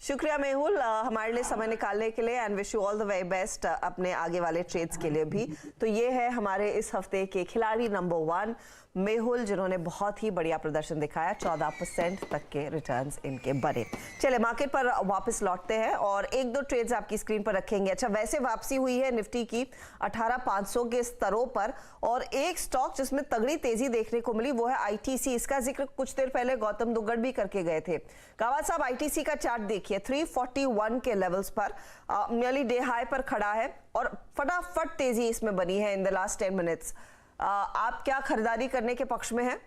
शुक्रिया मेहुल हमारे लिए समय निकालने के लिए, and wish you all the very best अपने आगे वाले ट्रेड्स के लिए भी। तो ये है हमारे इस हफ्ते के खिलाड़ी नंबर 1 मेहुल, जिन्होंने बहुत ही बढ़िया प्रदर्शन दिखाया, 14% तक के रिटर्न्स इनके बने। चले मार्केट पर वापस लौटते हैं और एक दो ट्रेड्स आपकी स्क्रीन पर रखेंगे। अच्छा, वैसे वापसी हुई है निफ्टी की 18,500 के स्तरों पर, और एक स्टॉक जिसमें तगड़ी तेजी देखने को मिली वो है आईटीसी। इसका जिक्र कुछ देर पहले गौतम दुग्गड़ भी करके गए थे। गावात साहब, आईटीसी का चार्ट देखिए, 341 के लेवल्स पर नियरली डे हाई पर खड़ा है और फटाफट तेजी इसमें बनी है इन द लास्ट 10 मिनट्स। आप क्या खरीदारी करने के पक्ष में हैं?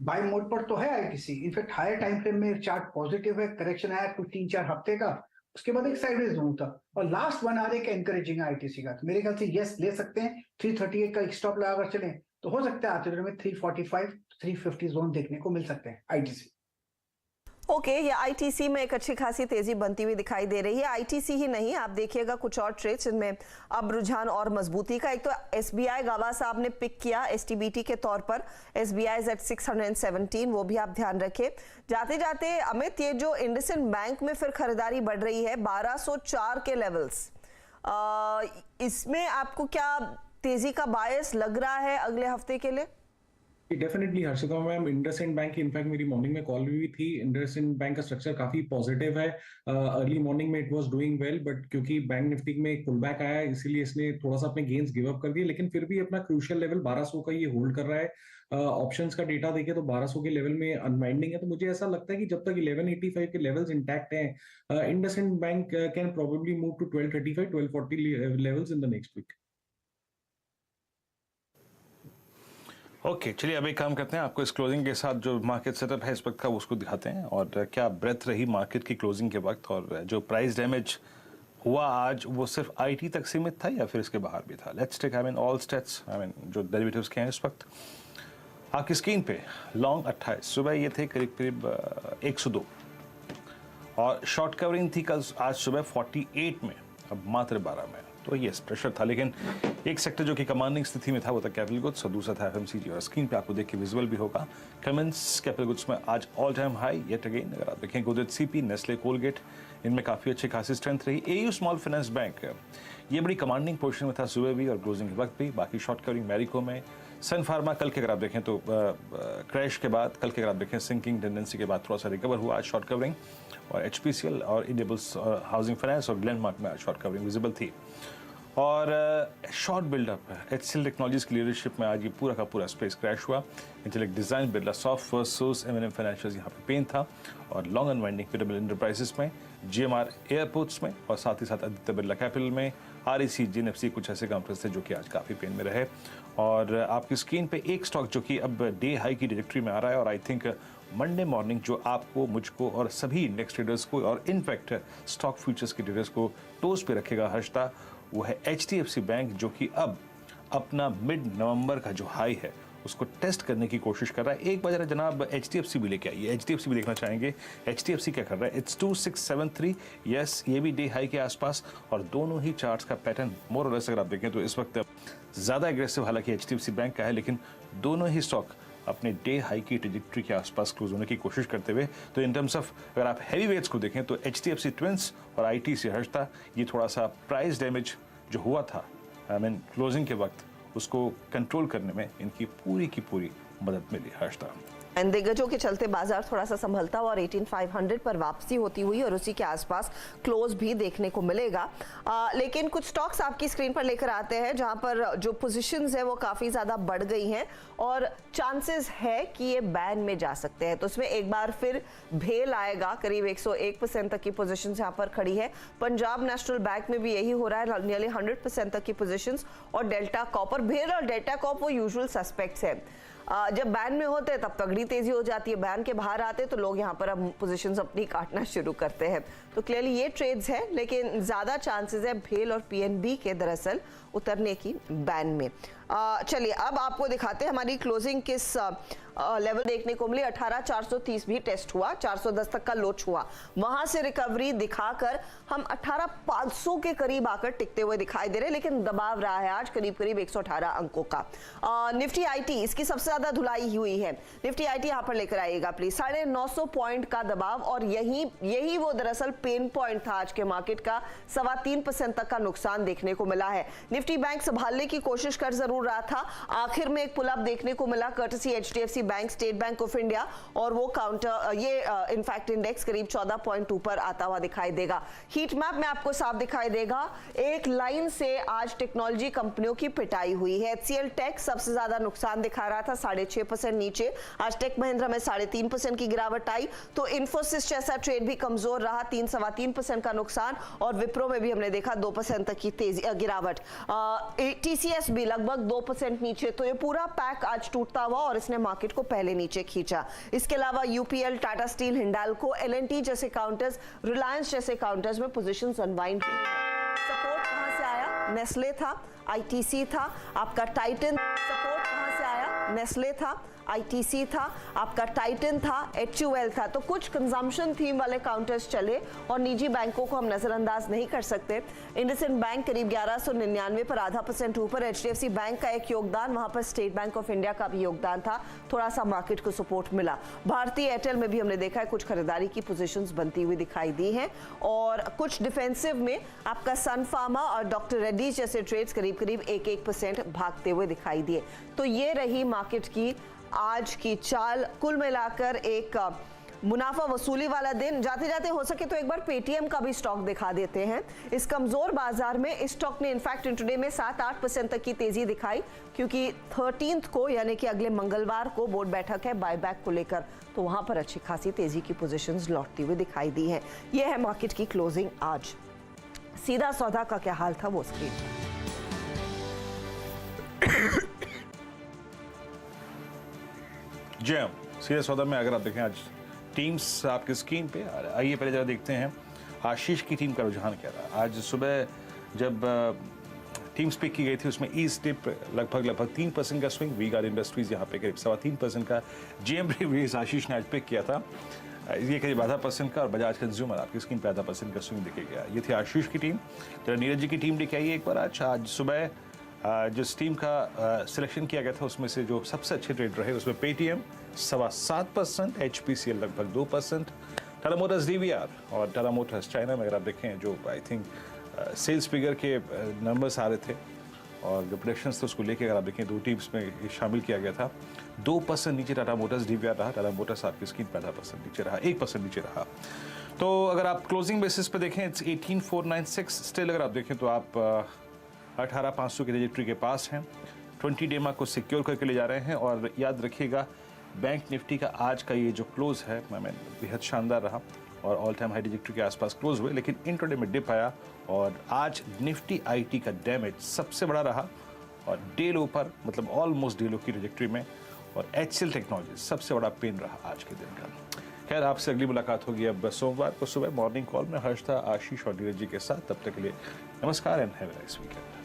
बाय मोड पर तो है ITC. In fact higher time frame में चार्ट पॉजिटिव है, करेक्शन आया कुछ 3-4 हफ्ते का, उसके बाद एक साइडवेज जोन था और लास्ट 1 आवर एक एनकरेजिंग है आईटीसी का। तो मेरे ख्याल से यस ले सकते हैं। 338 का एक स्टॉप लगाकर चले तो हो सकता है आते दिन में 345 350 जोन देखने को मिल सकते हैं आईटीसी। ओके, ये आईटीसी में एक अच्छी खासी तेजी बनती हुई दिखाई दे रही है। आईटीसी ही नहीं, आप देखिएगा कुछ और ट्रेड्स जिनमें अब रुझान और मजबूती का। एक तो एसबीआई गावा साहब ने पिक किया एसटीबीटी के तौर पर, एसबीआई इज एट 617, वो भी आप ध्यान रखें। जाते जाते अमित, ये जो इंडसइंड बैंक में फिर खरीदारी बढ़ रही है 1204 के लेवल्स, इसमें आपको क्या तेजी का बायस लग रहा है अगले हफ्ते के लिए? Definitely Harshita ma'am, IndusInd bank की इनफैक्ट मेरी मॉर्निंग में कॉल भी थी। इंडसइंड बैंक का स्ट्रक्चर काफी पॉजिटिव है। अर्ली मॉर्निंग में it was doing well, but क्योंकि बैंक निफ्टी में एक पुल बैक आया इसीलिए इसने थोड़ा सा अपने गेन्स गिव अप कर दिए, लेकिन फिर भी अपना क्रूशियल लेवल 1200 का ये होल्ड कर रहा है। ऑप्शंस का डेटा देखें तो 1200 के लेवल में अनवाइंडिंग है। तो मुझे ऐसा लगता है कि जब तक 1185 के लेवल्स इंटैक्ट हैं, IndusInd bank can probably move to 1235 1240 levels in the next week. Okay, चलिए अब एक काम करते हैं, आपको इस क्लोजिंग के साथ जो मार्केट सेटअप है इस वक्त का उसको दिखाते हैं और क्या ब्रेथ रही मार्केट की क्लोजिंग के वक्त, और जो प्राइस डैमेज हुआ आज वो सिर्फ आईटी तक सीमित था या फिर इसके बाहर भी था। लेट्स टेक ऑल स्टेट्स जो डेरिवेटिव्स के हैं इस वक्त आपकी स्क्रीन पे। लॉन्ग 28 सुबह ये थे करीब करीब 102 और शॉर्ट कवरिंग थी कल आज सुबह 48 में, अब मात्र 12 में। तो यस प्रेशर था, लेकिन एक सेक्टर जो कि कमांडिंग स्थिति में था वो था कैपिटल गुड्स और दूसरा था एफएमसीजी। और स्क्रीन पे आपको देख के विजुअल भी होगा, कमेंट्स कैपिटल गुड्स में आज all time high yet again. अगर आप देखें गोदरेज सीपी, नेस्ले, कोलगेट, इनमें काफ़ी अच्छी खासी स्ट्रेंथ रही। एयू स्मॉल फाइनेंस बैंक ये बड़ी कमांडिंग पोजीशन में था सुबह भी और क्लोजिंग के वक्त भी। बाकी शॉर्ट कवरिंग मैरिको में, सन फार्मा कल के अगर आप देखें तो क्रैश के बाद, कल के अगर आप देखें सिंकिंग टेंडेंसी के बाद थोड़ा सा रिकवर हुआ आज शॉर्ट कवरिंग, और एचपीसीएल और इंडेबल्स हाउसिंग फाइनेंस और ग्लेनमार्क में आज शॉर्ट कवरिंग विजिबल थी। और शॉर्ट बिल्डअप एचसीएल टेक्नोलॉजीज की लीडरशिप में आज ये पूरा का पूरा स्पेस क्रैश हुआ। Intellect design, Birlasoft, first source, MNM financials यहाँ पे पेन था, और लॉन्ग अनवाइंडिंग पिरामिड एंटरप्राइजेस में, जीएमआर एयरपोर्ट्स में, और साथ ही साथ आदित्य बिरला कैपिटल में, आरईसी, जीएनएफसी, कुछ ऐसे कंपनीज थे जो कि आज काफ़ी पेन में रहे। और आपकी स्क्रीन पे एक स्टॉक जो कि अब डे हाई की डिरेक्टरी में आ रहा है, और आई थिंक मंडे मॉर्निंग जो आपको, मुझको और सभी इंडेक्स ट्रेडर्स को और इनफैक्ट स्टॉक फ्यूचर्स के ट्रेडर्स को टोज पे रखेगा हर्षता, वो है एचडीएफसी बैंक, जो कि अब अपना मिड नवंबर का जो हाई है उसको टेस्ट करने की कोशिश कर रहा है। एक बार जरा जनाब HDFC भी लेके आइए, HDFC भी देखना चाहेंगे HDFC क्या कर रहा है। इट्स 2673, यस ये भी डे हाई के आसपास, और दोनों ही चार्ट्स का पैटर्न मोर और लेस अगर आप देखें तो इस वक्त ज़्यादा एग्रेसिव हालांकि HDFC बैंक का है, लेकिन दोनों ही स्टॉक अपने डे हाई की ट्रेजेक्ट्री के आसपास क्लोज होने की कोशिश करते हुए। तो इन टर्म्स ऑफ अगर आप हैवी वेट्स को देखें तो HDFC ट्विंस और ITC हर्षता, ये थोड़ा सा प्राइस डैमेज जो हुआ था क्लोजिंग के वक्त, उसको कंट्रोल करने में इनकी पूरी की पूरी मदद मिली हर्षता। एंड दिग्गजों के चलते बाजार थोड़ा सा संभलता हुआ और 18,500 पर वापसी होती हुई और उसी के आसपास क्लोज भी देखने को मिलेगा। लेकिन कुछ स्टॉक्स आपकी स्क्रीन पर लेकर आते हैं जहां पर जो पोजीशंस है वो काफी ज्यादा बढ़ गई हैं और चांसेस है कि ये बैन में जा सकते हैं। तो उसमें एक बार फिर भेल आएगा, करीब 101% तक की पोजीशंस यहां पर खड़ी है। पंजाब नेशनल बैंक में भी यही हो रहा है, नियरली 100% तक की पोजीशंस। और डेल्टा कॉपर, भेल और डेल्टा कॉप वो यूजुअल सस्पेक्ट्स है, जब बैन में होते हैं तब तगड़ी तेजी हो जाती है, बैन के बाहर आते तो लोग यहाँ पर अब पोजीशंस अपनी काटना शुरू करते हैं। तो क्लियरली ये ट्रेड्स है, लेकिन ज्यादा चांसेस है भेल और PNB के दरअसल उतरने की बैन में। चलिए अब आपको दिखाते हैं हमारी क्लोजिंग किस लेवल देखने को मिली। 18,430 भी टेस्ट हुआ, 410 तक का लो छुआ, वहां से रिकवरी दिखाकर हम 18,500 के करीब आकर टिकते हुए दिखाई दे रहे हैं, लेकिन दबाव रहा है आज करीब करीब 118 अंकों का। निफ्टी IT इसकी सबसे ज्यादा धुलाई हुई है। निफ्टी IT यहाँ पर लेकर आइएगा प्लीज, 950 पॉइंट का दबाव, और यही वो दरअसल पेन पॉइंट था आज के मार्केट का। 3.25% तक का नुकसान देखने को मिला है। निफ्टी बैंक संभालने की कोशिश कर जरूर रहा था, आखिर में एक पुल अप देखने को मिला courtesy HDFC bank, state bank of India, और वो काउंटर ये इनफैक्ट इंडेक्स करीब 14.2 पर आता हुआ दिखाई देगा। हीट मैप में आपको साफ दिखाई देगा, एक लाइन से आज टेक्नोलॉजी कंपनियों की पिटाई हुई है। HCL टेक सबसे ज्यादा नुकसान दिखा रहा था, 6.5% नीचे, आज टेक महिंद्रा में 3.5% की गिरावट आई। तो इन्फोसिस जैसा ट्रेड भी कमजोर रहा, 3-3.25% का नुकसान, और विप्रो में भी हमने देखा 2% तक की तेजी गिरावट। TCS भी लगभग 2% नीचे। तो ये पूरा पैक आज टूटता हुआ और इसने मार्केट को पहले नीचे खींचा। इसके अलावा UPL, Tata steel, Hindalco, L&T जैसे काउंटर्स, रिलायंस जैसे काउंटर्स में पोजीशंस अनवाइंड। सपोर्ट कहां से आया? नेस्ले था, ITC था, आपका टाइटन। सपोर्ट कहां से आया? नेस्ले था, ITC था, आपका टाइटन था, HUL था। तो कुछ कंजम्पशन थीम वाले काउंटर्स चले और निजी बैंकों को हम नजरअंदाज नहीं कर सकते। इंडसइंड बैंक करीब 1199 पर 0.5% ऊपर। HDFC बैंक का एक योगदान, वहां पर स्टेट बैंक ऑफ इंडिया का भी योगदान था, थोड़ा सा मार्केट को सपोर्ट मिला। भारतीय एयरटेल में भी हमने देखा है कुछ खरीदारी की पोजीशंस बनती हुई दिखाई दी हैं, और कुछ डिफेंसिव में आपका सन फार्मा और डॉक्टर रेड्डीज जैसे ट्रेड्स करीब करीब 1% भागते हुए दिखाई दिए। तो ये रही मार्केट की आज की चाल। कुल मिलाकर एक मुनाफा वसूली वाला दिन। जाते जाते हो सके तो एक बार पेटीएम का भी स्टॉक दिखा देते हैं। इस कमजोर बाजार में इस स्टॉक ने इनफैक्ट इंट्राडे में 7-8% तक की तेजी दिखाई, क्योंकि 13 को यानी कि अगले मंगलवार को बोर्ड बैठक है बायबैक को लेकर, तो वहां पर अच्छी खासी तेजी की पोजीशंस लौटती हुई दिखाई दी है। यह है मार्केट की क्लोजिंग आज। सीधा सौदा का क्या हाल था वो स्क्रीन पर। जी हाँ, सीधे सौदा में अगर आप देखें आज टीम्स आपकी स्क्रीन पे, आइए पहले जरा देखते हैं आशीष की टीम का रुझान क्या रहा। आज सुबह जब टीम्स पिक की गई थी उसमें ईस्ट डिप लगभग 3% का स्विंग, वी-गार्ड इंडस्ट्रीज यहाँ पे करीब 3.25% का, GM ब्रेवरीज आशीष ने आज पिक किया था, ये करीब 0.5% का, और बजाज कंज्यूमर आपकी स्क्रीन पे 0.5% का स्विंग दिखेगा। ये थी आशीष की टीम। जरा नीरज जी की टीम लेके आइए एक बार। आज सुबह जिस टीम का सिलेक्शन किया गया था उसमें से जो सबसे अच्छे ट्रेड रहे उसमें पेटीएम 7.25%, HPCL लगभग 2%, टाटा मोटर्स DVR और टाटा मोटर्स चाइना में अगर आप देखें जो आई थिंक सेल्स फिगर के नंबर्स आ रहे थे और जो प्रोडक्शंस थे उसको लेके अगर आप देखें दो टीम्स में शामिल किया गया था। 2% नीचे टाटा मोटर्स DVR रहा, टाटा मोटर्स आपकी स्क्रीन पर 0.5% नीचे रहा, 1% नीचे रहा। तो अगर आप क्लोजिंग बेसिस पे देखें 18,496 स्टिल अगर आप देखें तो आप 18,500 की ट्रेजेक्टरी के पास हैं। 20 डेमा को सिक्योर करके ले जा रहे हैं, और याद रखिएगा बैंक निफ्टी का आज का ये जो क्लोज है बेहद शानदार रहा और ऑल टाइम हाई ट्रेजेक्टरी के आसपास क्लोज हुए, लेकिन इंट्राडे में डिप आया और आज निफ्टी IT का डैमेज सबसे बड़ा रहा और डे लो पर मतलब ऑलमोस्ट डे लो की ट्रेजेक्टरी में, और HCL टेक्नोलॉजी सबसे बड़ा पेन रहा आज के दिन का। खैर आपसे अगली मुलाकात होगी अब सोमवार को सुबह मॉर्निंग कॉल में हर्षता, आशीष और नीरज जी के साथ। तब तक के लिए नमस्कार and have a nice weekend.